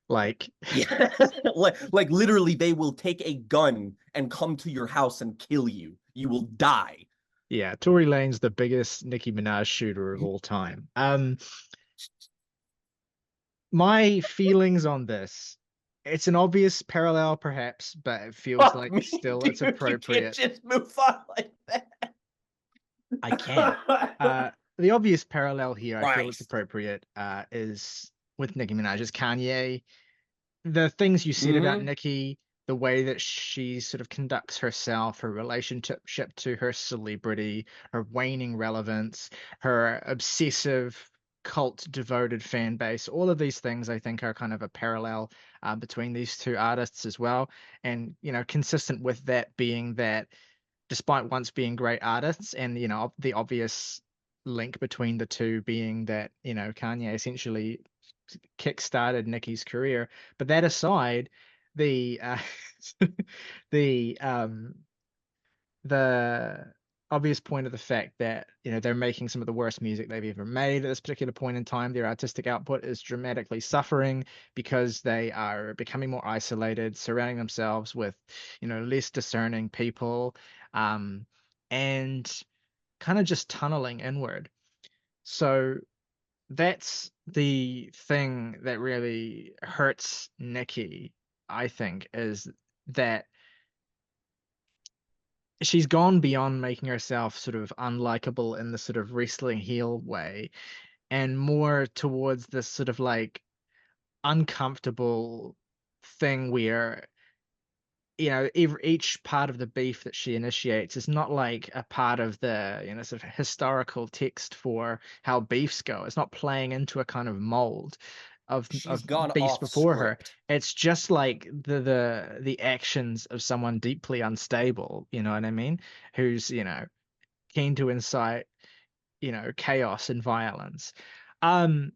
Like, Yeah, like literally, they will take a gun and come to your house and kill you. You will die. yeah, Tory Lane's the biggest Nicki Minaj shooter of all time. My feelings on this, it's an obvious parallel, perhaps, but it feels Fuck like me, still it's dude. You can't appropriate. just move on like that. I can. The obvious parallel here, I feel it's Christ. appropriate, is with Nicki Minaj, is Kanye. The things you said about Mm-hmm. Nicki, the way that she sort of conducts herself, her relationship to her celebrity, her waning relevance, her obsessive cult devoted fan base. All of these things I think are kind of a parallel between these two artists as well. And, consistent with that being that despite once being great artists and, the obvious link between the two being that, Kanye essentially kick-started Nicki's career. But that aside, the the the obvious point of the fact that they're making some of the worst music they've ever made at this particular point in time. Their artistic output is dramatically suffering because they are becoming more isolated, surrounding themselves with less discerning people, and kind of just tunneling inward. So that's the thing that really hurts Nicki, I think, is that she's gone beyond making herself sort of unlikable in the sort of wrestling heel way and more towards this sort of like uncomfortable thing where each part of the beef that she initiates is not like a part of the sort of historical text for how beefs go. It's not playing into a kind of mold She's of gone beefs off before her. script. It's just like the actions of someone deeply unstable, you know what I mean? Who's keen to incite chaos and violence. Um,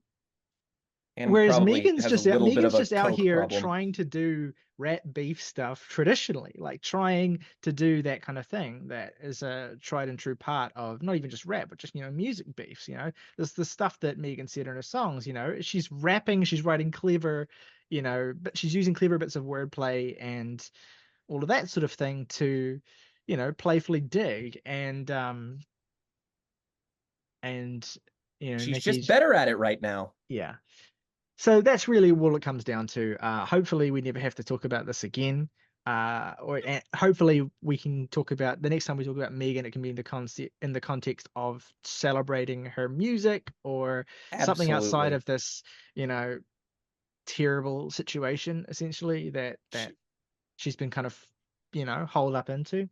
And Whereas probably has a little bit Megan's of a just out coke here problem. trying to do rat beef stuff traditionally, like trying to do that kind of thing that is a tried and true part of not even just rap, but just music beefs. There's the stuff that Megan said in her songs. She's rapping, she's writing clever, but she's using clever bits of wordplay and all of that sort of thing to, playfully dig and She's just Nikki's better at it right now. yeah. So that's really all it comes down to. Hopefully, we never have to talk about this again. And hopefully, we can talk about the next time we talk about Megan. It can be in the context of celebrating her music or something outside Absolutely. of this, terrible situation essentially that she's been kind of, holed up into.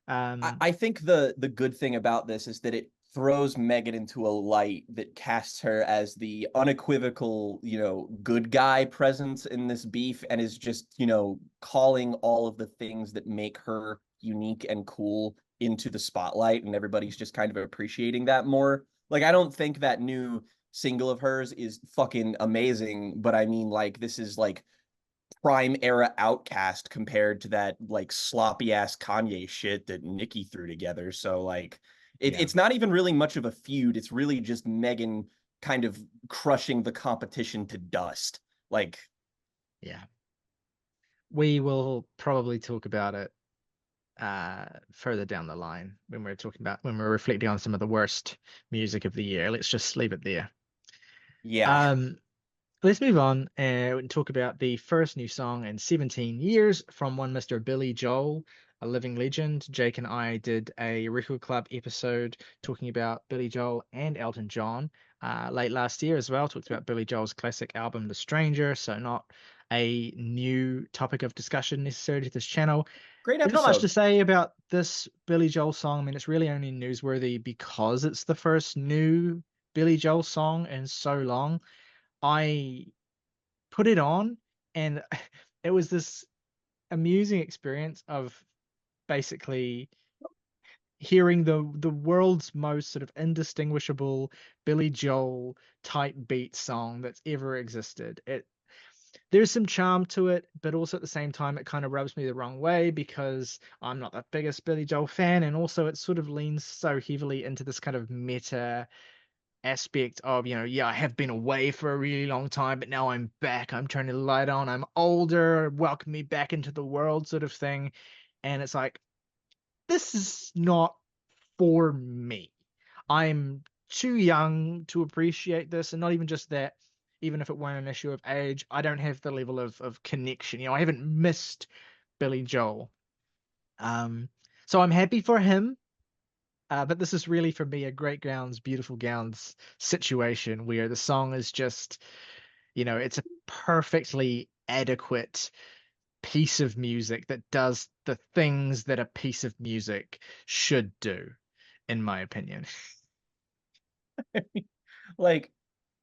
I think the good thing about this is that it throws Megan into a light that casts her as the unequivocal, good guy presence in this beef and is just, calling all of the things that make her unique and cool into the spotlight, and everybody's just kind of appreciating that more. Like, I don't think that new single of hers is fucking amazing, but I mean, like, this is like prime era Outcast compared to that like sloppy ass Kanye shit that Nicki threw together. So like Yeah. it's not even really much of a feud. It's really just Megan kind of crushing the competition to dust. Like, Yeah. We will probably talk about it further down the line when we're reflecting on some of the worst music of the year. Let's just leave it there. yeah. Um, let's move on and talk about the first new song in 17 years from one Mr. Billy Joel, a living legend. Jake and I did a Record Club episode talking about Billy Joel and Elton John late last year as well. Talked about Billy Joel's classic album, The Stranger, so not a new topic of discussion necessarily to this channel. Great There's not much to episode. say about this Billy Joel song. I mean, it's really only newsworthy because it's the first new Billy Joel song in so long. I put it on and it was this amusing experience of basically hearing the world's most sort of indistinguishable Billy Joel type beat song that's ever existed. There's some charm to it, but also at the same time it kind of rubs me the wrong way because I'm not the biggest Billy Joel fan, and also it sort of leans so heavily into this kind of meta aspect of, yeah, I have been away for a really long time, but now I'm back. I'm turning the light on. I'm older. Welcome me back into the world, sort of thing. And it's like, this is not for me. I'm too young to appreciate this, and not even just that. Even if it weren't an issue of age, I don't have the level of connection. I haven't missed Billy Joel. So I'm happy for him. But this is really for me a Great Gowns, Beautiful Gowns situation where the song is just, it's a perfectly adequate piece of music that does the things that a piece of music should do, in my opinion. Like,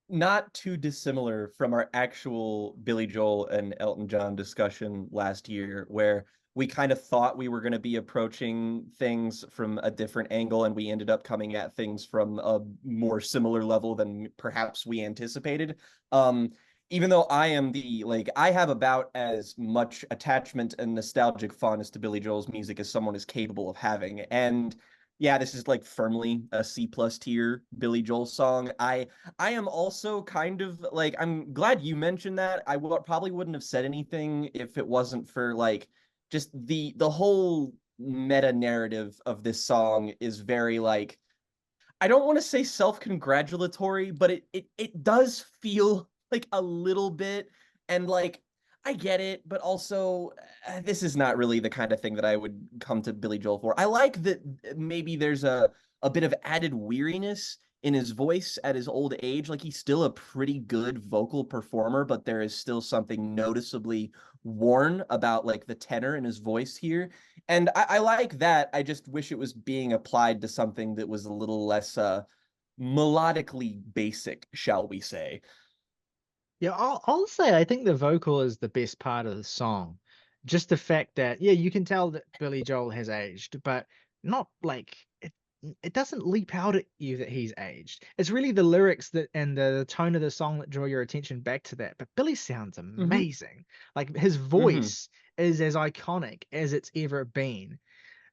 not too dissimilar from our actual Billy Joel and Elton John discussion last year, where we kind of thought we were going to be approaching things from a different angle, and we ended up coming at things from a more similar level than perhaps we anticipated. Even though I have about as much attachment and nostalgic fondness to Billy Joel's music as someone is capable of having. And yeah, this is like firmly a C plus tier Billy Joel song. I am also kind of like, I'm glad you mentioned that. Probably wouldn't have said anything if it wasn't for like just the whole meta narrative of this song is very like, I don't want to say self-congratulatory, but it does feel like a little bit. And like I get it, but also this is not really the kind of thing that I would come to Billy Joel for. I like that maybe there's a bit of added weariness in his voice at his old age. Like he's still a pretty good vocal performer, but there is still something noticeably worn about like the tenor in his voice here. And I like that. I just wish it was being applied to something that was a little less melodically basic, shall we say. Yeah, I'll say I think the vocal is the best part of the song. Just the fact that, yeah, you can tell that Billy Joel has aged, but not like it doesn't leap out at you that he's aged. It's really the lyrics that and the tone of the song that draw your attention back to that. But Billy sounds Mm-hmm. amazing. Like his Mm-hmm. voice is as iconic as it's ever been.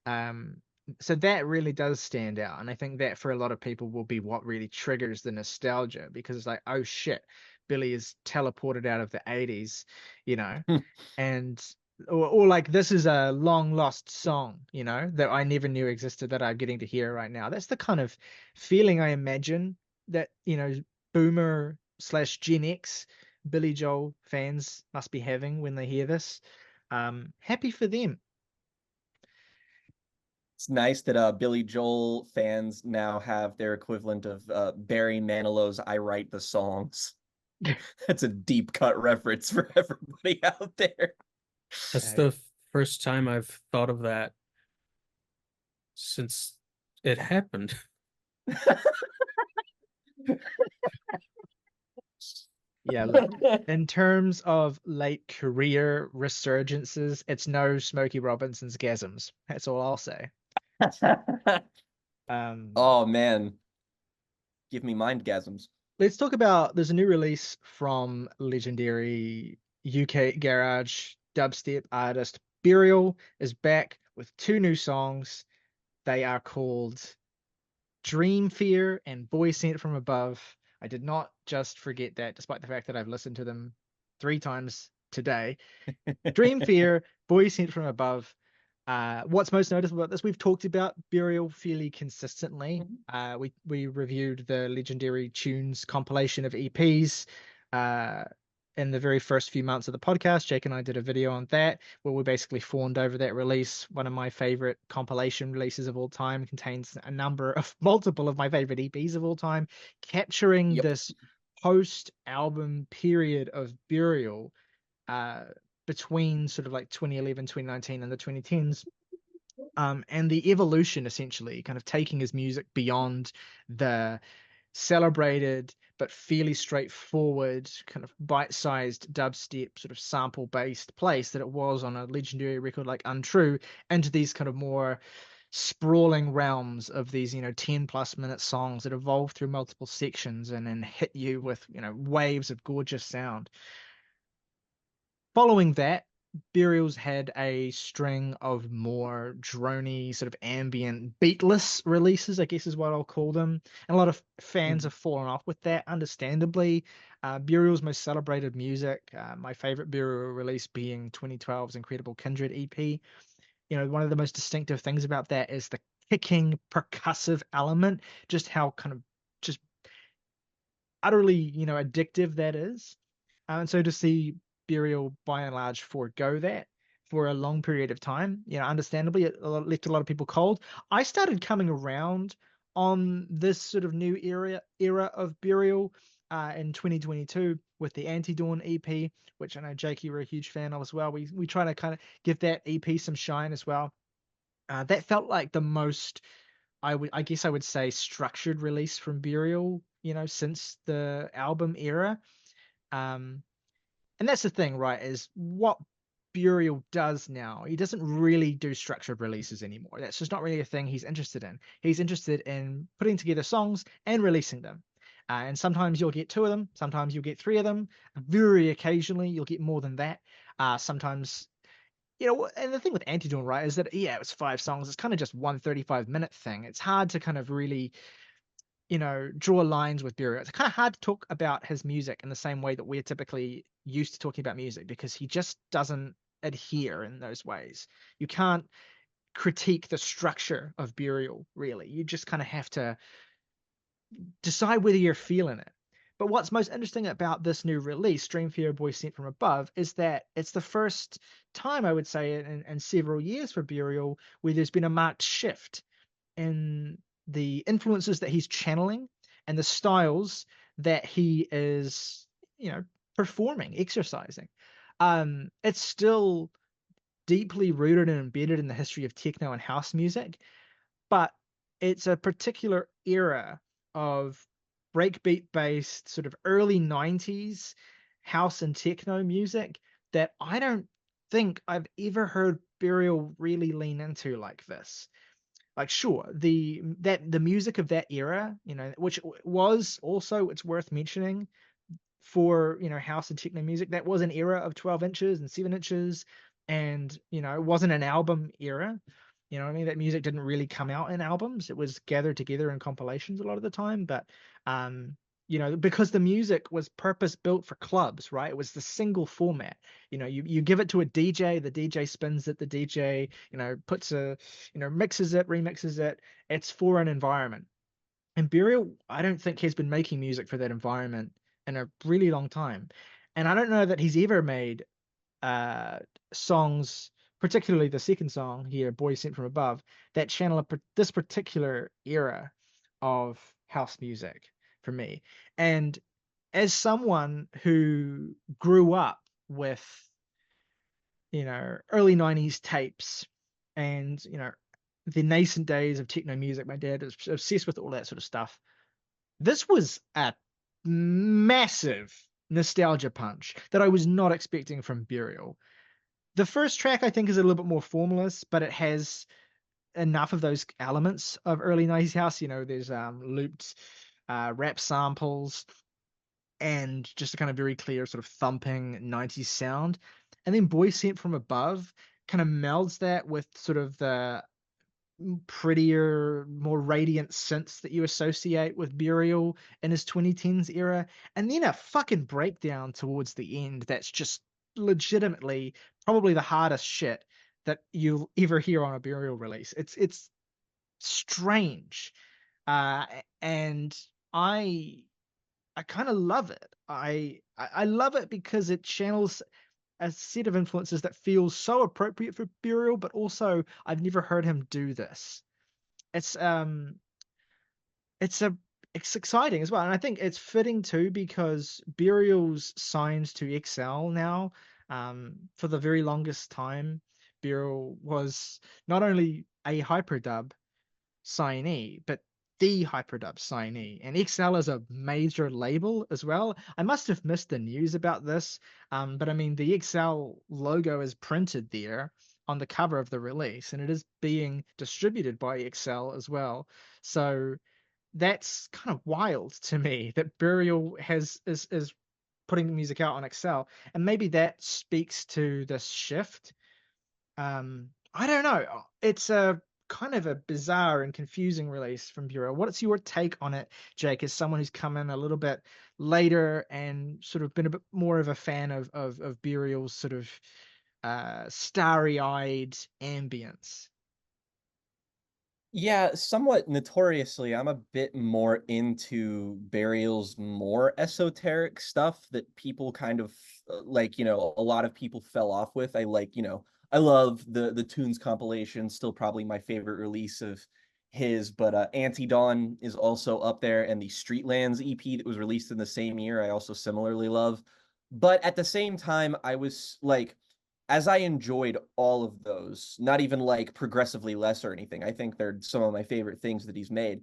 Um, so that really does stand out. And I think that for a lot of people will be what really triggers the nostalgia because it's like, oh shit, Billy is teleported out of the 80s, you know, and or like this is a long lost song, you know, that I never knew existed that I'm getting to hear right now. That's the kind of feeling I imagine that, you know, boomer slash Gen X Billy Joel fans must be having when they hear this. Happy for them. It's nice that Billy Joel fans now have their equivalent of Barry Manilow's "I Write the Songs." That's a deep cut reference for everybody out there. That's Uh, the first time I've thought of that since it happened. Yeah, look, in terms of late career resurgences, it's no Smokey Robinson's gasms. That's all I'll say. Um, Oh man, give me mindgasms. let's talk about there's a new release from legendary UK garage dubstep artist Burial is back with two new songs. They are called Dream Fear and Boy Sent from Above. I did not just forget that, despite the fact that I've listened to them 3 times today. Dream Fear, Boy Sent from Above. What's most noticeable about this? We've talked about Burial fairly consistently. We reviewed the legendary tunes compilation of EPs in the very first few months of the podcast. Jake and I did a video on that where we basically fawned over that release. One of my favorite compilation releases of all time, contains a number of multiple of my favorite EPs of all time, capturing Yep. this post-album period of Burial uh, between sort of like 2011, 2019, and the 2010s. And the evolution essentially kind of taking his music beyond the celebrated but fairly straightforward kind of bite-sized dubstep sort of sample-based place that it was on a legendary record like Untrue, into these kind of more sprawling realms of these 10 plus minute songs that evolve through multiple sections and then hit you with waves of gorgeous sound. Following that, Burials had a string of more drony, sort of ambient, beatless releases, I guess is what I'll call them. And a lot of fans have fallen off with that, understandably. Burial's most celebrated music, my favorite Burial release being 2012's Incredible Kindred EP. One of the most distinctive things about that is the kicking percussive element, just how kind of just utterly, addictive that is. And so to see Burial by and large forego that for a long period of time, understandably, it left a lot of people cold. I started coming around on this sort of new era of Burial in 2022 with the Anti-Dawn EP, which I know Jake, you were a huge fan of as well. We try to kind of give that EP some shine as well. That felt like the most, I guess I would say, structured release from Burial since the album era. And that's the thing, right, is what Burial does now. He doesn't really do structured releases anymore. That's just not really a thing he's interested in. He's interested in putting together songs and releasing them. And sometimes you'll get 2 of them. Sometimes you'll get 3 of them. Very occasionally, you'll get more than that. Sometimes, and the thing with Antidawn, right, is that, yeah, it was 5 songs. It's kind of just one 35-minute thing. It's hard to kind of really draw lines with Burial. It's kind of hard to talk about his music in the same way that we're typically used to talking about music, because he just doesn't adhere in those ways. You can't critique the structure of Burial, really. You just kind of have to decide whether you're feeling it. But what's most interesting about this new release, Dream Theater Boy Sent From Above, is that it's the first time, I would say, in several years for Burial where there's been a marked shift in the influences that he's channeling and the styles that he is, performing, exercising. It's still deeply rooted and embedded in the history of techno and house music, but it's a particular era of breakbeat based sort of early 90s house and techno music that I don't think I've ever heard Burial really lean into like this. Like, sure, the music of that era, which was also, it's worth mentioning, for house and techno music, that was an era of 12 inches and 7 inches, and it wasn't an album era. You know what I mean? That music didn't really come out in albums. It was gathered together in compilations a lot of the time. But because the music was purpose built for clubs, right? It was the single format. You give it to a DJ, the DJ spins it, the DJ puts mixes it, remixes it. It's for an environment. And Burial, I don't think he's been making music for that environment in a really long time. And I don't know that he's ever made songs, particularly the second song here, Boy Sent From Above, that channel this particular era of house music for me. And as someone who grew up with, early 90s tapes and, the nascent days of techno music, my dad was obsessed with all that sort of stuff. This was a massive nostalgia punch that I was not expecting from Burial. The first track, I think, is a little bit more formalist, but it has enough of those elements of early 90s house. There's looped rap samples and just a kind of very clear sort of thumping 90s sound. And then Boy Sent From Above kind of melds that with sort of the prettier, more radiant synths that you associate with Burial in his 2010s era, and then a fucking breakdown towards the end that's just legitimately probably the hardest shit that you'll ever hear on a Burial release. It's strange, and I kind of love it. I love it because it channels a set of influences that feels so appropriate for Burial, but also I've never heard him do this. It's exciting as well, and I think it's fitting too because Burial's signed to XL now. For the very longest time, Burial was not only a hyperdub signee, but the hyperdub signee, and XL is a major label as well. I must have missed the news about this, but I mean the XL logo is printed there on the cover of the release, and it is being distributed by XL as well. So that's kind of wild to me that Burial is putting music out on XL, and maybe that speaks to this shift. I don't know. It's a kind of a bizarre and confusing release from Burial. What's your take on it, Jake, as someone who's come in a little bit later and sort of been a bit more of a fan of Burial's sort of starry-eyed ambience? Yeah, somewhat notoriously, I'm a bit more into Burial's more esoteric stuff that people kind of a lot of people fell off with. I love the Tunes compilation, still probably my favorite release of his, but Anti-Dawn is also up there, and the Streetlands EP that was released in the same year, I also similarly love. But at the same time, I was like, as I enjoyed all of those, not even like progressively less or anything, I think they're some of my favorite things that he's made.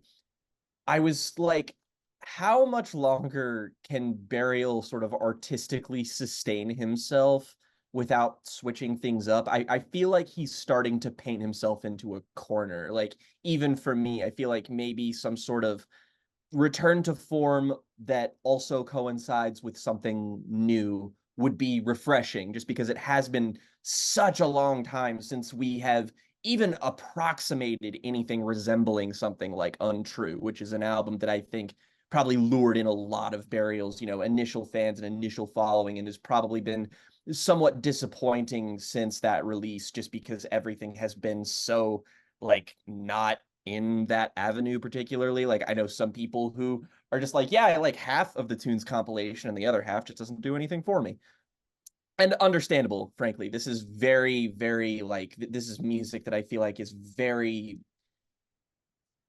I was like, how much longer can Burial sort of artistically sustain himself without switching things up? I feel like he's starting to paint himself into a corner. Like, even for me, I feel like maybe some sort of return to form that also coincides with something new would be refreshing, just because it has been such a long time since we have even approximated anything resembling something like Untrue, which is an album that I think probably lured in a lot of Burial's, initial fans and initial following, and has probably been somewhat disappointing since that release, just because everything has been so like not in that avenue particularly. Like, I know some people who are just like, yeah, I like half of the tunes compilation and the other half just doesn't do anything for me. And understandable, frankly. This is very, very like, this is music that I feel like is very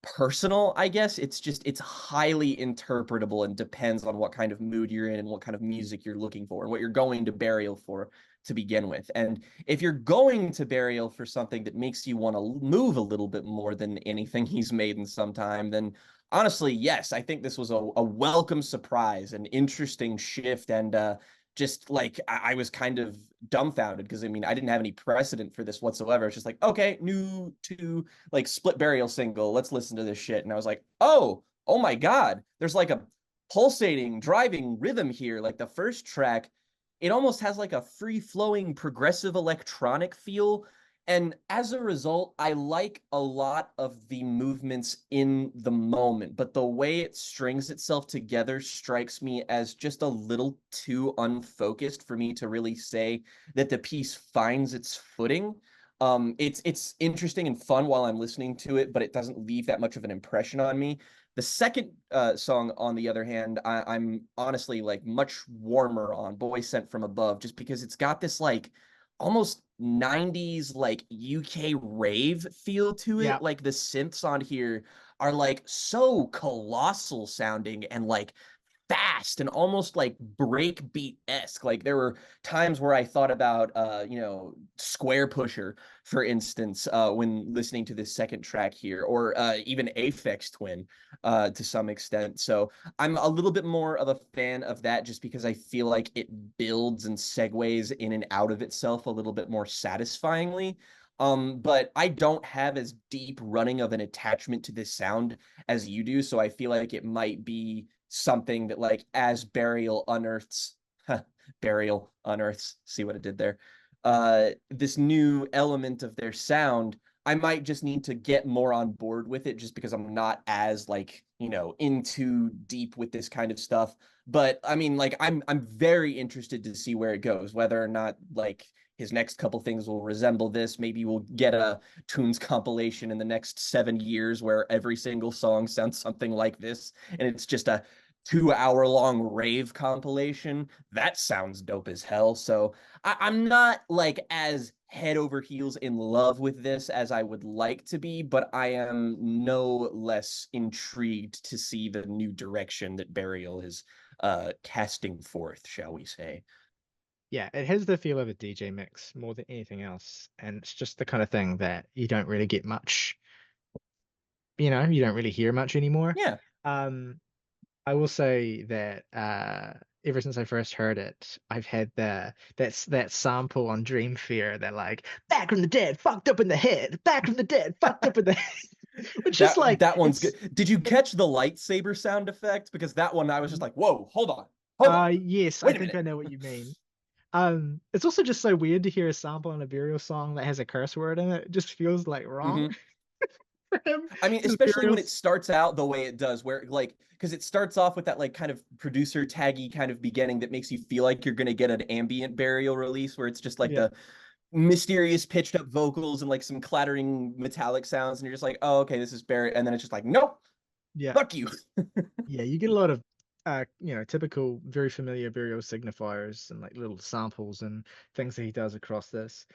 personal, I guess. It's highly interpretable and depends on what kind of mood you're in and what kind of music you're looking for and what you're going to Burial for to begin with. And if you're going to Burial for something that makes you want to move a little bit more than anything he's made in some time, then honestly, yes, I think this was a welcome surprise, an interesting shift, and just like I was kind of dumbfounded, because I mean, I didn't have any precedent for this whatsoever. It's just like, okay, new to like split Burial single, let's listen to this shit. And I was like, oh my God, there's like a pulsating driving rhythm here. Like, the first track, it almost has like a free flowing progressive electronic feel, and as a result, I like a lot of the movements in the moment, but the way it strings itself together strikes me as just a little too unfocused for me to really say that the piece finds its footing. It's interesting and fun while I'm listening to it, but it doesn't leave that much of an impression on me. The second song, on the other hand, I'm honestly like much warmer on, Boy Sent From Above, just because it's got this like almost 90s like UK rave feel to Yeah. it. Like, the synths on here are like so colossal sounding and like fast and almost like breakbeat-esque. Like, there were times where I thought about Square Pusher, for instance, when listening to this second track here, or even Aphex Twin to some extent. So I'm a little bit more of a fan of that, just because I feel like it builds and segues in and out of itself a little bit more satisfyingly. But I don't have as deep running of an attachment to this sound as you do, so I feel like it might be something that, like, as Burial unearths, see what it did there, this new element of their sound, I might just need to get more on board with it, just because I'm not as like, into deep with this kind of stuff. But I mean, like, I'm very interested to see where it goes, whether or not like his next couple things will resemble this. Maybe we'll get a tunes compilation in the next 7 years where every single song sounds something like this, and it's just a 2 hour long rave compilation. That sounds dope as hell. So I'm not like as head over heels in love with this as I would like to be, but I am no less intrigued to see the new direction that Burial is casting forth, shall we say. Yeah, it has the feel of a DJ mix more than anything else. And it's just the kind of thing that you don't really get much, you don't really hear much anymore. Yeah. I will say that ever since I first heard it, I've had that sample on Dream Fear that like back from the dead, fucked up in the head, back from the dead, fucked up in the head. Which is like that one's good. Did you catch the lightsaber sound effect? Because that one I was just like, whoa, hold on. Yes, Wait I a think minute. I know what you mean. It's also just so weird to hear a sample on a Burial song that has a curse word in it. It just feels like wrong Mm-hmm. for him. I mean, 'Cause especially when it Burial's starts out the way it does, where like, because it starts off with that like kind of producer taggy kind of beginning that makes you feel like you're gonna get an ambient Burial release, where it's just like yeah, the mysterious pitched up vocals and like some clattering metallic sounds, and you're just like, oh, okay, this is Burial, and then it's just like, nope, yeah. fuck you. Yeah, you get a lot of typical very familiar burial signifiers and like little samples and things that he does across this.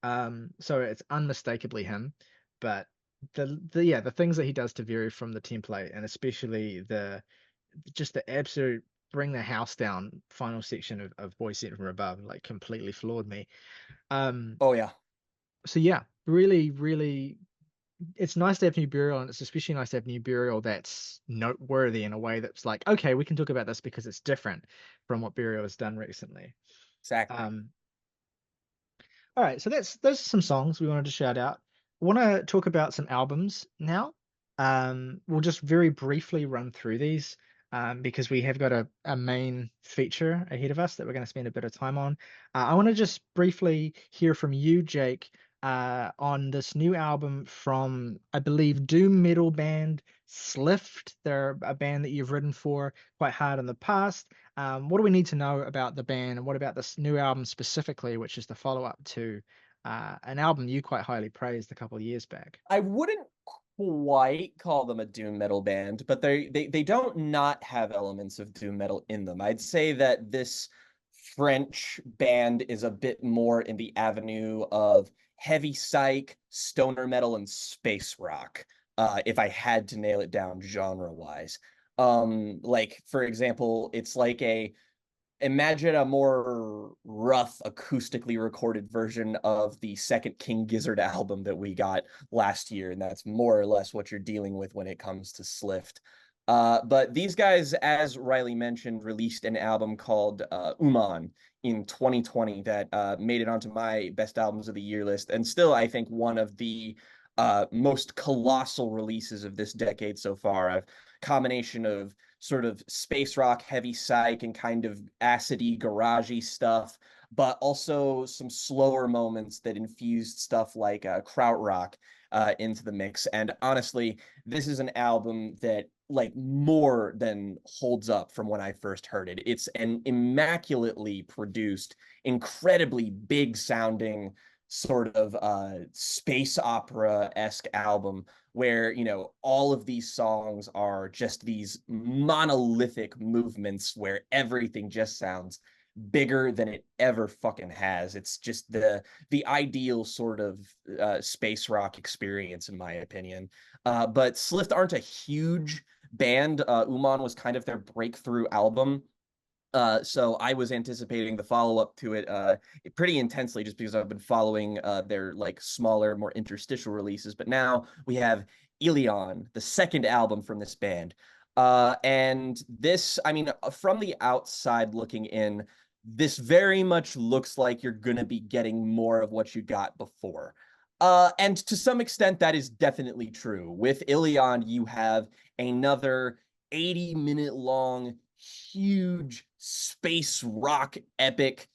So it's unmistakably him, but the things that he does to vary from the template, and especially the absolute bring the house down final section of Boy Sent From Above, like completely floored me. Um Oh yeah. so yeah, really, really it's nice to have New Burial, and it's especially nice to have New Burial that's noteworthy in a way that's like, okay, we can talk about this because it's different from what Burial has done recently. Exactly. All right, so those are some songs we wanted to shout out. I want to talk about some albums now. We'll just very briefly run through these because we have got a main feature ahead of us that we're going to spend a bit of time on. I want to just briefly hear from you, Jake, on this new album from, I believe, doom metal band Slift. They're a band that you've written for quite hard in the past. What do we need to know about the band, and what about this new album specifically, which is the follow-up to an album you quite highly praised a couple of years back? I wouldn't quite call them a doom metal band, but they don't not have elements of doom metal in them. I'd say that this French band is a bit more in the avenue of heavy psych, stoner metal, and space rock. If I had to nail it down genre-wise. Like for example, it's like imagine a more rough acoustically recorded version of the second King Gizzard album that we got last year, and that's more or less what you're dealing with when it comes to Slift. But these guys, as Riley mentioned, released an album called Uman in 2020 that made it onto my best albums of the year list, and still I think one of the most colossal releases of this decade so far. A combination of sort of space rock, heavy psych, and kind of acidy, garagey stuff, but also some slower moments that infused stuff like krautrock into the mix. And honestly, this is an album that like more than holds up from when I first heard it. It's an immaculately produced, incredibly big sounding sort of space opera-esque album where, you know, all of these songs are just these monolithic movements where everything just sounds bigger than it ever fucking has. It's just the ideal sort of space rock experience, in my opinion. But Slift aren't a huge band. Uman was kind of their breakthrough album. So I was anticipating the follow-up to it pretty intensely just because I've been following their like smaller, more interstitial releases. But now we have Ilion, the second album from this band. And this, I mean, from the outside looking in, this very much looks like you're going to be getting more of what you got before. And to some extent, that is definitely true. With Ilion, you have another 80-minute long huge space rock epic.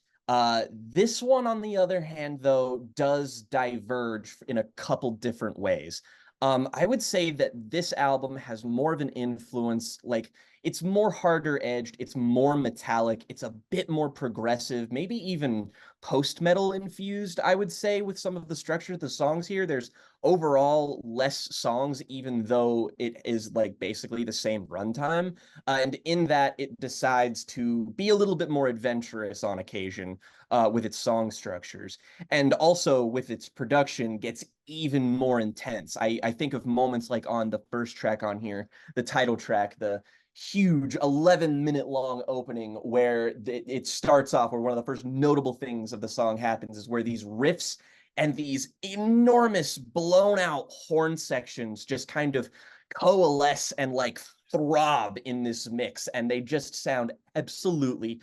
This one, on the other hand, though, does diverge in a couple different ways. I would say that this album has more of an influence, like it's more harder edged, it's more metallic, it's a bit more progressive, maybe even post-metal infused, I would say, with some of the structure of the songs here. There's overall less songs, even though it is like basically the same runtime. And in that, it decides to be a little bit more adventurous on occasion with its song structures. And also with its production gets even more intense. I think of moments like on the first track on here, the title track, the huge 11-minute long opening where it starts off where one of the first notable things of the song happens is where these riffs and these enormous blown out horn sections just kind of coalesce and like throb in this mix, and they just sound absolutely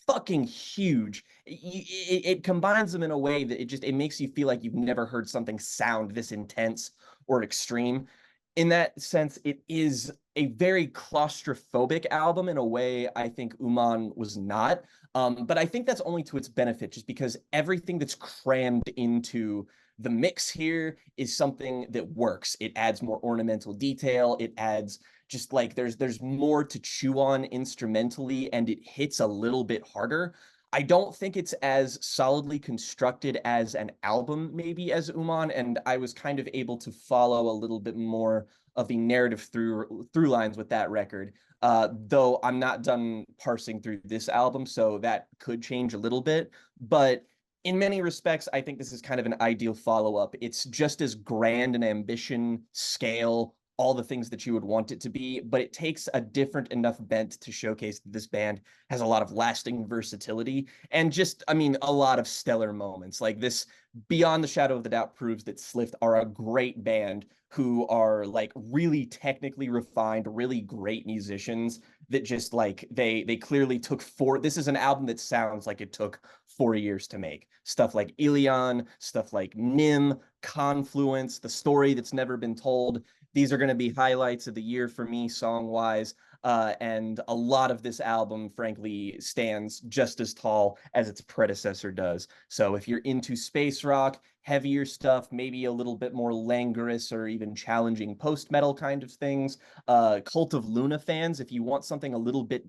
fucking huge. It combines them in a way that it makes you feel like you've never heard something sound this intense or extreme. In that sense, it is a very claustrophobic album in a way I think Uman was not. But I think that's only to its benefit, just because everything that's crammed into the mix here is something that works. It adds more ornamental detail. It adds just like there's more to chew on instrumentally, and it hits a little bit harder. I don't think it's as solidly constructed as an album, maybe, as Uman, and I was kind of able to follow a little bit more of the narrative through lines with that record. Though I'm not done parsing through this album, so that could change a little bit. But in many respects, I think this is kind of an ideal follow-up. It's just as grand an ambition, scale, all the things that you would want it to be, but it takes a different enough bent to showcase that this band has a lot of lasting versatility and just, I mean, a lot of stellar moments. Like this, beyond the shadow of the doubt, proves that Slift are a great band who are like really technically refined, really great musicians that just like they clearly took this is an album that sounds like it took 4 years to make. Stuff like Ilion, stuff like Nim, Confluence, The Story That's Never Been Told. These are going to be highlights of the year for me, song wise. And a lot of this album, frankly, stands just as tall as its predecessor does. So if you're into space rock, heavier stuff, maybe a little bit more languorous or even challenging post-metal kind of things, Cult of Luna fans, if you want something a little bit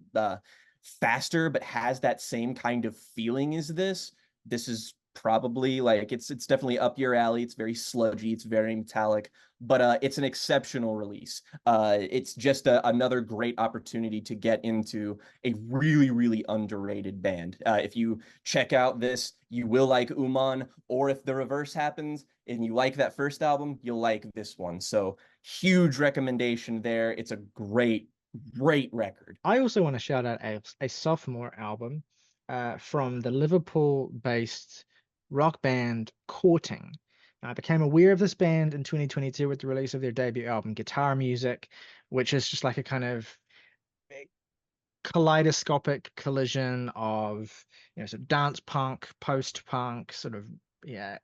faster but has that same kind of feeling as this is probably like it's definitely up your alley. It's very sludgy, it's very metallic, but it's an exceptional release. It's just another great opportunity to get into a really, really underrated band. If you check out this, you will like Uman, or if the reverse happens and you like that first album, you'll like this one. So huge recommendation there. It's a great record. I also want to shout out a sophomore album from the Liverpool-based rock band Courting. I became aware of this band in 2022 with the release of their debut album, Guitar Music, which is just like a kind of kaleidoscopic collision of, sort of dance punk, post-punk, sort of,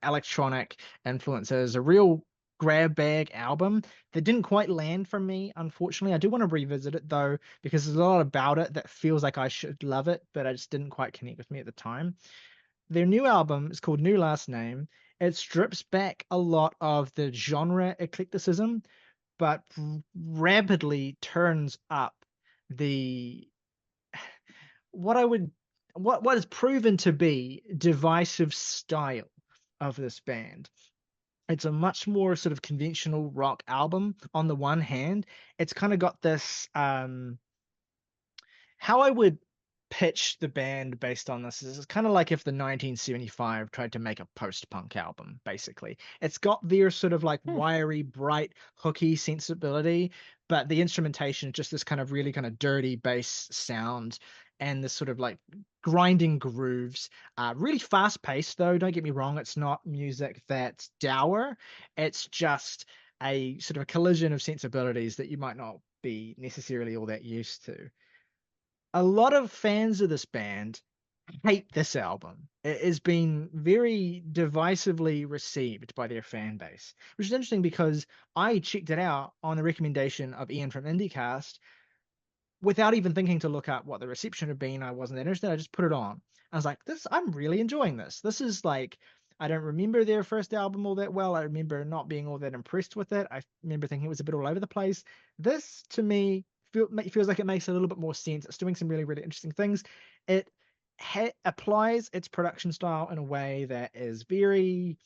electronic influences, a real grab bag album that didn't quite land for me, unfortunately. I do want to revisit it though, because there's a lot about it that feels like I should love it, but I just didn't quite connect with me at the time. Their new album is called New Last Name. It strips back a lot of the genre eclecticism, but rapidly turns up the what is proven to be divisive style of this band. It's a much more sort of conventional rock album on the one hand. It's kind of got this how I would pitch the band based on this is it's kind of like if the 1975 tried to make a post-punk album, basically. It's got their sort of like wiry, bright, hooky sensibility, but the instrumentation is just this kind of really kind of dirty bass sound and this sort of like grinding grooves. Really fast-paced though, don't get me wrong, it's not music that's dour. It's just a sort of a collision of sensibilities that you might not be necessarily all that used to. A lot of fans of this band hate this album. It has been very divisively received by their fan base, which is interesting because I checked it out on the recommendation of Ian from IndieCast without even thinking to look up what the reception had been. I wasn't that interested. I just put it on. I was like, I'm really enjoying this. This is like, I don't remember their first album all that well. I remember not being all that impressed with it. I remember thinking it was a bit all over the place. This, to me, feels like it makes a little bit more sense. It's doing some really, really interesting things. It applies its production style in a way that is very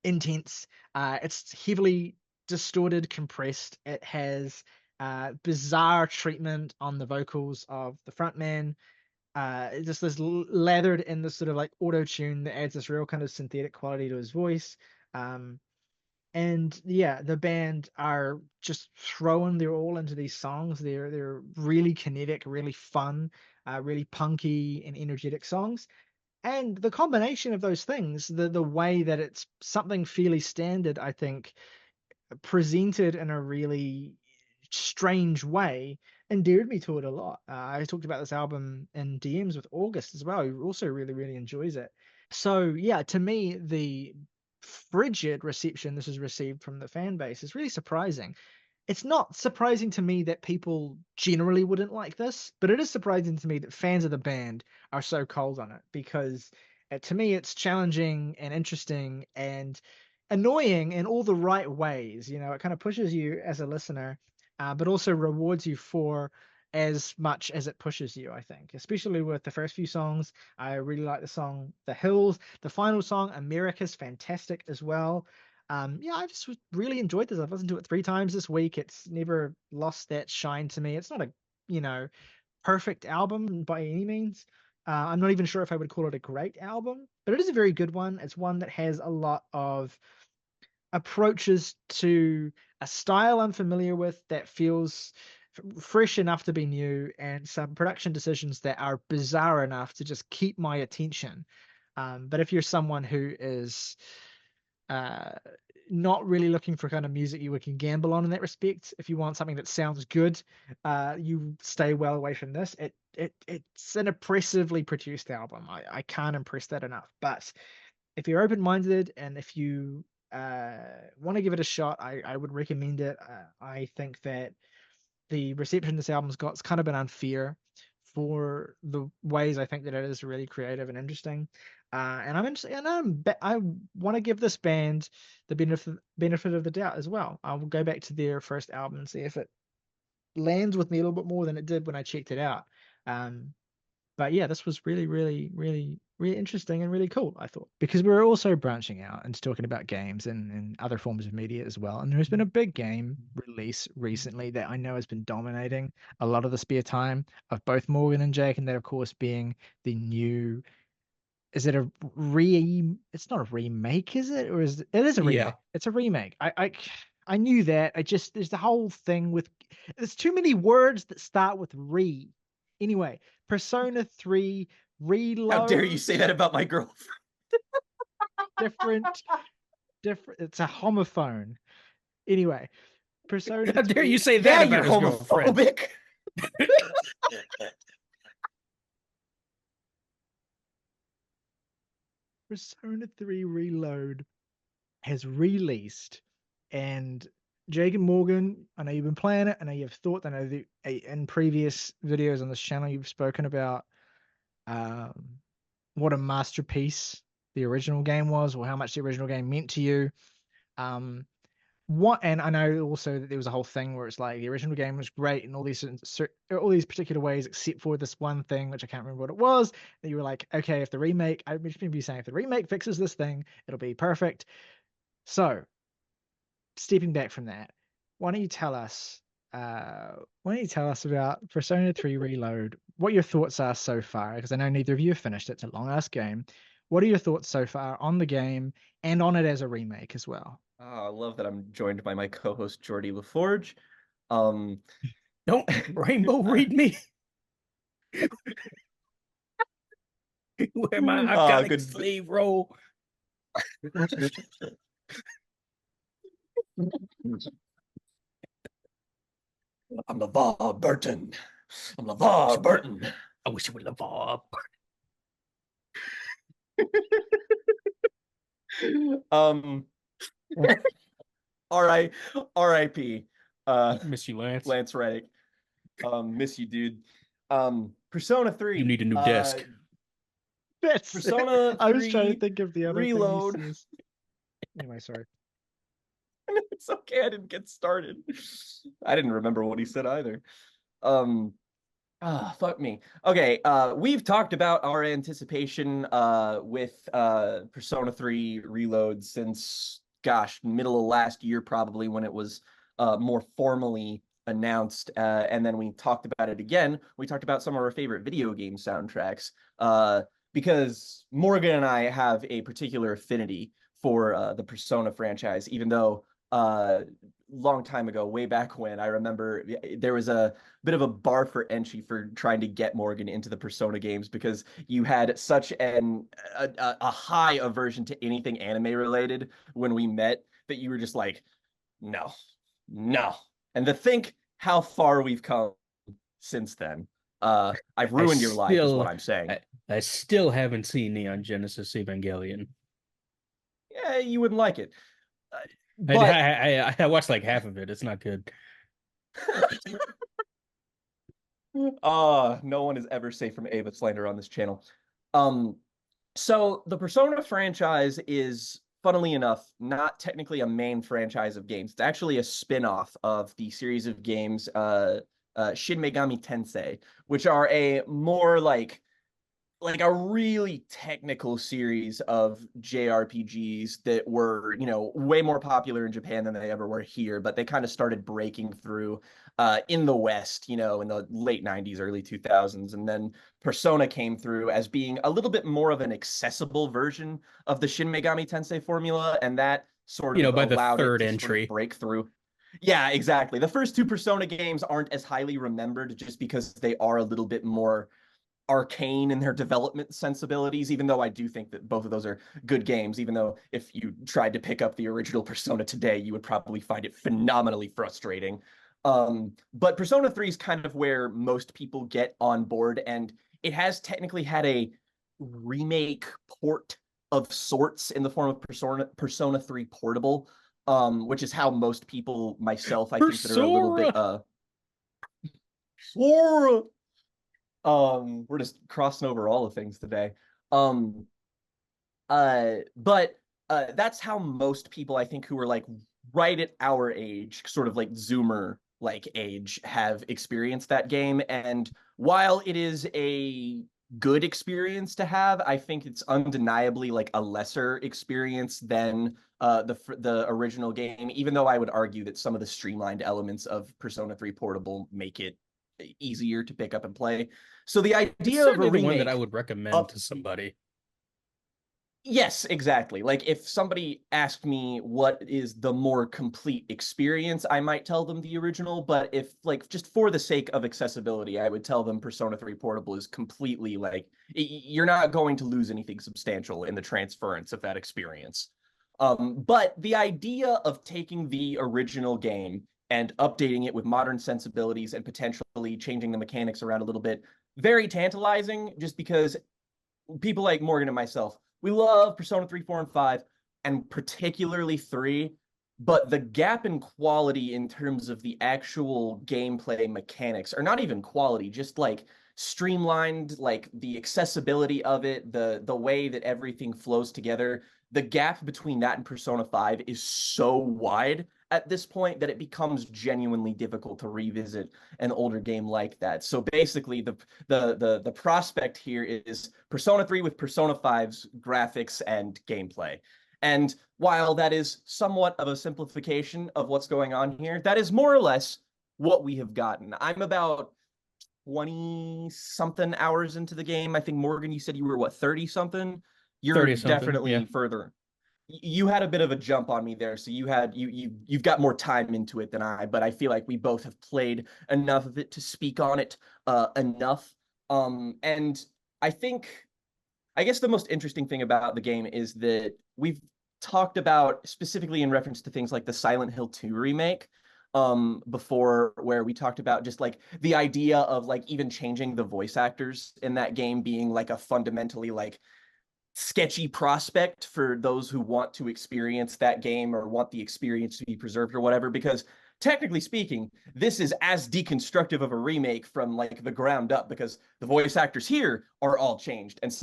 intense. It's heavily distorted, compressed. It has bizarre treatment on the vocals of the frontman. Just this lathered in this sort of like auto tune that adds this real kind of synthetic quality to his voice. And yeah, the band are just throwing their all into these songs. They're really kinetic, really fun, really punky and energetic songs. And the combination of those things, the way that it's something fairly standard, I think, presented in a really strange way, endeared me to it a lot. I talked about this album in DMs with August as well, who also really, really enjoys it. So yeah, to me, the frigid reception this has received from the fan base is really surprising. It's not surprising to me that people generally wouldn't like this, but it is surprising to me that fans of the band are so cold on it because to me it's challenging and interesting and annoying in all the right ways. It kind of pushes you as a listener, but also rewards you for as much as it pushes you, I think, especially with the first few songs. I really like the song The Hills. The final song, America's fantastic as well. Yeah, I just really enjoyed this. I've listened to it 3 times this week. It's never lost that shine to me. It's not a, perfect album by any means. I'm not even sure if I would call it a great album, but it is a very good one. It's one that has a lot of approaches to a style I'm familiar with that feels fresh enough to be new, and some production decisions that are bizarre enough to just keep my attention. But if you're someone who is uh, not really looking for kind of music you can gamble on in that respect, if you want something that sounds good, you stay well away from this. It's an impressively produced album. I can't impress that enough. But if you're open-minded and if you want to give it a shot, I would recommend it. I think that the reception this album's got has kind of been unfair for the ways I think that it is really creative and interesting. And I'm interested, and I want to give this band the benefit of the doubt as well. I will go back to their first album and see if it lands with me a little bit more than it did when I checked it out. But yeah, this was really, really, really, really interesting and really cool, I thought, because we're also branching out and talking about games and other forms of media as well. And there's been a big game release recently that I know has been dominating a lot of the spare time of both Morgan and Jake, and that, of course, being the new. Is it it's not a remake, is it? Or it is a remake. Yeah. It's a remake. I knew that. There's the whole thing with, there's too many words that start with re. Anyway, Persona 3 Reload. How dare you say that about my girlfriend? different. It's a homophone. Anyway, Persona. How dare you say that about you're his girlfriend? homophobic. Persona 3 Reload has released, and Jake and Morgan, I know you've been playing it. I know you've thought. I know that in previous videos on this channel you've spoken about what a masterpiece the original game was, or how much the original game meant to you. And I know also that there was a whole thing where it's like the original game was great in all these particular ways, except for this one thing, which I can't remember what it was. That you were like, okay, if the remake, I just remember you saying, if the remake fixes this thing, it'll be perfect. So, stepping back from that, why don't you tell us about Persona 3 Reload, what your thoughts are so far? Because I know neither of you have finished it. It's a long-ass game. What are your thoughts so far on the game and on it as a remake as well? Oh, I love that I'm joined by my co-host Jordy LaForge. Don't Rainbow read me. Where my I've got a sleeve roll. I'm LeVar Burton. I'm LeVar Burton. I wish it were LeVar Burton. R.I.P. Miss you, Lance. Lance Reddick. Miss you, dude. Persona 3. You need a new desk. That's Persona 3 I was trying to think of the other Reload. thing he says. Anyway, sorry. It's okay, I didn't get started. I didn't remember what he said either. Fuck me. Okay, we've talked about our anticipation with Persona 3 Reload since, gosh, middle of last year, probably, when it was more formally announced. And then we talked about it again. We talked about some of our favorite video game soundtracks because Morgan and I have a particular affinity for the Persona franchise, even though long time ago, way back when, I remember there was a bit of a bar for entry for trying to get Morgan into the Persona games because you had such a high aversion to anything anime related when we met that you were just like, no. And to think how far we've come since then. I've ruined your life is what I'm saying. I still haven't seen Neon Genesis Evangelion. Yeah, you wouldn't like it. But I watched like half of it. It's not good. No one is ever safe from Ava slander on this channel. So the Persona franchise is, funnily enough, not technically a main franchise of games. It's actually a spin-off of the series of games Shin Megami Tensei, which are a more like a really technical series of JRPGs that were, way more popular in Japan than they ever were here, but they kind of started breaking through in the West, in the late 90s, early 2000s. And then Persona came through as being a little bit more of an accessible version of the Shin Megami Tensei formula, and that sort You know, of by the allowed it third to sort entry. of break through. Yeah, exactly. The first two Persona games aren't as highly remembered just because they are a little bit more arcane in their development sensibilities, even though I do think that both of those are good games, even though if you tried to pick up the original Persona today, you would probably find it phenomenally frustrating. But Persona 3 is kind of where most people get on board, and it has technically had a remake port of sorts in the form of Persona 3 Portable, which is how most people, myself, I think, that are a little bit Sora. We're just crossing over all the things today. Um, but that's how most people, I think, who are like right at our age, sort of like Zoomer like age, have experienced that game. And while it is a good experience to have, I think it's undeniably like a lesser experience than the original game, even though I would argue that some of the streamlined elements of Persona 3 Portable make it easier to pick up and play. So the It's idea of a certainly the one that I remake would recommend to somebody. Yes, exactly. Like if somebody asked me what is the more complete experience, I might tell them the original, but if like just for the sake of accessibility, I would tell them Persona 3 Portable is completely like you're not going to lose anything substantial in the transference of that experience. But the idea of taking the original game and updating it with modern sensibilities and potentially changing the mechanics around a little bit, very tantalizing just because people like Morgan and myself, we love Persona 3, 4, and 5, and particularly 3, but the gap in quality in terms of the actual gameplay mechanics, or not even quality, just like streamlined, like the accessibility of it, the way that everything flows together, the gap between that and Persona 5 is so wide at this point that it becomes genuinely difficult to revisit an older game like that. So basically the prospect here is Persona 3 with Persona 5's graphics and gameplay. And while that is somewhat of a simplification of what's going on here, that is more or less what we have gotten. I'm about 20 something hours into the game. I think Morgan, you said you were what, 30 something? You're 30 something, definitely yeah. further. You had a bit of a jump on me there, so you've got more time into it than I, but I feel like we both have played enough of it to speak on it enough. And I think I guess the most interesting thing about the game is that we've talked about, specifically in reference to things like the Silent Hill 2 remake, before, where we talked about just like the idea of like even changing the voice actors in that game being like a fundamentally like sketchy prospect for those who want to experience that game or want the experience to be preserved or whatever, because technically speaking, this is as deconstructive of a remake from like the ground up, because the voice actors here are all changed, and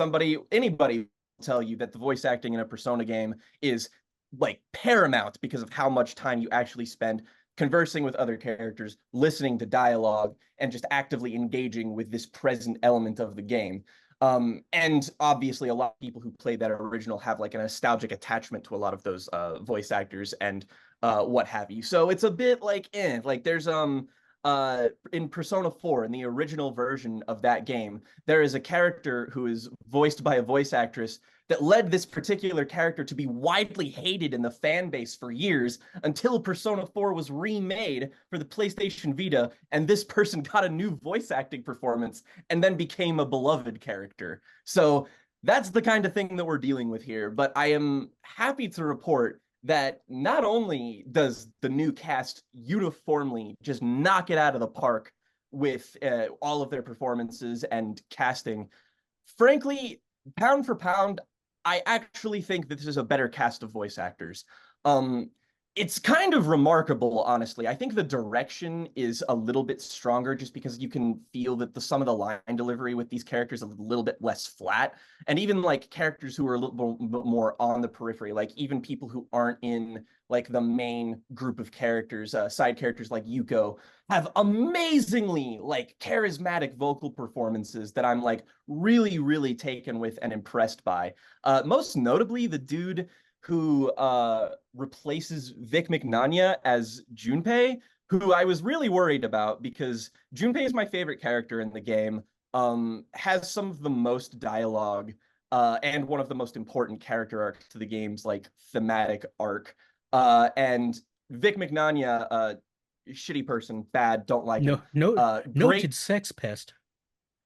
anybody will tell you that the voice acting in a Persona game is like paramount because of how much time you actually spend conversing with other characters, listening to dialogue, and just actively engaging with this present element of the game. And obviously a lot of people who played that original have like a nostalgic attachment to a lot of those voice actors and what have you. So it's a bit like like there's in Persona 4, in the original version of that game, there is a character who is voiced by a voice actress that led this particular character to be widely hated in the fan base for years until Persona 4 was remade for the PlayStation Vita, and this person got a new voice acting performance and then became a beloved character. So that's the kind of thing that we're dealing with here. But I am happy to report that not only does the new cast uniformly just knock it out of the park with all of their performances and casting, frankly, pound for pound, I actually think that this is a better cast of voice actors. It's kind of remarkable, honestly. I think the direction is a little bit stronger just because you can feel that some of the line delivery with these characters is a little bit less flat. And even like characters who are a little bit more on the periphery, like even people who aren't in like the main group of characters, side characters like Yuko, have amazingly like charismatic vocal performances that I'm like really, really taken with and impressed by. Most notably, the dude who replaces Vic Mignogna as Junpei, who I was really worried about because Junpei is my favorite character in the game, has some of the most dialogue and one of the most important character arcs to the game's like thematic arc. And Vic Mignogna, shitty person, bad, don't like him. Great, noted sex pest.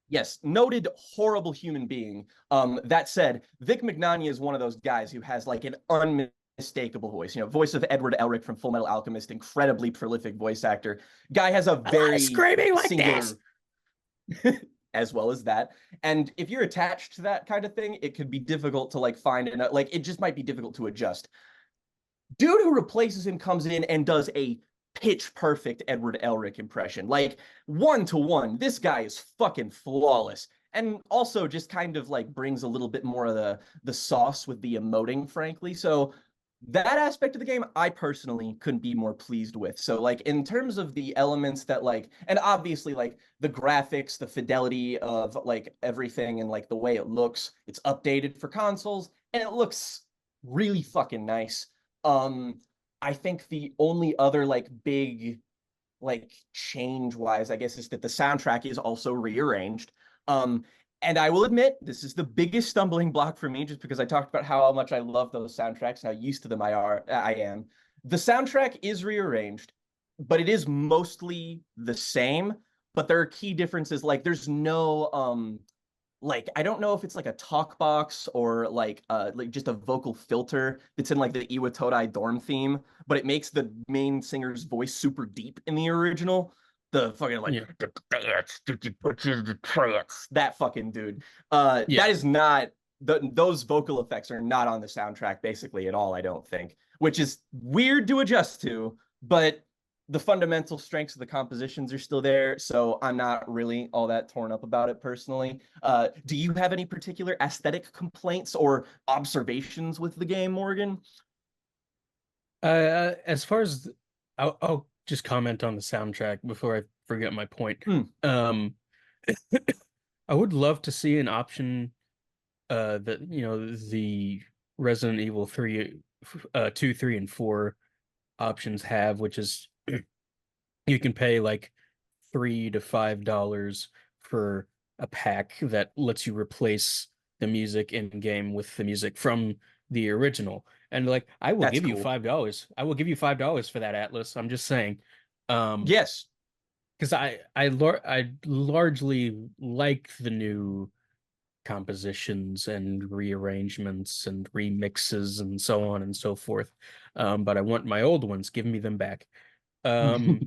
Yes, noted horrible human being. That said, Vic Mignogna is one of those guys who has like an unmistakable voice. Voice of Edward Elric from Full Metal Alchemist, incredibly prolific voice actor. Guy has a very screaming like singular, this. as well as that. And if you're attached to that kind of thing, it could be difficult to like find it just might be difficult to adjust. Dude who replaces him comes in and does a pitch perfect Edward Elric impression. Like 1-to-1, this guy is fucking flawless. And also just kind of like brings a little bit more of the sauce with the emoting, frankly. So that aspect of the game, I personally couldn't be more pleased with. So like in terms of the elements that like, and obviously like the graphics, the fidelity of like everything and like the way it looks, it's updated for consoles and it looks really fucking nice. I think the only other like big like change wise, I guess, is that the soundtrack is also rearranged. And I will admit, this is the biggest stumbling block for me, just because I talked about how much I love those soundtracks, how used to them I am. The soundtrack is rearranged, but it is mostly the same. But there are key differences, like there's no like I don't know if it's like a talk box or like just a vocal filter that's in like the Iwa Todai Dorm theme, but it makes the main singer's voice super deep in the original. The fucking like that fucking dude. That is not those vocal effects are not on the soundtrack basically at all, I don't think, which is weird to adjust to, but the fundamental strengths of the compositions are still there, so I'm not really all that torn up about it personally. Do you have any particular aesthetic complaints or observations with the game, Morgan? As far as I'll just comment on the soundtrack before I forget my point. I would love to see an option that the Resident Evil 3 2, 3, and 4 options have, which is you can pay like $3 to $5 for a pack that lets you replace the music in game with the music from the original. And like, I will That's give you cool. $5. I will give you $5 for that, Atlas. I'm just saying. Yes. Because I largely like the new compositions and rearrangements and remixes and so on and so forth. But I want my old ones. Give me them back. The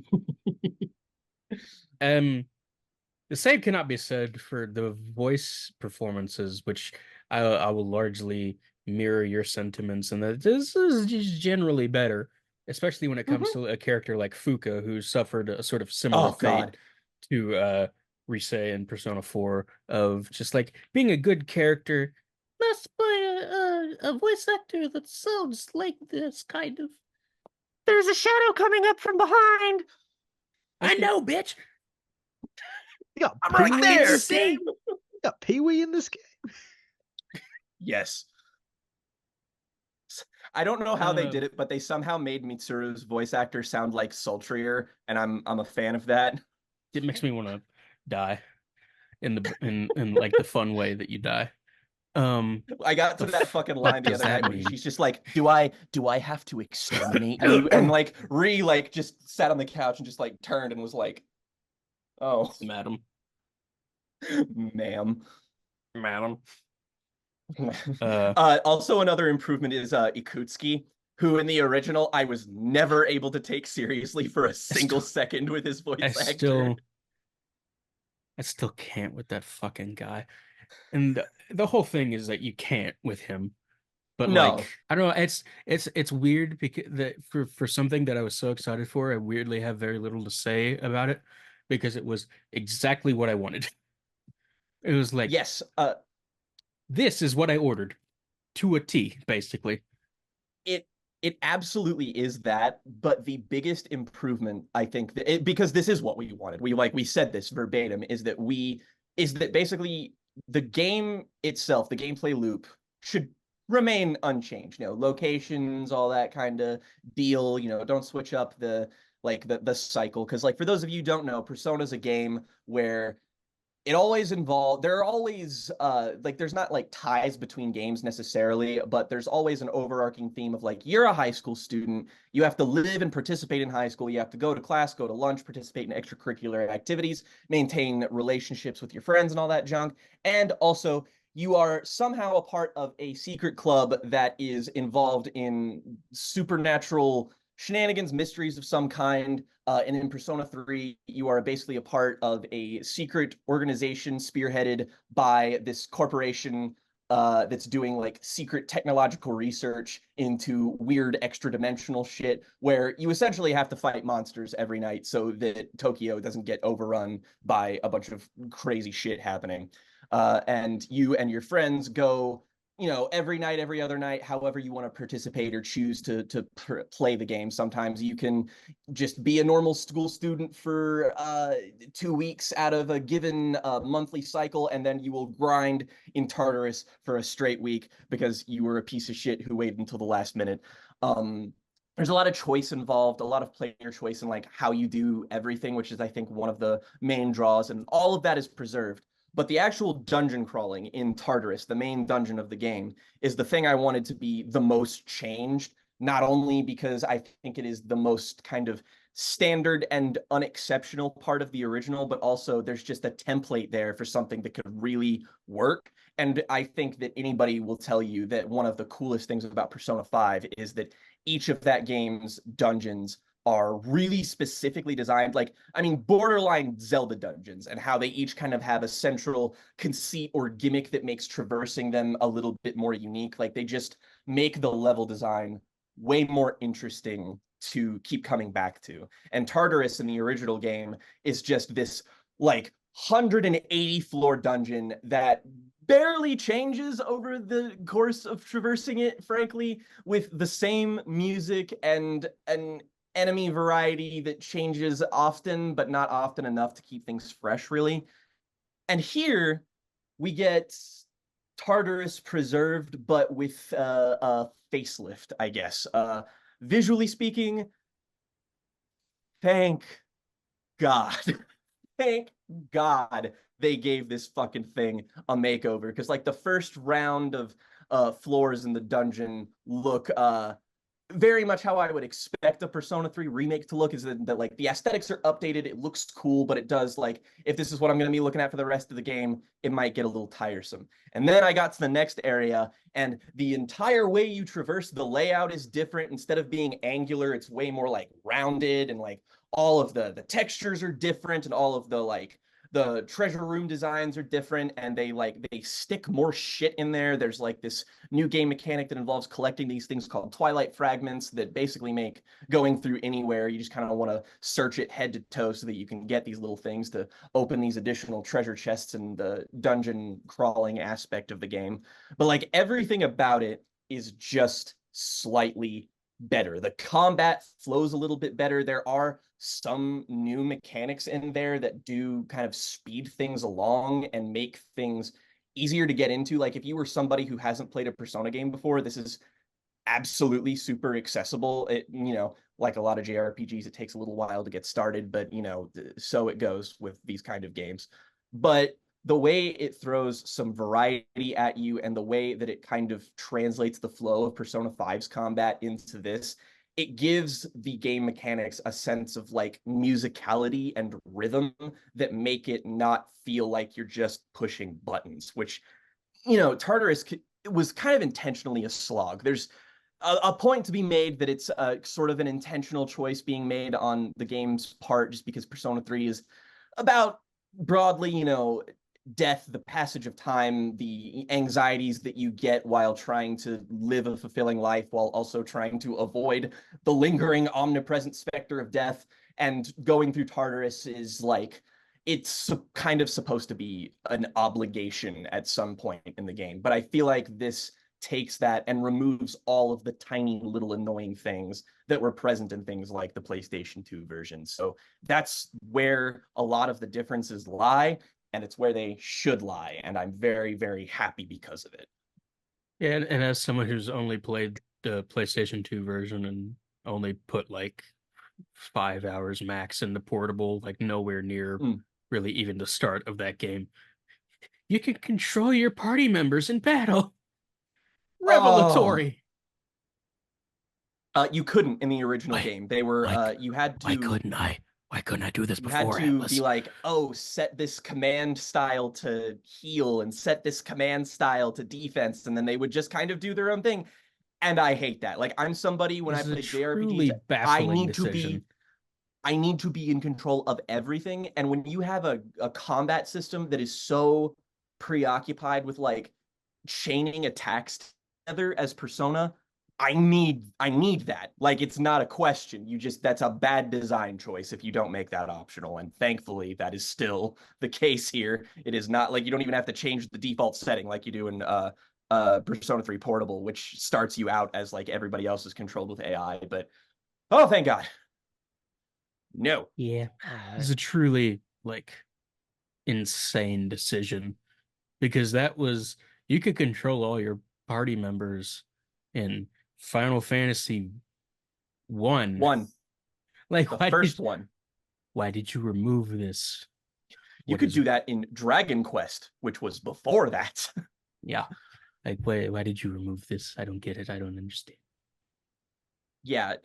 same cannot be said for the voice performances, which I will largely mirror your sentiments, and that this is just generally better, especially when it comes to a character like Fuka, who suffered a sort of similar fate to Rise in Persona 4, of just like being a good character, must by a voice actor that sounds like this kind of. There's a shadow coming up from behind. I know, bitch. I'm right there. You got Pee-wee in this game. Yes. I don't know how they did it, but they somehow made Mitsuru's voice actor sound like sultrier, and I'm a fan of that. It makes me want to die in like the fun way that you die. I got to that fucking line the other night where she's just like, do I have to exterminate you? And like just sat on the couch and just like turned and was like, oh, madam. Ma'am. Madam. Also another improvement is Ikutsuki, who in the original I was never able to take seriously for a single second with his voice actor. I still can't with that fucking guy. And the whole thing is that you can't with him. But like, I don't know, it's weird because for something that I was so excited for, I weirdly have very little to say about it because it was exactly what I wanted. It was like, yes, this is what I ordered to a T, basically. It absolutely is that, but the biggest improvement, I think, because this is what we wanted. We said this verbatim, is that basically the game itself, the gameplay loop should remain unchanged. Locations, all that kind of deal. Don't switch up the cycle, because like for those of you who don't know, Persona's a game where it always involved, there are always like there's not like ties between games necessarily, but there's always an overarching theme of like you're a high school student, you have to live and participate in high school, you have to go to class, go to lunch, participate in extracurricular activities, maintain relationships with your friends and all that junk, and also you are somehow a part of a secret club that is involved in supernatural shenanigans, mysteries of some kind. And in Persona 3, you are basically a part of a secret organization spearheaded by this corporation that's doing like secret technological research into weird extra dimensional shit, where you essentially have to fight monsters every night so that Tokyo doesn't get overrun by a bunch of crazy shit happening. And you and your friends go, you know, every night, every other night, however you want to participate or choose to play the game. Sometimes you can just be a normal school student for 2 weeks out of a given monthly cycle, and then you will grind in Tartarus for a straight week because you were a piece of shit who waited until the last minute. There's a lot of choice involved, a lot of player choice in like how you do everything, which is I think one of the main draws, and all of that is preserved. But the actual dungeon crawling in Tartarus, the main dungeon of the game, is the thing I wanted to be the most changed, not only because I think it is the most kind of standard and unexceptional part of the original, but also there's just a template there for something that could really work. And I think that anybody will tell you that one of the coolest things about Persona 5 is that each of that game's dungeons are really specifically designed, like, I mean, borderline Zelda dungeons, and how they each kind of have a central conceit or gimmick that makes traversing them a little bit more unique. Like, they just make the level design way more interesting to keep coming back to. And Tartarus in the original game is just this, like, 180 floor dungeon that barely changes over the course of traversing it, frankly, with the same music and an enemy variety that changes often, but not often enough to keep things fresh, really. And here we get Tartarus preserved, but with a facelift, I guess. Visually speaking, thank God. Thank God they gave this fucking thing a makeover. Because like the first round of floors in the dungeon look very much how I would expect a Persona 3 remake to look, is that like the aesthetics are updated, it looks cool, but it does, like, if this is what I'm going to be looking at for the rest of the game, it might get a little tiresome. And then I got to the next area, and the entire way you traverse the layout is different. Instead of being angular, it's way more like rounded, and like all of the textures are different, and all of the like the treasure room designs are different, and they stick more shit in there. There's like this new game mechanic that involves collecting these things called Twilight fragments that basically make going through anywhere, you just kind of want to search it head to toe so that you can get these little things to open these additional treasure chests in the dungeon crawling aspect of the game. But like everything about it is just slightly better. The combat flows a little bit better. There are some new mechanics in there that do kind of speed things along and make things easier to get into. Like if you were somebody who hasn't played a Persona game before, this is absolutely super accessible. It, you know, like a lot of JRPGs, it takes a little while to get started, but you know, so it goes with these kind of games. But the way it throws some variety at you, and the way that it kind of translates the flow of Persona 5's combat into this, it gives the game mechanics a sense of like musicality and rhythm that make it not feel like you're just pushing buttons, which, you know, Tartarus was kind of intentionally a slog. There's a point to be made that it's sort of an intentional choice being made on the game's part, just because Persona 3 is about, broadly, you know, death, the passage of time, the anxieties that you get while trying to live a fulfilling life, while also trying to avoid the lingering omnipresent specter of death. And going through Tartarus is like, it's kind of supposed to be an obligation at some point in the game. But I feel like this takes that and removes all of the tiny little annoying things that were present in things like the PlayStation 2 version. So that's where a lot of the differences lie, and it's where they should lie, and I'm very, very happy because of it. Yeah, and as someone who's only played the PlayStation 2 version and only put like 5 hours max in the portable, like nowhere near really even the start of that game. You can control your party members in battle. Oh, Revelatory. you couldn't in the original Why, game. They were why, you had why to couldn't I? Why couldn't I do this you had before, to be Atlas? like, oh, set this command style to heal and set this command style to defense, and then they would just kind of do their own thing. And I hate that. Like, I'm somebody when I This is a play truly JRPGs, I baffling need to decision. be I need to be in control of everything. And when you have a combat system that is so preoccupied with like chaining attacks together as Persona, I need that. Like, it's not a question. You just that's a bad design choice if you don't make that optional. And thankfully that is still the case here. It is not like you don't even have to change the default setting like you do in Persona 3 Portable, which starts you out as like everybody else is controlled with AI. But oh, thank God. No. Yeah. All It's a truly like insane decision because that was you could control all your party members in Final Fantasy 1. One, Like the first one. why did you remove this? You What could is do that in Dragon Quest, which was before that. Yeah. Like why did you remove this? I don't get it. I don't understand. Yeah,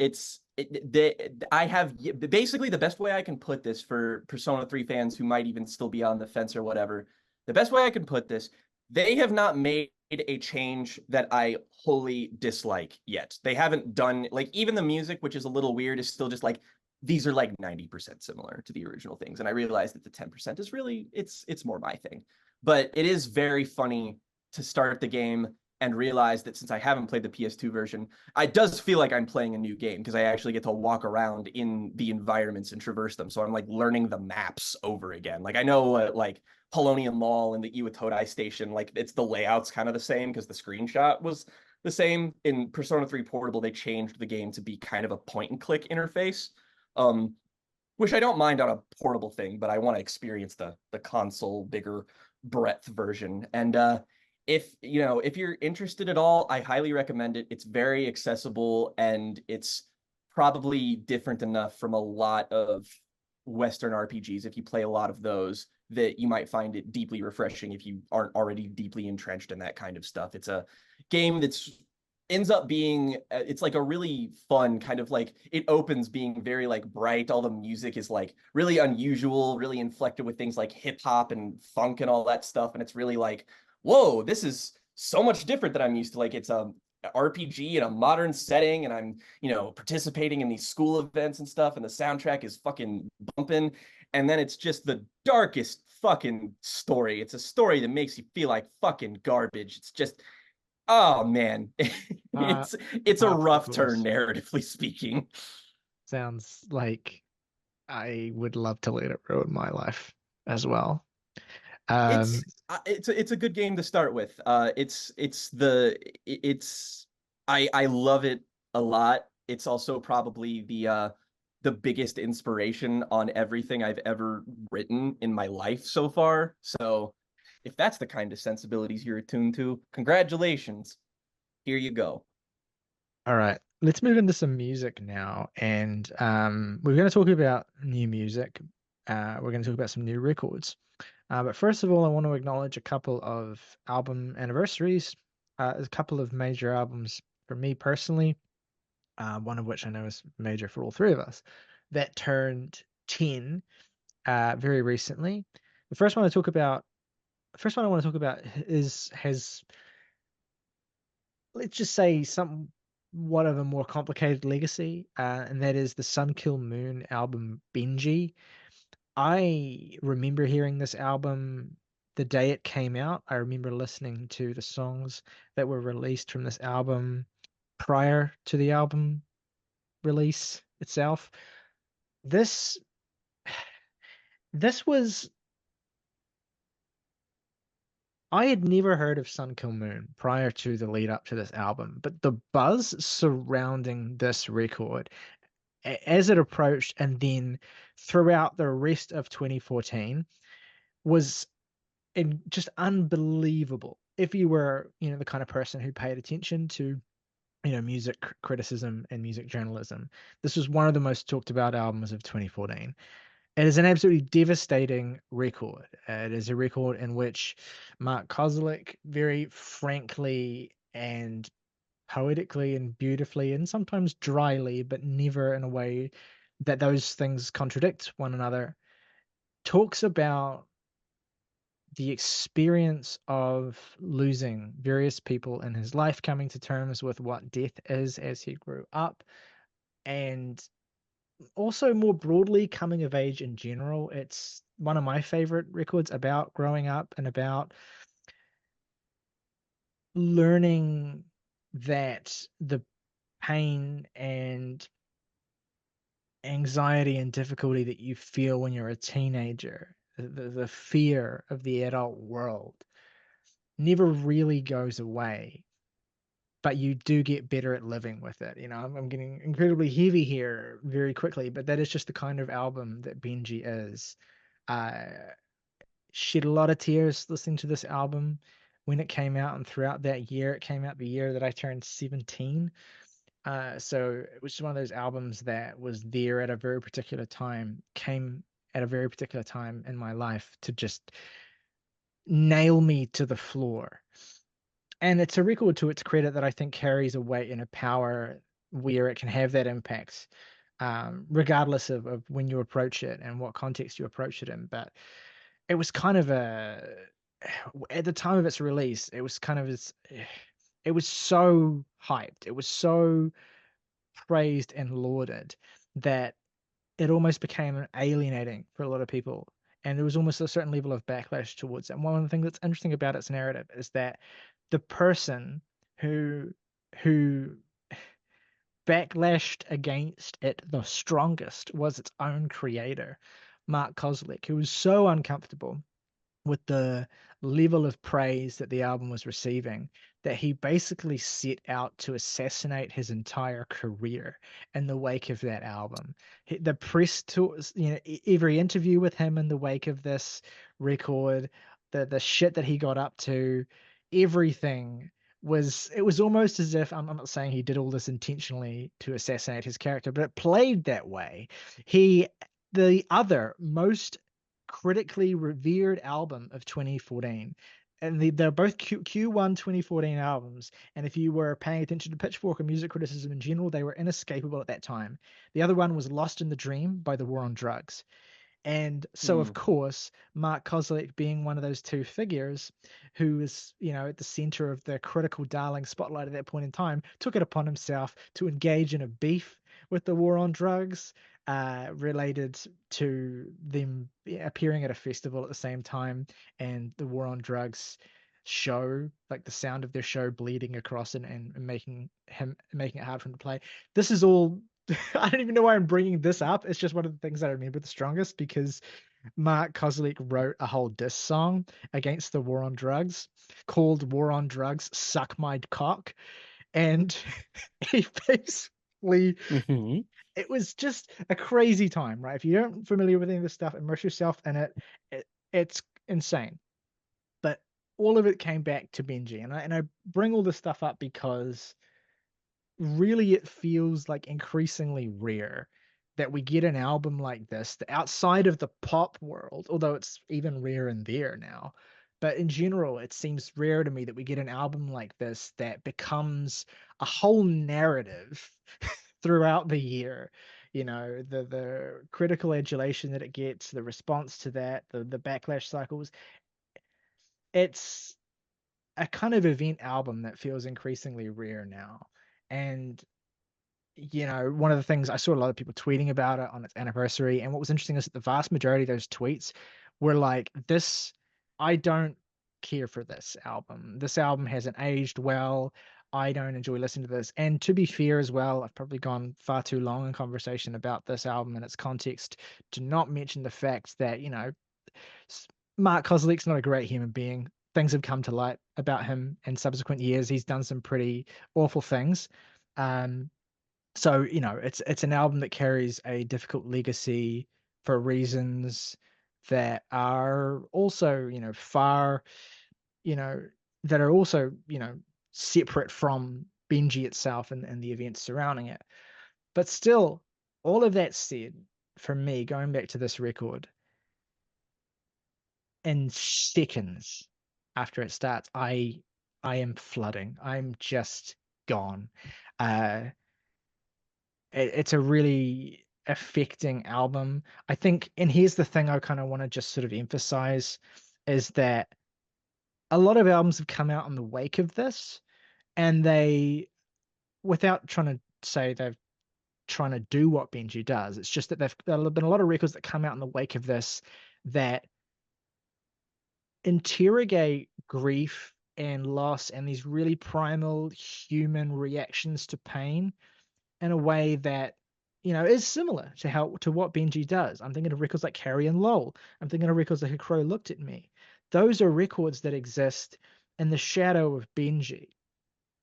I have basically the best way I can put this for Persona 3 fans who might even still be on the fence or whatever. The best way I can put this, they have not made a change that I wholly dislike yet. They haven't done like even the music, which is a little weird, is still just like these are like 90% similar to the original things. And I realize that the 10% is really it's more my thing. But it is very funny to start the game and realize that since I haven't played the PS2 version, it does feel like I'm playing a new game because I actually get to walk around in the environments and traverse them. So I'm like learning the maps over again. Like I know like Polonium Mall and the Iwatodai station, like it's the layout's kind of the same because the screenshot was the same. In Persona 3 Portable, they changed the game to be kind of a point and click interface. Which I don't mind on a portable thing, but I want to experience the console bigger breadth version. And if you're interested at all, I highly recommend it. It's very accessible and it's probably different enough from a lot of Western RPGs. If you play a lot of those, that you might find it deeply refreshing if you aren't already deeply entrenched in that kind of stuff. It's a game that's ends up being it's like a really fun kind of like it opens being very like bright. All the music is like really unusual, really inflected with things like hip hop and funk and all that stuff, and it's really like, whoa, this is so much different than I'm used to. Like it's a RPG in a modern setting, and I'm participating in these school events and stuff, and the soundtrack is fucking bumping. And then it's just the darkest fucking story. It's a story that makes you feel like fucking garbage. It's just, oh man, it's a rough turn narratively speaking. Sounds like I would love to let it ruin my life as well. It's a good game to start with. I love it a lot. It's also probably the biggest inspiration on everything I've ever written in my life so far. So if that's the kind of sensibilities you're attuned to, congratulations. Here you go. All right, let's move into some music now, and we're going to talk about new music. We're going to talk about some new records. But first of all, I want to acknowledge a couple of album anniversaries. A couple of major albums for me personally, one of which I know is major for all three of us, that turned 10 very recently. The first one I want to talk about has, let's just say, somewhat of a more complicated legacy, and that is the Sun Kill Moon album Benji. I remember hearing this album the day it came out. I remember listening to the songs that were released from this album prior to the album release itself. This this was I had never heard of Sun Kill Moon prior to the lead up to this album, but the buzz surrounding this record as it approached and then throughout the rest of 2014 was just unbelievable. If you were, the kind of person who paid attention to, music criticism and music journalism, this was one of the most talked about albums of 2014. It is an absolutely devastating record. It is a record in which Mark Kozelek very frankly and poetically and beautifully and sometimes dryly, but never in a way that those things contradict one another, talks about the experience of losing various people in his life, coming to terms with what death is as he grew up, and also more broadly coming of age in general. It's one of my favorite records about growing up and about learning that the pain and anxiety and difficulty that you feel when you're a teenager, the fear of the adult world, never really goes away, but you do get better at living with it. I'm getting incredibly heavy here very quickly, but that is just the kind of album that Benji is. I shed a lot of tears listening to this album when it came out, and throughout that year, it came out the year that I turned 17. So it was just one of those albums that was there at a very particular time, came at a very particular time in my life to just nail me to the floor. And it's a record, to its credit, that I think carries a weight and a power where it can have that impact, regardless of when you approach it and what context you approach it in. But it was kind of at the time of its release, it was kind of it was so hyped. It was so praised and lauded that it almost became alienating for a lot of people. And there was almost a certain level of backlash towards it. And one of the things that's interesting about its narrative is that the person who who backlashed against it the strongest was its own creator, Mark Kozelek, who was so uncomfortable with the level of praise that the album was receiving that he basically set out to assassinate his entire career in the wake of that album. The press tours, every interview with him in the wake of this record, the shit that he got up to, everything it was almost as if, I'm not saying he did all this intentionally to assassinate his character, but it played that way. The other most critically revered album of 2014. And they're both Q1 2014 albums. And if you were paying attention to Pitchfork and music criticism in general, they were inescapable at that time. The other one was Lost in the Dream by The War on Drugs. And so, of course, Mark Kozelek, being one of those two figures who was, at the center of the critical darling spotlight at that point in time, took it upon himself to engage in a beef with the War on Drugs, related to them appearing at a festival at the same time, and the War on Drugs show, like the sound of their show bleeding across and making it hard for him to play. This is all I don't even know why I'm bringing this up. It's just one of the things that I remember the strongest, because Mark Kozelek wrote a whole diss song against the War on Drugs called War on Drugs, Suck My Cock. And he basically, it was just a crazy time, right? If you aren't familiar with any of this stuff, immerse yourself in it. It's insane. But all of it came back to Benji. And I bring all this stuff up because really it feels like increasingly rare that we get an album like this outside of the pop world, although it's even rare in there now. But in general, it seems rare to me that we get an album like this that becomes a whole narrative throughout the year. The critical adulation that it gets, the response to that, the backlash cycles. It's a kind of event album that feels increasingly rare now. And one of the things, I saw a lot of people tweeting about it on its anniversary, and what was interesting is that the vast majority of those tweets were like, I don't care for this album. This album hasn't aged well. I don't enjoy listening to this. And to be fair as well, I've probably gone far too long in conversation about this album and its context to not mention the fact that, Mark Kozelek's not a great human being. Things have come to light about him in subsequent years. He's done some pretty awful things. So, it's an album that carries a difficult legacy for reasons that are also, far, that are also, separate from Benji itself and the events surrounding it. But still, all of that said, for me, going back to this record, in seconds after it starts, I am flooding. I'm just gone. It's a really affecting album, I think. And here's the thing I kind of want to just sort of emphasize is that a lot of albums have come out in the wake of this, and they, without trying to say they've trying to do what Benji does, it's just that there've been a lot of records that come out in the wake of this that interrogate grief and loss and these really primal human reactions to pain in a way that, you know, is similar to what Benji does. I'm thinking of records like Carrie and Lowell. I'm thinking of records like A Crow Looked at Me. Those are records that exist in the shadow of Benji.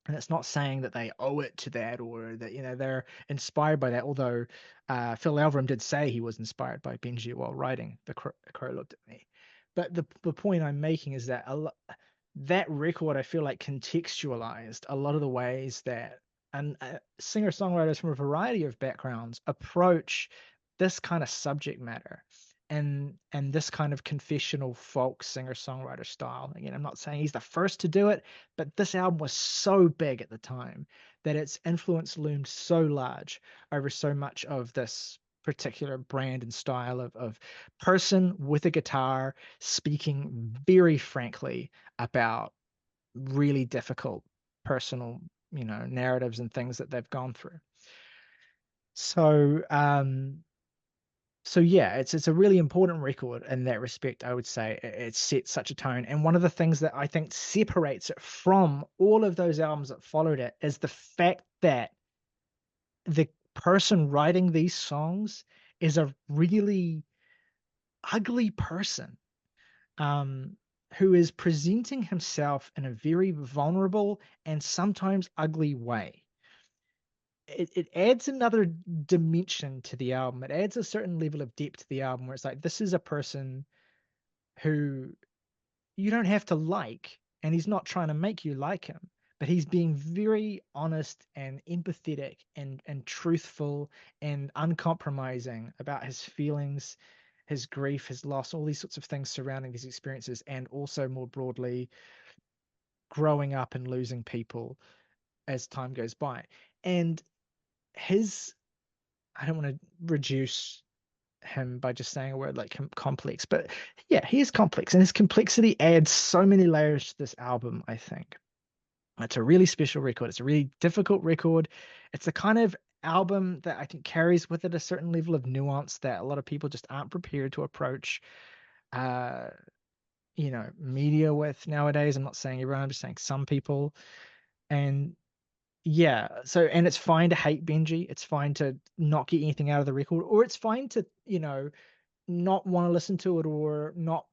And it's not saying that they owe it to that or that, you know, they're inspired by that. Although Phil Elverum did say he was inspired by Benji while writing A Crow Looked at Me. But the point I'm making is that that record, I feel like, contextualized a lot of the ways that singer-songwriters from a variety of backgrounds approach this kind of subject matter and this kind of confessional folk singer-songwriter style. Again, I'm not saying he's the first to do it, but this album was so big at the time that its influence loomed so large over so much of this particular brand and style of person with a guitar speaking very frankly about really difficult personal, you know, narratives and things that they've gone through. So yeah, it's a really important record in that respect. I would say it sets such a tone, and one of the things that I think separates it from all of those albums that followed it is the fact that the person writing these songs is a really ugly person who is presenting himself in a very vulnerable and sometimes ugly way. It adds another dimension to the album. It adds a certain level of depth to the album where it's like, this is a person who you don't have to like, and he's not trying to make you like him, but he's being very honest and empathetic and truthful and uncompromising about his feelings, his grief, his loss, all these sorts of things surrounding these experiences, and also more broadly growing up and losing people as time goes by. And I don't want to reduce him by just saying a word like complex, but yeah, he is complex, and his complexity adds so many layers to this album. I think it's a really special record. It's a really difficult record. It's the kind of album that I think carries with it a certain level of nuance that a lot of people just aren't prepared to approach you know, media with nowadays. I'm not saying everyone, I'm just saying some people. And yeah, so, and it's fine to hate Benji. It's fine to not get anything out of the record, or it's fine to, you know, not want to listen to it or not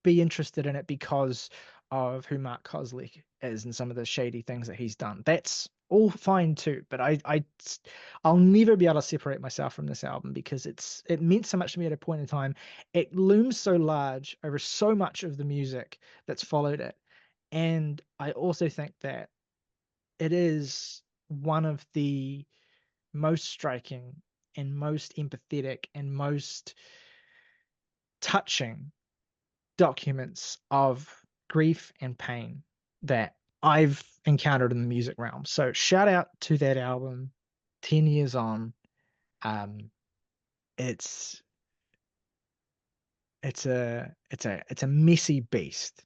be interested in it because of who Mark Kozlik is and some of the shady things that he's done. That's all fine too. But I'll never be able to separate myself from this album because it meant so much to me at a point in time. It looms so large over so much of the music that's followed it. And I also think that it is one of the most striking and most empathetic and most touching documents of grief and pain that I've encountered in the music realm. So shout out to that album, 10 years on. It's a messy beast.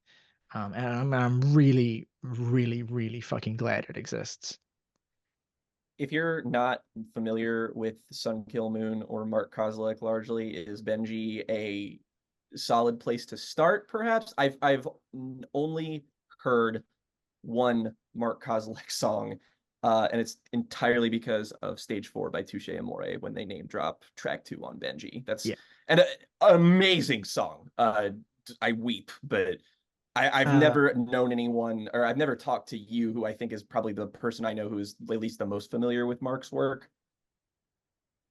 And I'm really, really, really fucking glad it exists. If you're not familiar with Sun Kil Moon or Mark Kozlik largely, is Benji a solid place to start, perhaps? I've only heard one Mark Kozlik song, and it's entirely because of Stage 4 by Touche Amore when they name drop track 2 on Benji. That's an amazing song. I weep, but I've never known anyone, or I've never talked to you, who I think is probably the person I know who is at least the most familiar with Mark's work.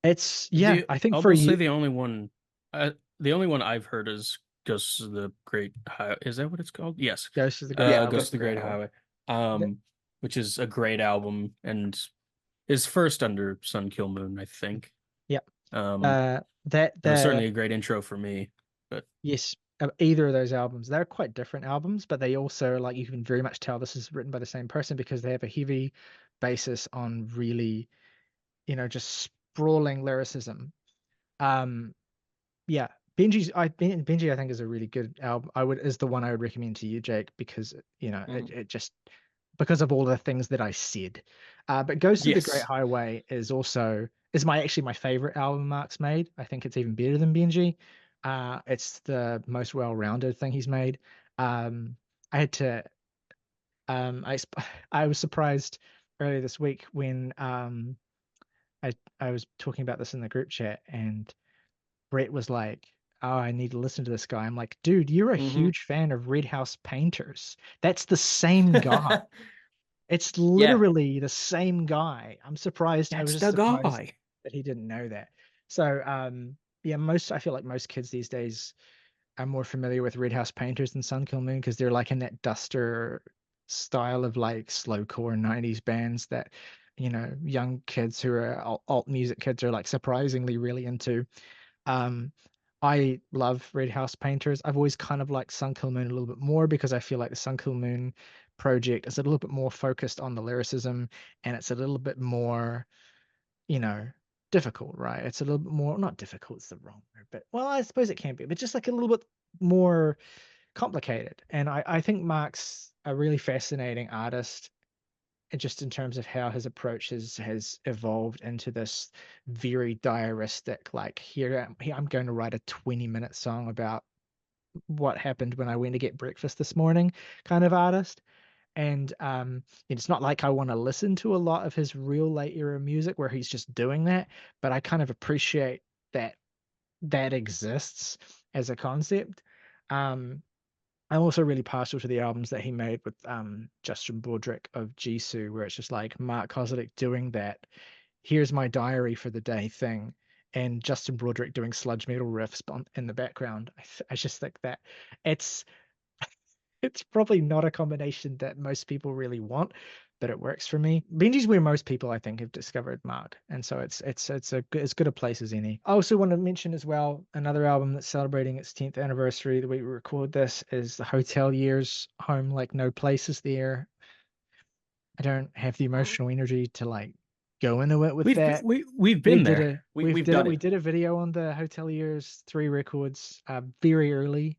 It's I think I'll for say you, the only one I've heard is Ghosts of the Great Highway. Is that what it's called? Yes. Ghosts of the Great Highway. Ghosts of the Great Highway. Which is a great album and is first under Sun Kil Moon, I think. Yeah. That That was certainly the a great intro for me. But yes, either of those albums, they're quite different albums, but they also like you can very much tell this is written by the same person because they have a heavy basis on really, just sprawling lyricism. Um, yeah, Benji I think is a really good album. Is the one I would recommend to you, Jake, because it just because of all the things that I said. But Goes to the Great Yes. Highway is actually my favorite album Mark's made. I think it's even better than Benji. It's the most well-rounded thing he's made. I had to I was surprised earlier this week when I was talking about this in the group chat and Brett was like, "Oh, I need to listen to this guy." I'm like, "Dude, you're a huge fan of Red House Painters. That's the same guy. It's Yeah. literally the same guy." I'm surprised. I was that's just the surprised guy. that he didn't know that. So, yeah, I feel like most kids these days are more familiar with Red House Painters than Sun Kill Moon because they're like in that duster style of like slowcore 90s bands that, young kids who are alt music kids are like surprisingly really into. Um, I love Red House Painters. I've always kind of liked Sun Kill Moon a little bit more because I feel like the Sun Kill Moon project is a little bit more focused on the lyricism and it's a little bit more, you know, difficult, right? It's a little bit more, not difficult, it's the wrong word, but well, I suppose it can be, but just like a little bit more complicated. And I think Mark's a really fascinating artist and just in terms of how his approach has evolved into this very diaristic, like here I'm going to write a 20-minute song about what happened when I went to get breakfast this morning kind of artist. And it's not like I want to listen to a lot of his real late era music where he's just doing that, but I kind of appreciate that that exists as a concept. Um, I'm also really partial to the albums that he made with Justin Broderick of Jisoo, where it's just like Mark Kozelek doing that. Here's my diary for the day thing, and Justin Broderick doing sludge metal riffs in the background. I just think that it's it's probably not a combination that most people really want, but it works for me. Benji's where most people I think have discovered Mark, and so it's as good a place as any. I also want to mention as well another album that's celebrating its 10th anniversary. The week we record this is the Hotelier's Home Like No Places There. I don't have the emotional energy to like go into it with that. We've been there. We've done We it. did a video on the Hotelier's 3 records very early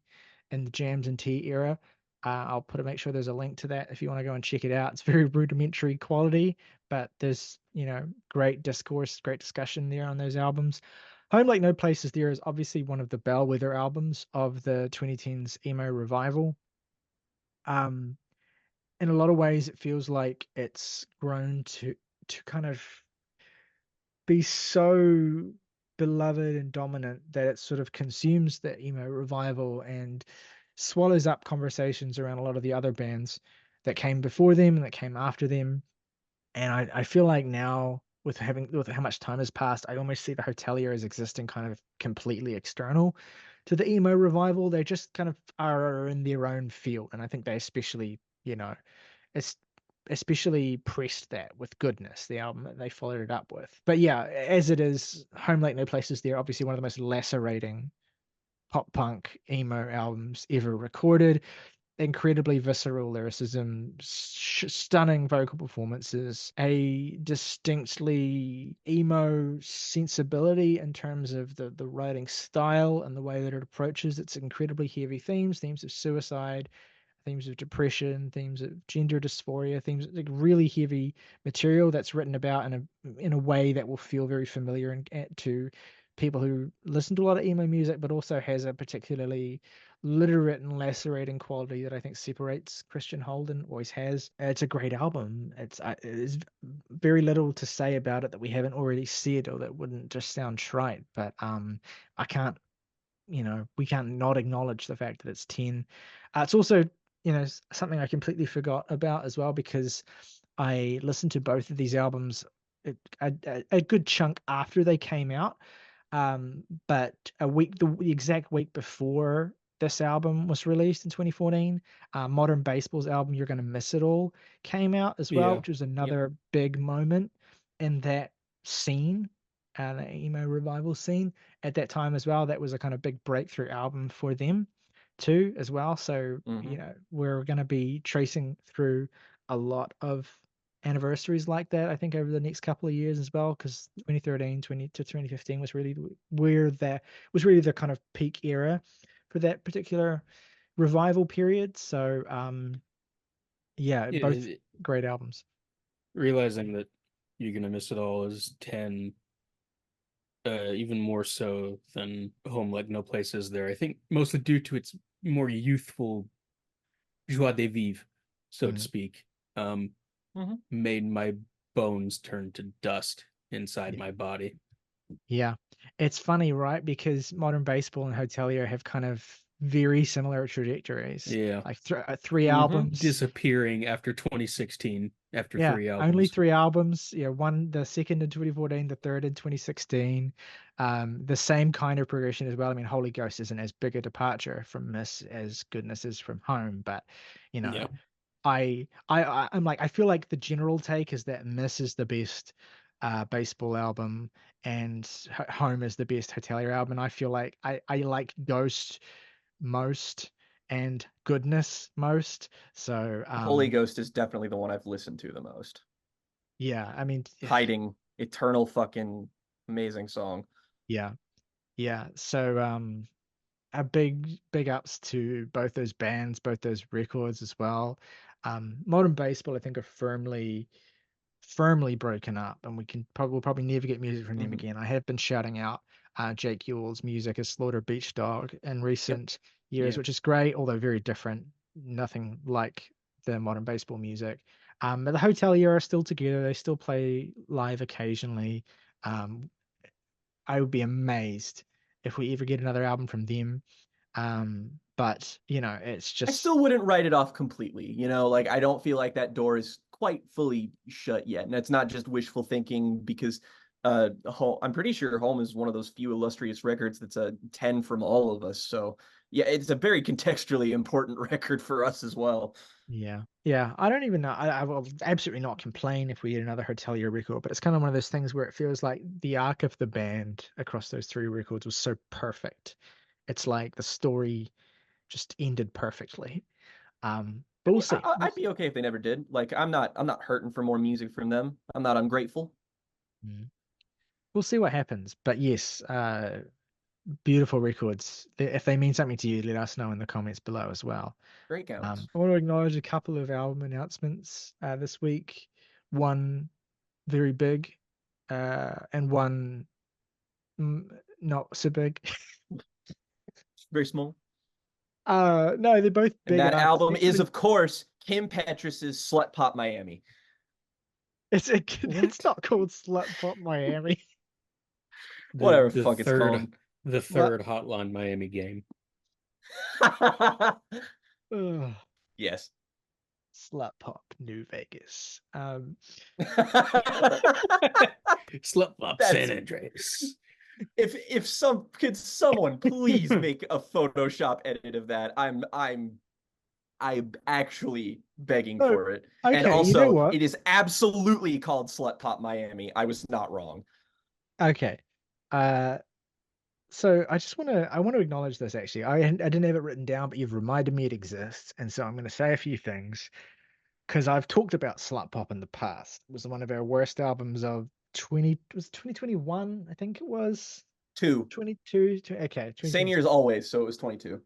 in the Jams and T era. I'll make sure there's a link to that if you want to go and check it out. It's very rudimentary quality, but there's great discourse, great discussion there on those albums. Home Like No Places There is obviously one of the bellwether albums of the 2010s emo revival. In a lot of ways, it feels like it's grown to kind of be so beloved and dominant that it sort of consumes the emo revival and swallows up conversations around a lot of the other bands that came before them and that came after them. And I feel like now with how much time has passed, I almost see the Hotelier as existing kind of completely external to the emo revival. They just kind of are in their own field. And I think they especially, it's especially pressed that with Goodness, the album that they followed it up with. But yeah, as it is, Home Like No Places There, obviously one of the most lacerating pop punk emo albums ever recorded. Incredibly visceral lyricism, stunning vocal performances, a distinctly emo sensibility in terms of the writing style and the way that it approaches its incredibly heavy themes of suicide, themes of depression, themes of gender dysphoria, themes like really heavy material that's written about in a way that will feel very familiar to people who listen to a lot of emo music, but also has a particularly literate and lacerating quality that I think separates Christian Holden, always has. It's a great album. There's very little to say about it that we haven't already said or that wouldn't just sound trite, but I can't, we can't not acknowledge the fact that it's 10. It's also something I completely forgot about as well because I listened to both of these albums a good chunk after they came out. But the exact week before this album was released in 2014, Modern Baseball's album "You're Gonna Miss It All" came out as well, Yeah. which was another big moment in that scene. and the emo revival scene at that time as well. That was a kind of big breakthrough album for them too as well. So, you know, we're going to be tracing through a lot of anniversaries like that, I think, over the next couple of years as well, because 2013 to 2015 was really where that was really the kind of peak era for that particular revival period. So yeah, both great albums. Realizing that You're Gonna Miss It All is 10, even more so than Home Like No Place Is There. I think mostly due to its more youthful joie de vivre, so to speak, made my bones turn to dust inside my body. Yeah, it's funny, right? Because Modern Baseball and Hotelier have kind of very similar trajectories. Yeah. Like three albums. Disappearing after 2016, after Yeah, 3 albums. only 3 albums. Yeah, one, the second in 2014, the third in 2016. The same kind of progression as well. I mean, Holy Ghost isn't as big a departure from Miss as Goodness is from Home, but you know, Yeah. I'm like, I feel like the general take is that Miss is the best baseball album and Home is the best Hotelier album. And I feel like I like Ghost most and Goodness most. So Holy Ghost is definitely the one I've listened to the most. yeah, I mean, Hiding, eternal fucking amazing song. yeah. So a big ups to both those bands, both those records as well. Modern Baseball, I think, are firmly broken up, and we'll probably never get music from them again. I have been shouting out Jake Ewell's music as Slaughter Beach Dog in recent years, which is great, although very different. Nothing like the Modern Baseball music. But the Hotelier are still together. They still play live occasionally. I would be amazed if we ever get another album from them. But you know, it's just I still wouldn't write it off completely. You know, like I don't feel like that door is quite fully shut yet. And it's not just wishful thinking because I'm pretty sure Home is one of those few illustrious records that's a 10 from all of us. So yeah, it's a very contextually important record for us as well. Yeah. I don't even know. I will absolutely not complain if we get another Hotelier record, but it's kind of one of those things where it feels like the arc of the band across those 3 records was so perfect. It's like the story just ended perfectly. But we'll see. I'd be okay if they never did. Like I'm not hurting for more music from them. I'm not ungrateful. We'll see what happens. But yes, beautiful records. If they mean something to you, let us know in the comments below as well. Great counts. I want to acknowledge a couple of album announcements this week. One very big, and one not so big. Very small. No, they're both big. And that album is, of course, Kim Petras's Slut Pop Miami. It's not called Slut Pop Miami. Whatever the fuck it's called. The third Hotline Miami game. Yes. Slut Pop New Vegas. Slut Pop San Andreas. If someone please make a Photoshop edit of that, I'm actually begging for it. Okay, and also, you know what? It is absolutely called Slut Pop Miami. I was not wrong. Okay. So I want to acknowledge this actually. I didn't have it written down, but you've reminded me it exists, and so I'm going to say a few things because I've talked about Slut Pop in the past. It was one of our worst albums of 2021, I think it was. 22. Okay. Same year as always, so it was 22.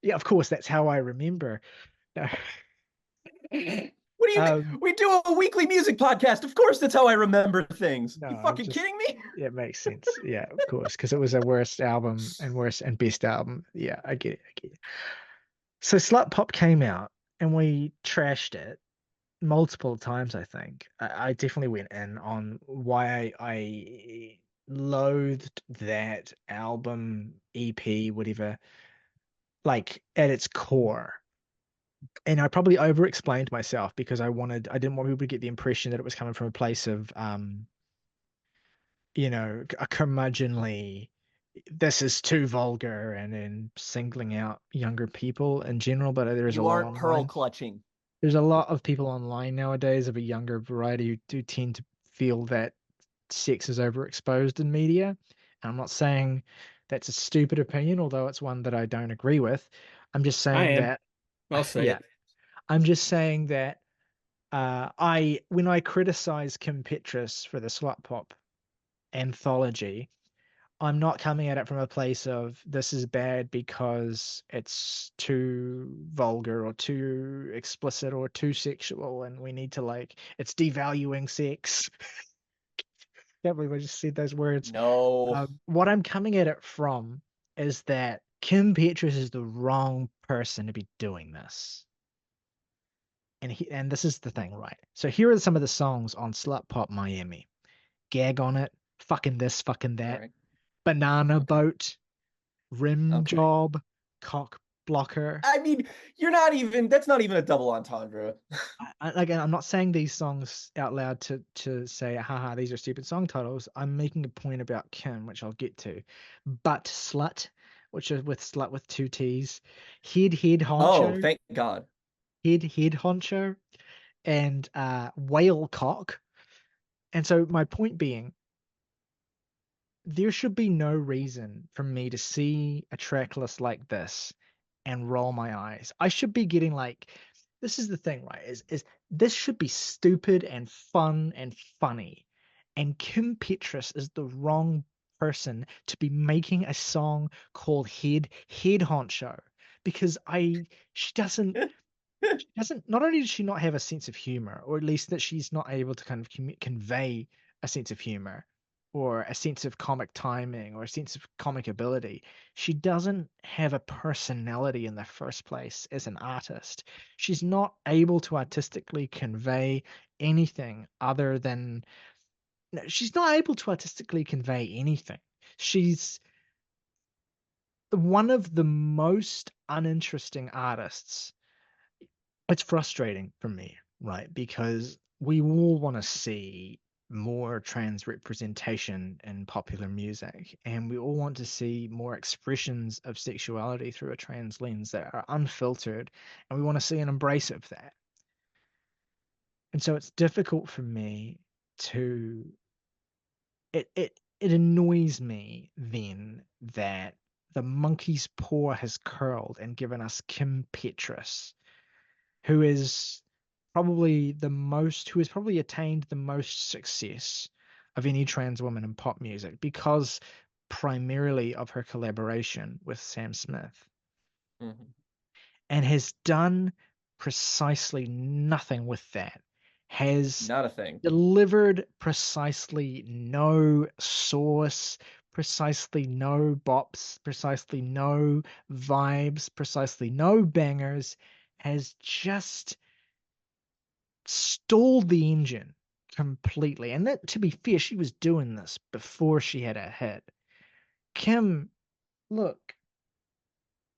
Yeah, of course, that's how I remember. What do you mean? We do a weekly music podcast. Of course, that's how I remember things. No, you fucking kidding me? Yeah, it makes sense. Yeah, of course, because it was a worst album and best album. Yeah, I get it. So Slut Pop came out and we trashed it multiple times, I think. I definitely went in on why I loathed that album, EP, whatever, like at its core. And I probably over explained myself because I didn't want people to get the impression that it was coming from a place of a curmudgeonly, this is too vulgar, and then singling out younger people in general. But there's You aren't pearl clutching. There's a lot of people online nowadays of a younger variety who do tend to feel that sex is overexposed in media. And I'm not saying that's a stupid opinion, although it's one that I don't agree with. I'm just I saying am. that, I'll say yeah, it. I'm just saying that when I criticize Kim Petras for the Slut Pop anthology, I'm not coming at it from a place of this is bad because it's too vulgar or too explicit or too sexual and we need to like it's devaluing sex. Can't believe I just said those words. No. What I'm coming at it from is that Kim Petras is the wrong person to be doing this. And this is the thing, right? So here are some of the songs on Slut Pop Miami. Gag on It, Fucking This, Fucking All That, right. Banana Okay. Boat, Rim Okay. Job, Cock Blocker. I mean, that's not even a double entendre. Again, I'm not saying these songs out loud to say, haha, these are stupid song titles. I'm making a point about Kim, which I'll get to. But Slut, which is with Slut with two T's, Head Oh, Honcho, thank God. Head Honcho, and Whale Cock. And so my point being, there should be no reason for me to see a track list like this and roll my eyes. I should be getting like, this is the thing, right? Is this should be stupid and fun and funny. And Kim Petras is the wrong person to be making a song called Head Honcho because she doesn't not only does she not have a sense of humor, or at least that she's not able to kind of convey a sense of humor or a sense of comic timing or a sense of comic ability, she doesn't have a personality in the first place as an artist. She's not able to artistically convey anything other than no, she's not able to artistically convey anything. She's one of the most uninteresting artists. It's frustrating for me, right? Because we all want to see more trans representation in popular music, and we all want to see more expressions of sexuality through a trans lens that are unfiltered, and we want to see an embrace of that. And so it's difficult for me to it annoys me then that the monkey's paw has curled and given us Kim Petras, who is who has probably attained the most success of any trans woman in pop music because primarily of her collaboration with Sam Smith, Mhm. and has done precisely nothing with that, has Not a thing. delivered precisely no sauce, precisely no bops, precisely no vibes, precisely no bangers, has just stalled the engine completely. And that, to be fair, she was doing this before she had a hit. Kim, look,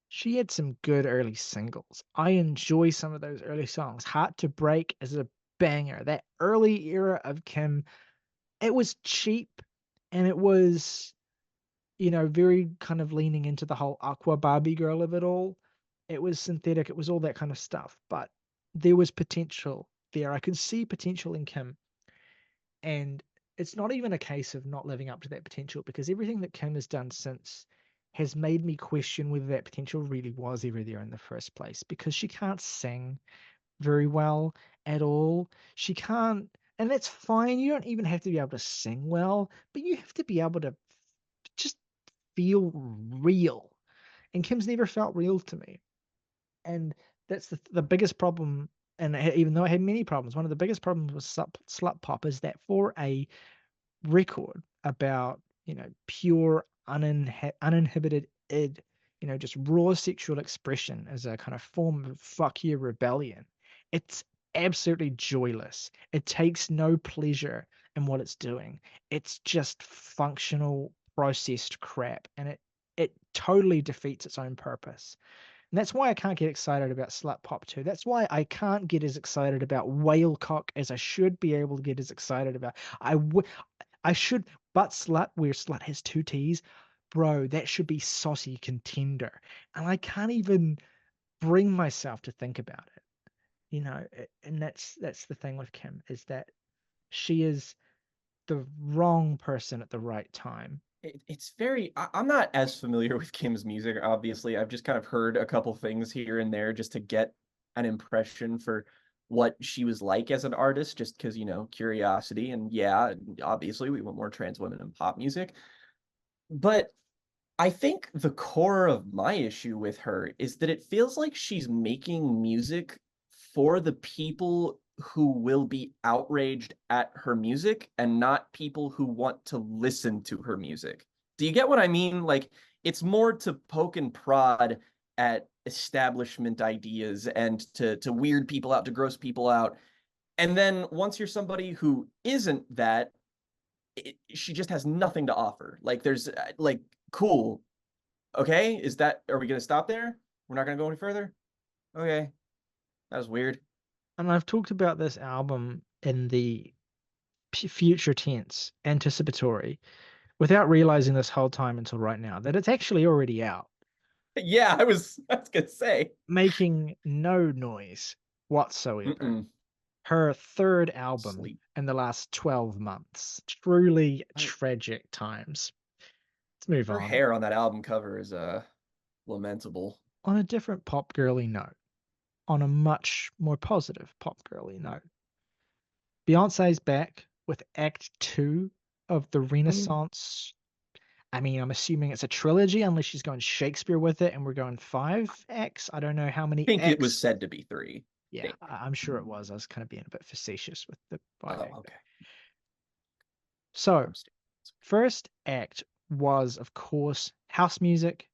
she had some good early singles. I enjoy some of those early songs. Heart to Break is a banger. That early era of Kim, it was cheap and it was, very kind of leaning into the whole Aqua Barbie girl of it all. It was synthetic, it was all that kind of stuff, but there was potential there. I could see potential in Kim. And it's not even a case of not living up to that potential because everything that Kim has done since has made me question whether that potential really was ever there in the first place because she can't sing very well at all. She can't, and that's fine. You don't even have to be able to sing well, but you have to be able to just feel real. And Kim's never felt real to me. And that's the biggest problem. And even though I had many problems, one of the biggest problems with slut pop is that for a record about pure uninhibited id, just raw sexual expression as a kind of form of fuck you rebellion, it's absolutely joyless. It takes no pleasure in what it's doing. It's just functional processed crap, and it totally defeats its own purpose. And that's why I can't get excited about Slut Pop 2. That's why I can't get as excited about Whale Cock as I should be able to get as excited about. I should, but Slut, where Slut has two T's, bro, that should be saucy contender. And I can't even bring myself to think about it. And that's the thing with Kim is that she is the wrong person at the right time. It's very, I'm not as familiar with Kim's music, obviously. I've just kind of heard a couple things here and there just to get an impression for what she was like as an artist, just because, you know, curiosity. And yeah, obviously we want more trans women in pop music. But I think the core of my issue with her is that it feels like she's making music for the people who will be outraged at her music and not people who want to listen to her music. Do you get what I mean? Like, it's more to poke and prod at establishment ideas and to weird people out, to gross people out. And then once you're somebody who isn't that, she just has nothing to offer. Like, there's like, cool. Okay, are we gonna stop there? We're not gonna go any further? Okay. That was weird. And I've talked about this album in the future tense, anticipatory, without realizing this whole time until right now that it's actually already out. Yeah, I was gonna say. Making no noise whatsoever. Mm-mm. Her third album Sleep. in the last 12 months. Truly tragic times. Let's move Her on. hair on that album cover is lamentable. On a different pop girly note, on a much more positive pop girly note, Beyonce's back with Act 2 of the Renaissance. I mean, I'm assuming it's a trilogy unless she's going Shakespeare with it and we're going 5 acts. I don't know how many I think acts. it was said to be 3. Yeah, I'm sure it was. I was kind of being a bit facetious with the 5 act. Okay. So, first act was, of course, house music,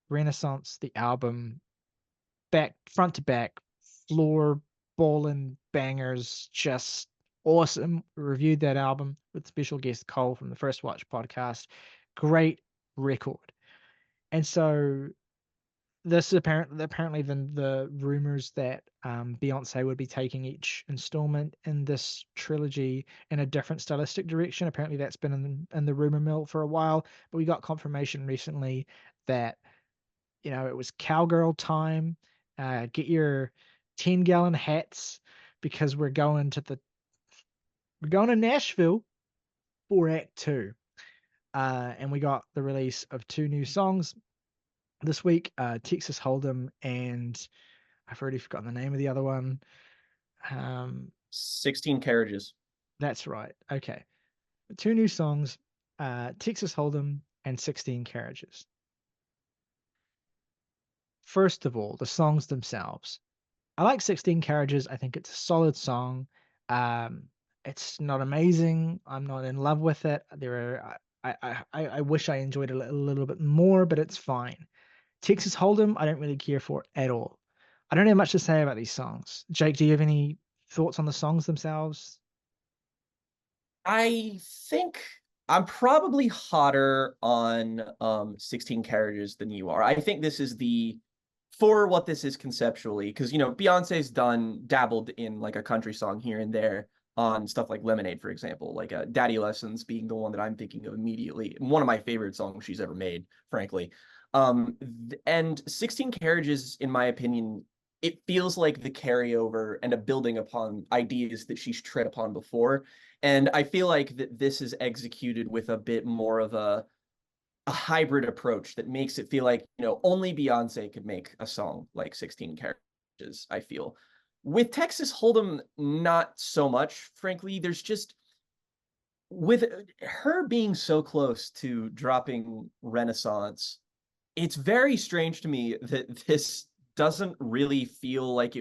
Renaissance, the album, front to back, floor ballin' bangers, just awesome. We reviewed that album with special guest Cole from the First Watch podcast. Great record. And so this apparently the rumors that Beyonce would be taking each installment in this trilogy in a different stylistic direction. Apparently that's been in the rumor mill for a while, but we got confirmation recently that, you know, it was cowgirl time. Get your 10-gallon hats because we're going to Nashville for Act 2. And we got the release of 2 new songs this week, Texas Hold'em, and I've already forgotten the name of the other one. 16 Carriages. That's right. Okay. 2 new songs, Texas Hold'em and 16 Carriages. First of all, the songs themselves. I like 16 Carriages. I think it's a solid song. It's not amazing. I'm not in love with it. I wish I enjoyed it a little bit more, but it's fine. Texas Hold'em, I don't really care for at all. I don't have much to say about these songs. Jake, do you have any thoughts on the songs themselves? I think I'm probably hotter on 16 Carriages than you are. I think this is for what this is conceptually, because, you know, Beyonce's dabbled in like a country song here and there on stuff like Lemonade, for example, like Daddy Lessons being the one that I'm thinking of immediately. One of my favorite songs she's ever made, frankly. And 16 Carriages, in my opinion, it feels like the carryover and a building upon ideas that she's tread upon before. And I feel like that this is executed with a bit more of a hybrid approach that makes it feel like, you know, only Beyonce could make a song like 16 Carriages, I feel. With Texas Hold'em, not so much, frankly. There's just, with her being so close to dropping Renaissance, it's very strange to me that this doesn't really feel like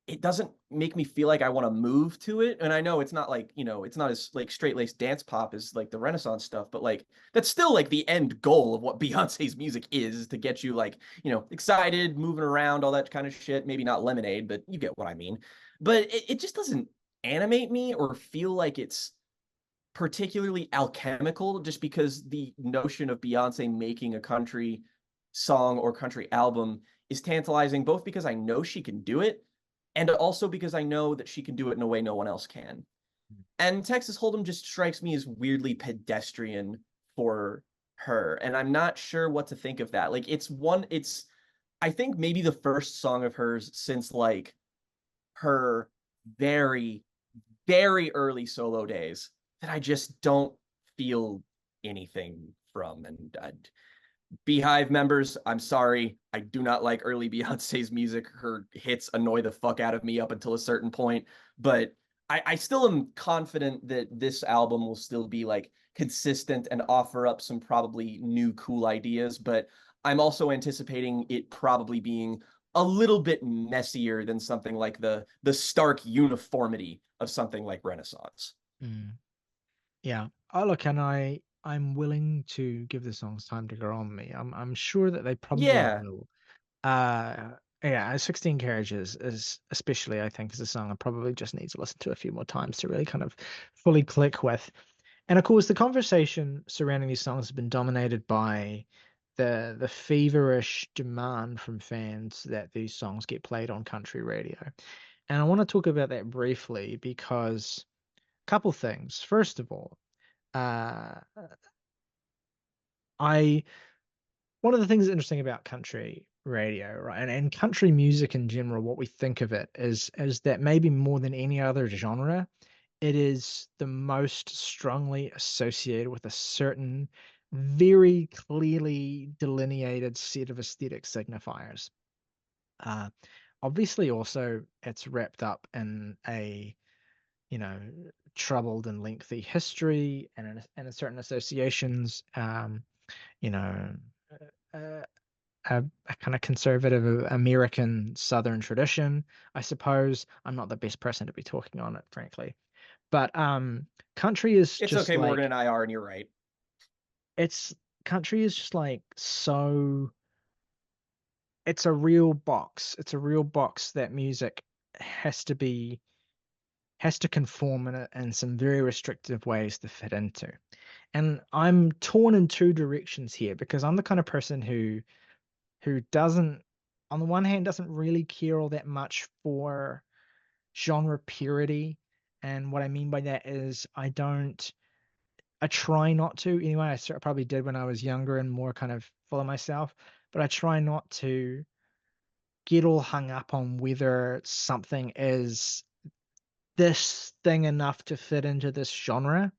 it doesn't make me feel like I want to move to it. And I know it's not like, you know, it's not as like straight-laced dance pop as like the Renaissance stuff, but like that's still like the end goal of what Beyonce's music is to get you like, you know, excited, moving around, all that kind of shit. Maybe not Lemonade, but you get what I mean. But it just doesn't animate me or feel like it's particularly alchemical, just because the notion of Beyonce making a country song or country album is tantalizing, both because I know she can do it and also because I know that she can do it in a way no one else can. And Texas Hold'em just strikes me as weirdly pedestrian for her, and I'm not sure what to think of that. Like, I think maybe the first song of hers since like her very, very early solo days. that I just don't feel anything from. And Beehive members, I'm sorry. I do not like early Beyonce's music. Her hits annoy the fuck out of me up until a certain point. But I still am confident that this album will still be like consistent and offer up some probably new cool ideas. But I'm also anticipating it probably being a little bit messier than something like the stark uniformity of something like Renaissance. Mm. Yeah. Oh, look, and I'm willing to give the songs time to grow on me. I'm sure that they probably Yeah. will. Yeah, 16 Carriages is especially, I think, is a song I probably just need to listen to a few more times to really kind of fully click with. And of course, the conversation surrounding these songs has been dominated by the feverish demand from fans that these songs get played on country radio. And I want to talk about that briefly because a couple things. First of all, uh, I one of the things that's interesting about country radio, right, and country music in general, what we think of it is that maybe more than any other genre, it is the most strongly associated with a certain very clearly delineated set of aesthetic signifiers. Uh, Obviously, also it's wrapped up in a you know troubled and lengthy history and certain associations. You know. Uh, a kind of conservative American Southern tradition, I suppose. I'm not the best person to be talking on it, frankly. But country is It's just okay, Morgan like and I are, and you're right. it's country is just like so it's a real box. It's a real box that music has to be has to conform in some very restrictive ways to fit into. And I'm torn in two directions here because I'm the kind of person who doesn't, on the one hand, doesn't really care all that much for genre purity. And what I mean by that is I try not to. Anyway, I probably did when I was younger and more kind of full of myself, but I try not to get all hung up on whether something is this thing enough to fit into this genre.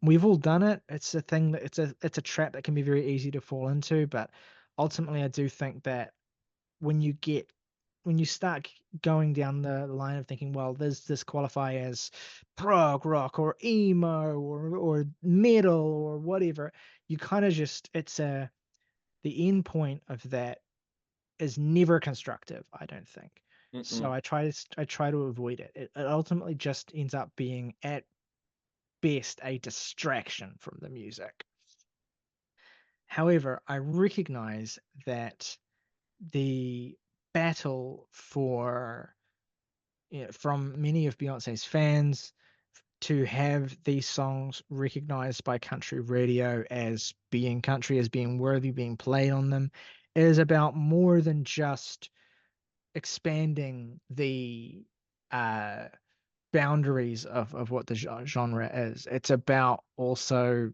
We've all done it. It's a thing that it's a trap that can be very easy to fall into, but ultimately I do think that when you get when you start going down the line of thinking, well, does this qualify as prog rock or emo or metal or whatever, you kind of just the end point of that is never constructive, I don't think. So Mm-mm. I try to avoid it. It ultimately just ends up being at best a distraction from the music. However, I recognize that the battle for from many of Beyonce's fans to have these songs recognized by country radio as being country, as being worthy, being played on them, is about more than just expanding the uh, boundaries of what the genre is. It's about also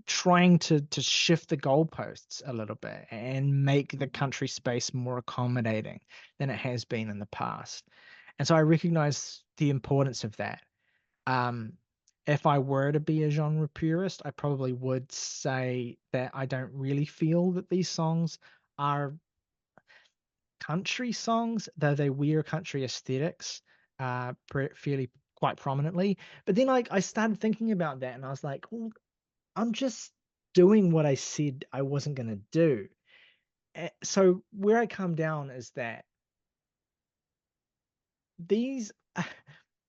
trying to shift the goalposts a little bit and make the country space more accommodating than it has been in the past. And so I recognize the importance of that. Um, if I were to be a genre purist, I probably would say that I don't really feel that these songs are country songs, though they wear country aesthetics fairly quite prominently. But then I started thinking about that and I was like, well, I'm just doing what I said I wasn't going to do. So where I come down is that these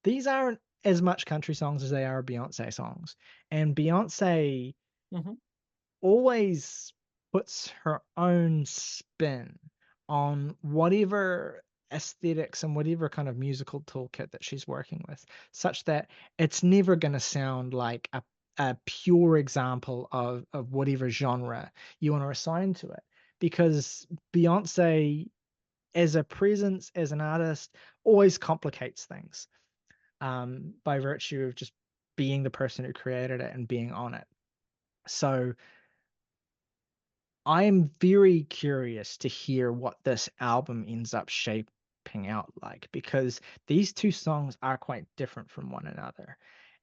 these aren't as much country songs as they are Beyonce songs. And Beyonce Mhm. always puts her own spin on whatever aesthetics and whatever kind of musical toolkit that she's working with, such that it's never going to sound like a pure example of whatever genre you want to assign to it. Because Beyonce, as a presence, as an artist, always complicates things by virtue of just being the person who created it and being on it. So I am very curious to hear what this album ends up shaping out like? Because these two songs are quite different from one another.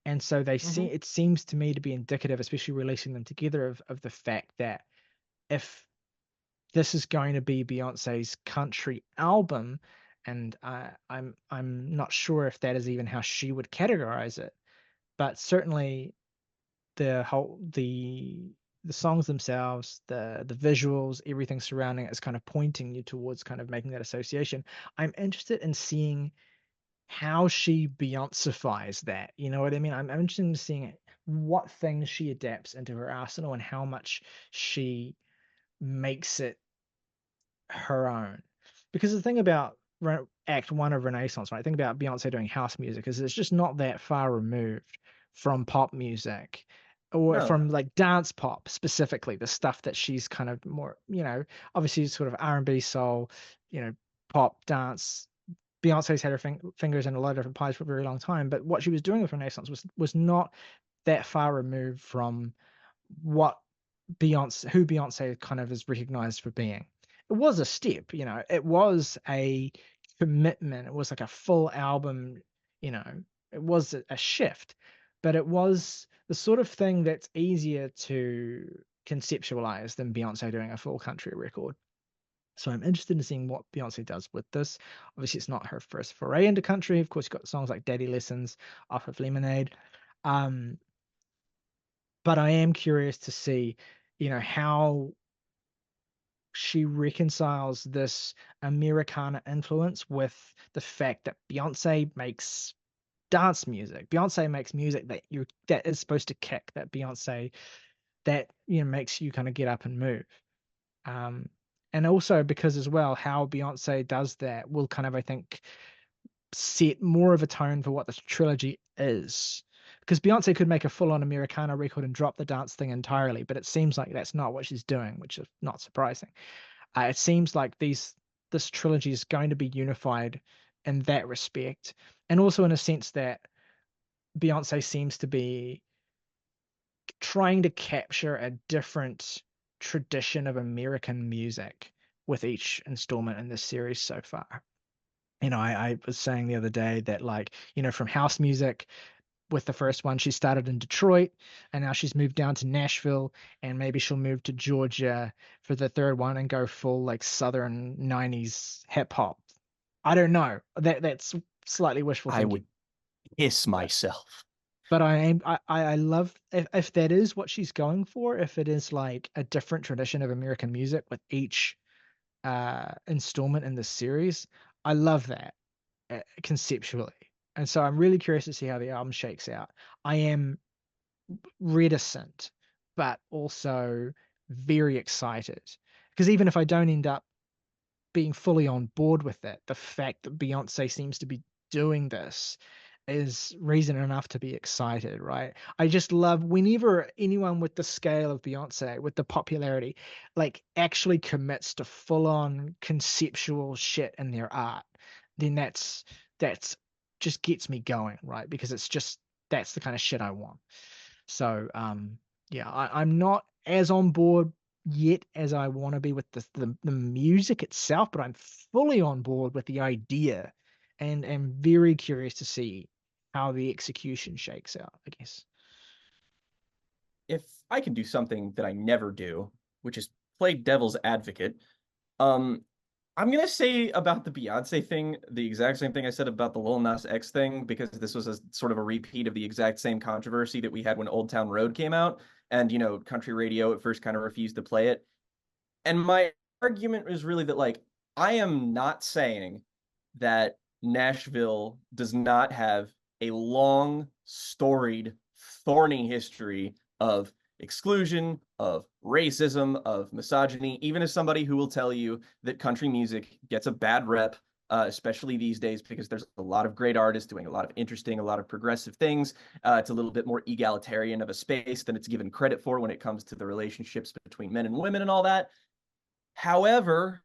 And so it seems to me to be indicative, especially releasing them together, of the fact that if this is going to be Beyonce's country album, and I'm not sure if that is even how she would categorize it, but certainly the songs themselves, the visuals, everything surrounding it is kind of pointing you towards kind of making that association. I'm interested in seeing how she Beyoncefies that. You know what I mean? I'm interested in seeing what things she adapts into her arsenal and how much she makes it her own. Because the thing about Act One of Renaissance, right? I think about Beyonce doing house music, is it's just not that far removed from pop music or No. from like dance pop specifically, the stuff that she's kind of more, obviously sort of R&B, soul, pop, dance. Beyonce's had her fingers in a lot of different pies for a very long time, but what she was doing with Renaissance was not that far removed from what who Beyonce kind of is recognized for being. It was a step, it was a commitment. It was like a full album, it was a shift, but it was the sort of thing that's easier to conceptualize than Beyonce doing a full country record. So I'm interested in seeing what Beyonce does with this. Obviously, it's not her first foray into country. Of course, you've got songs like Daddy Lessons off of Lemonade. But I am curious to see, how she reconciles this Americana influence with the fact that Beyonce makes dance music. Beyonce makes music that is supposed to kick, that makes you kind of get up and move. And also because as well, how Beyonce does that will kind of, I think, set more of a tone for what this trilogy is. Because Beyonce could make a full-on Americana record and drop the dance thing entirely, but it seems like that's not what she's doing, which is not surprising. It seems like this trilogy is going to be unified in that respect, and also in a sense that Beyonce seems to be trying to capture a different tradition of American music with each installment in this series so far. I was saying the other day that, like, from house music with the first one, she started in Detroit and now she's moved down to Nashville, and maybe she'll move to Georgia for the third one and go full like Southern 90s hip hop. I don't know. That's slightly wishful thinking. I would piss myself. But I love if that is what she's going for, if it is like a different tradition of American music with each installment in the series. I love that conceptually. And so I'm really curious to see how the album shakes out. I am reticent, but also very excited. Because even if I don't end up being fully on board with it, the fact that Beyonce seems to be doing this is reason enough to be excited, right? I just love whenever anyone with the scale of Beyonce, with the popularity, like actually commits to full-on conceptual shit in their art, then that's just gets me going, right? Because that's the kind of shit I want. So yeah, I'm not as on board yet as I want to be with the music itself, but I'm fully on board with the idea, and am very curious to see how the execution shakes out, I guess. If I can do something that I never do, which is play devil's advocate, I'm gonna say about the Beyonce thing the exact same thing I said about the Lil Nas X thing, because this was a sort of a repeat of the exact same controversy that we had when Old Town Road came out, and country radio at first kind of refused to play it. And my argument is really that, like, I am not saying that Nashville does not have a long, storied, thorny history of exclusion, of racism, of misogyny, even as somebody who will tell you that country music gets a bad rep, especially these days, because there's a lot of great artists doing a lot of interesting, a lot of progressive things. It's a little bit more egalitarian of a space than it's given credit for when it comes to the relationships between men and women and all that. However,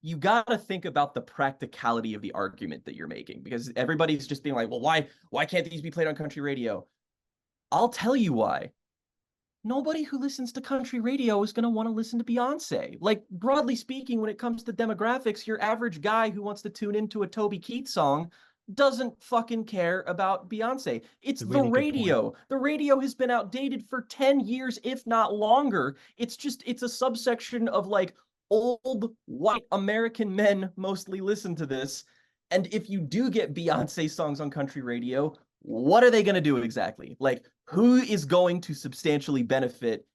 you got to think about the practicality of the argument that you're making, because everybody's just being like, well, why can't these be played on country radio? I'll tell you why. nobody who listens to country radio is going to want to listen to Beyonce. Like, broadly speaking, when it comes to demographics, your average guy who wants to tune into a Toby Keith song doesn't fucking care about Beyonce. It's the radio. The radio has been outdated for 10 years, if not longer. It's a subsection of like old white American men mostly listen to this. And if you do get Beyonce songs on country radio, what are they going to do exactly? Like, who is going to substantially benefit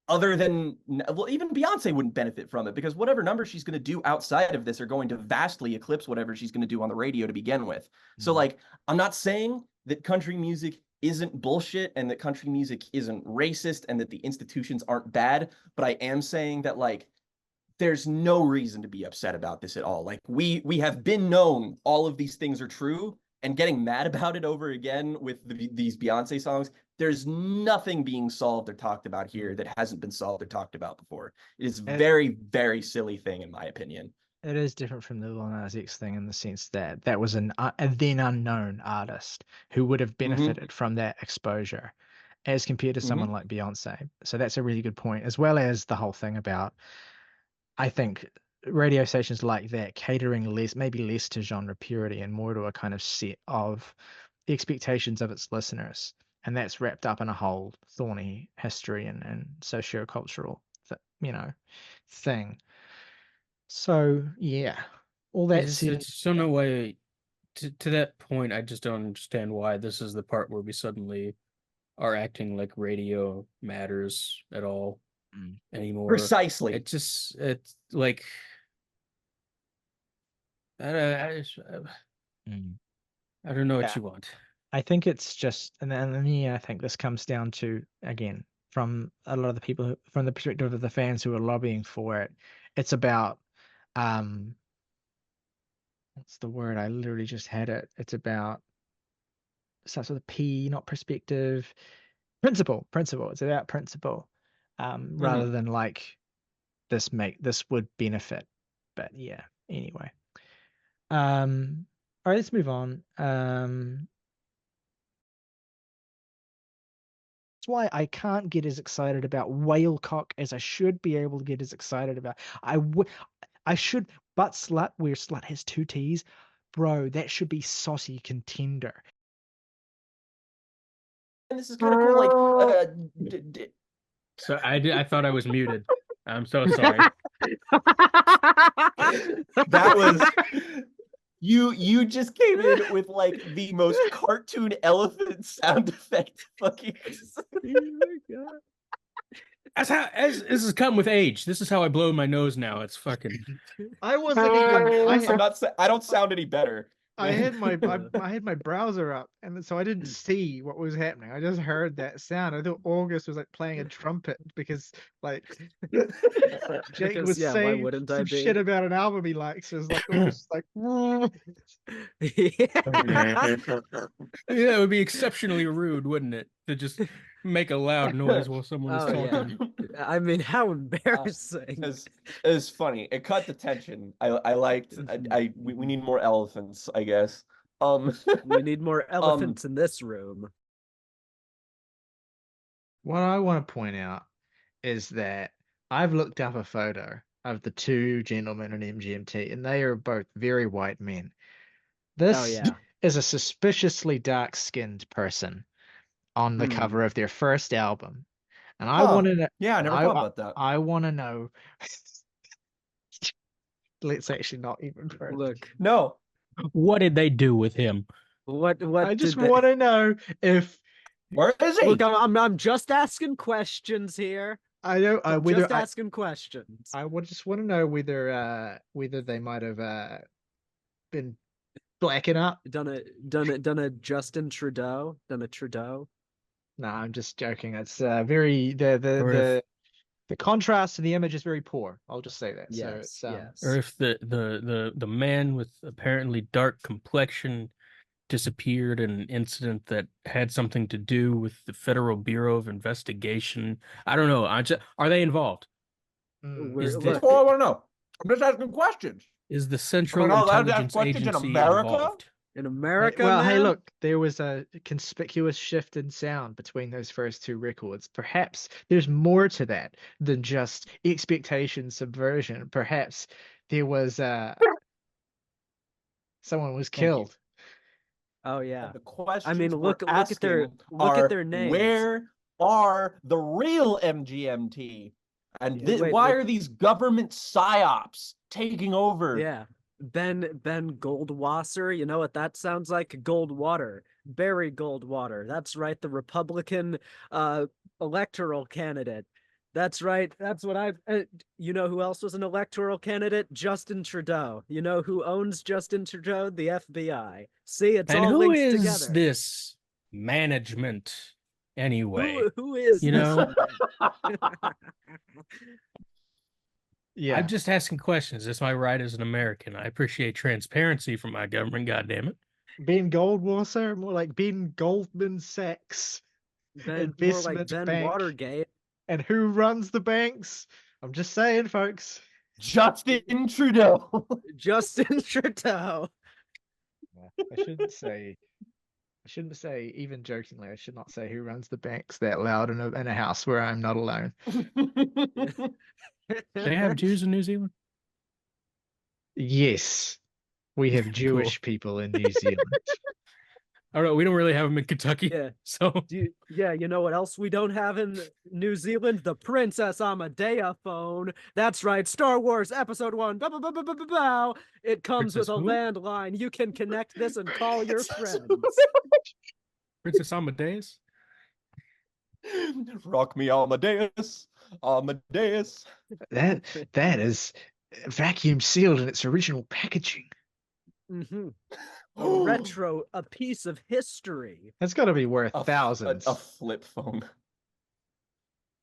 other than, well, even Beyonce wouldn't benefit from it because whatever numbers she's going to do outside of this are going to vastly eclipse whatever she's going to do on the radio to begin with. So like, I'm not saying that country music isn't bullshit and that country music isn't racist and that the institutions aren't bad, but I am saying that like, there's no reason to be upset about this at all. Like we have been known all of these things are true, and getting mad about it over again with these Beyonce songs, there's nothing being solved or talked about here that hasn't been solved or talked about before. It is very, very silly thing, in my opinion. It is different from the Lil Nas X thing in the sense that that was a then unknown artist who would have benefited from that exposure as compared to someone like Beyonce. So that's a really good point, as well as the whole thing about, I think, radio stations like that catering maybe less to genre purity and more to a kind of set of expectations of its listeners. And that's wrapped up in a whole thorny history and socio-cultural, thing. So yeah, all that said, so no way to that point. I just don't understand why this is the part where we suddenly are acting like radio matters at all anymore. Precisely. It's like I don't know what you want. I think it's just, and then I think this comes down to, again, from a lot of the people from the perspective of the fans who are lobbying for it, it's about what's the word? I literally just had it. It's about, starts with a P, not perspective. Principle. It's about principle. Rather than like this would benefit. But yeah, anyway. All right, let's move on. That's why I can't get as excited about Whalecock as I should be able to get as excited about. I should, but Slut, where Slut has 2 T's, bro, that should be saucy contender. And this is kind of cool, like, so I thought I was muted. I'm so sorry. That was you just came in with like the most cartoon elephant sound effect fucking. Oh my God. As this has come with age. This is how I blow my nose now. It's fucking. I wasn't even. I don't sound any better. I had my browser up, and so I didn't see what was happening. I just heard that sound. I thought August was like playing a trumpet because like Jake was saying some shit about an album he likes. So it's like August like. Yeah, it would be exceptionally rude, wouldn't it, to just make a loud noise while someone was talking? Yeah. I mean, how embarrassing! It's funny. It cut the tension. I liked. We need more elephants, I guess. We need more elephants in this room. What I want to point out is that I've looked up a photo of the 2 gentlemen in MGMT, and they are both very white men. This is a suspiciously dark-skinned person on the cover of their first album. And I want to know. Yeah, I never thought about that. I want to know. Let's actually not even look. No. What did they do with him? What I just want to know if. Where is he? Look, I'm just asking questions here. I know. Just asking questions. I just want to know whether they might have been blacking up. Done a Justin Trudeau. Done a Trudeau. No, I'm just joking. It's very the contrast to the image is very poor. I'll just say that. Yes, so it's, Or if the man with apparently dark complexion disappeared in an incident that had something to do with the Federal Bureau of Investigation. I don't know. Are they involved? That's all I want to know. I'm just asking questions. Is the Central Intelligence Agency involved In America, Well, hey, man? look, there was a conspicuous shift in sound between those first two records. Perhaps there's more to that than just expectation subversion. Perhaps there was someone was Thank you. killed. Oh yeah. The questions I mean, we're look at their asking are, their names. where are the real MGMT? And Yeah, wait, why are these government psyops taking over? Yeah. Ben Goldwasser, you know what that sounds like? Goldwater. Barry Goldwater. That's right, the Republican electoral candidate. That's right. That's what I've you know who else was an electoral candidate? Justin Trudeau. You know who owns Justin Trudeau? The FBI. See, it's And all who links is together. this management anyway? Who is You this know, Yeah. I'm just asking questions. That's my right as an American. I appreciate transparency from my government. God damn it. Ben Goldwasser, more like Ben Goldman Sachs Ben, more like Investment Ben Bank. Watergate. And who runs the banks? I'm just saying, folks. Justin Trudeau. Justin Trudeau. I shouldn't say, even jokingly, I should not say who runs the banks that loud in a house where I'm not alone. They have Jews in New Zealand? Yes, we have Jewish people in New Zealand. I don't know. We don't really have them in Kentucky. Yeah. So Yeah, you know what else we don't have in New Zealand? The Princess Amedea phone. That's right, Star Wars Episode 1. Bow, bow, bow, bow, bow, bow, bow. It comes Princess with a who? landline. You can connect this and call your friends. Princess Amadeus? Rock me Amadeus. Amadeus. That is vacuum sealed in its original packaging. Mm-hmm. A piece of history. That's got to be worth thousands. A flip phone.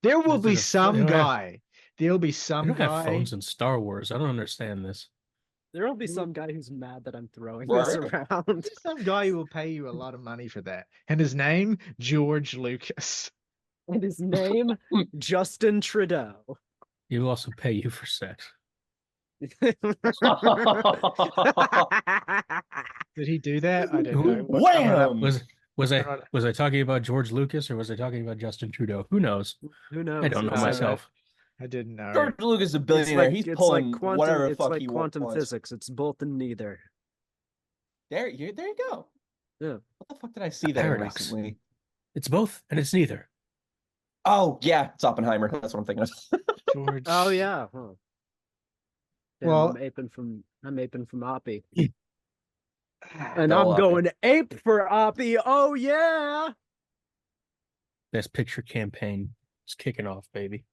There will be They some don't have- guy. There'll be They some don't have guy. phones in Star Wars. I don't understand this. There'll be some guy who's mad that I'm throwing Right. this around. Some guy who will pay you a lot of money for that. And his name, George Lucas. And his name, Justin Trudeau. He will also pay you for sex. Did he do that? I don't know. Wham! Was I talking about George Lucas or was I talking about Justin Trudeau? Who knows? Who knows? I don't know I myself. I didn't know. George Lucas is a billionaire. He's pulling whatever the fuck he wants. Quantum physics. It's both and neither. There you go. Yeah. What the fuck did I see there Paradox. recently? It's both and it's neither. Oh yeah, it's Oppenheimer. That's what I'm thinking of. George. Oh yeah. Huh. Damn, Well- I'm aping from Oppie. And Go I'm Oppie. going ape for Oppie. Oh yeah. Best picture campaign is kicking off, baby.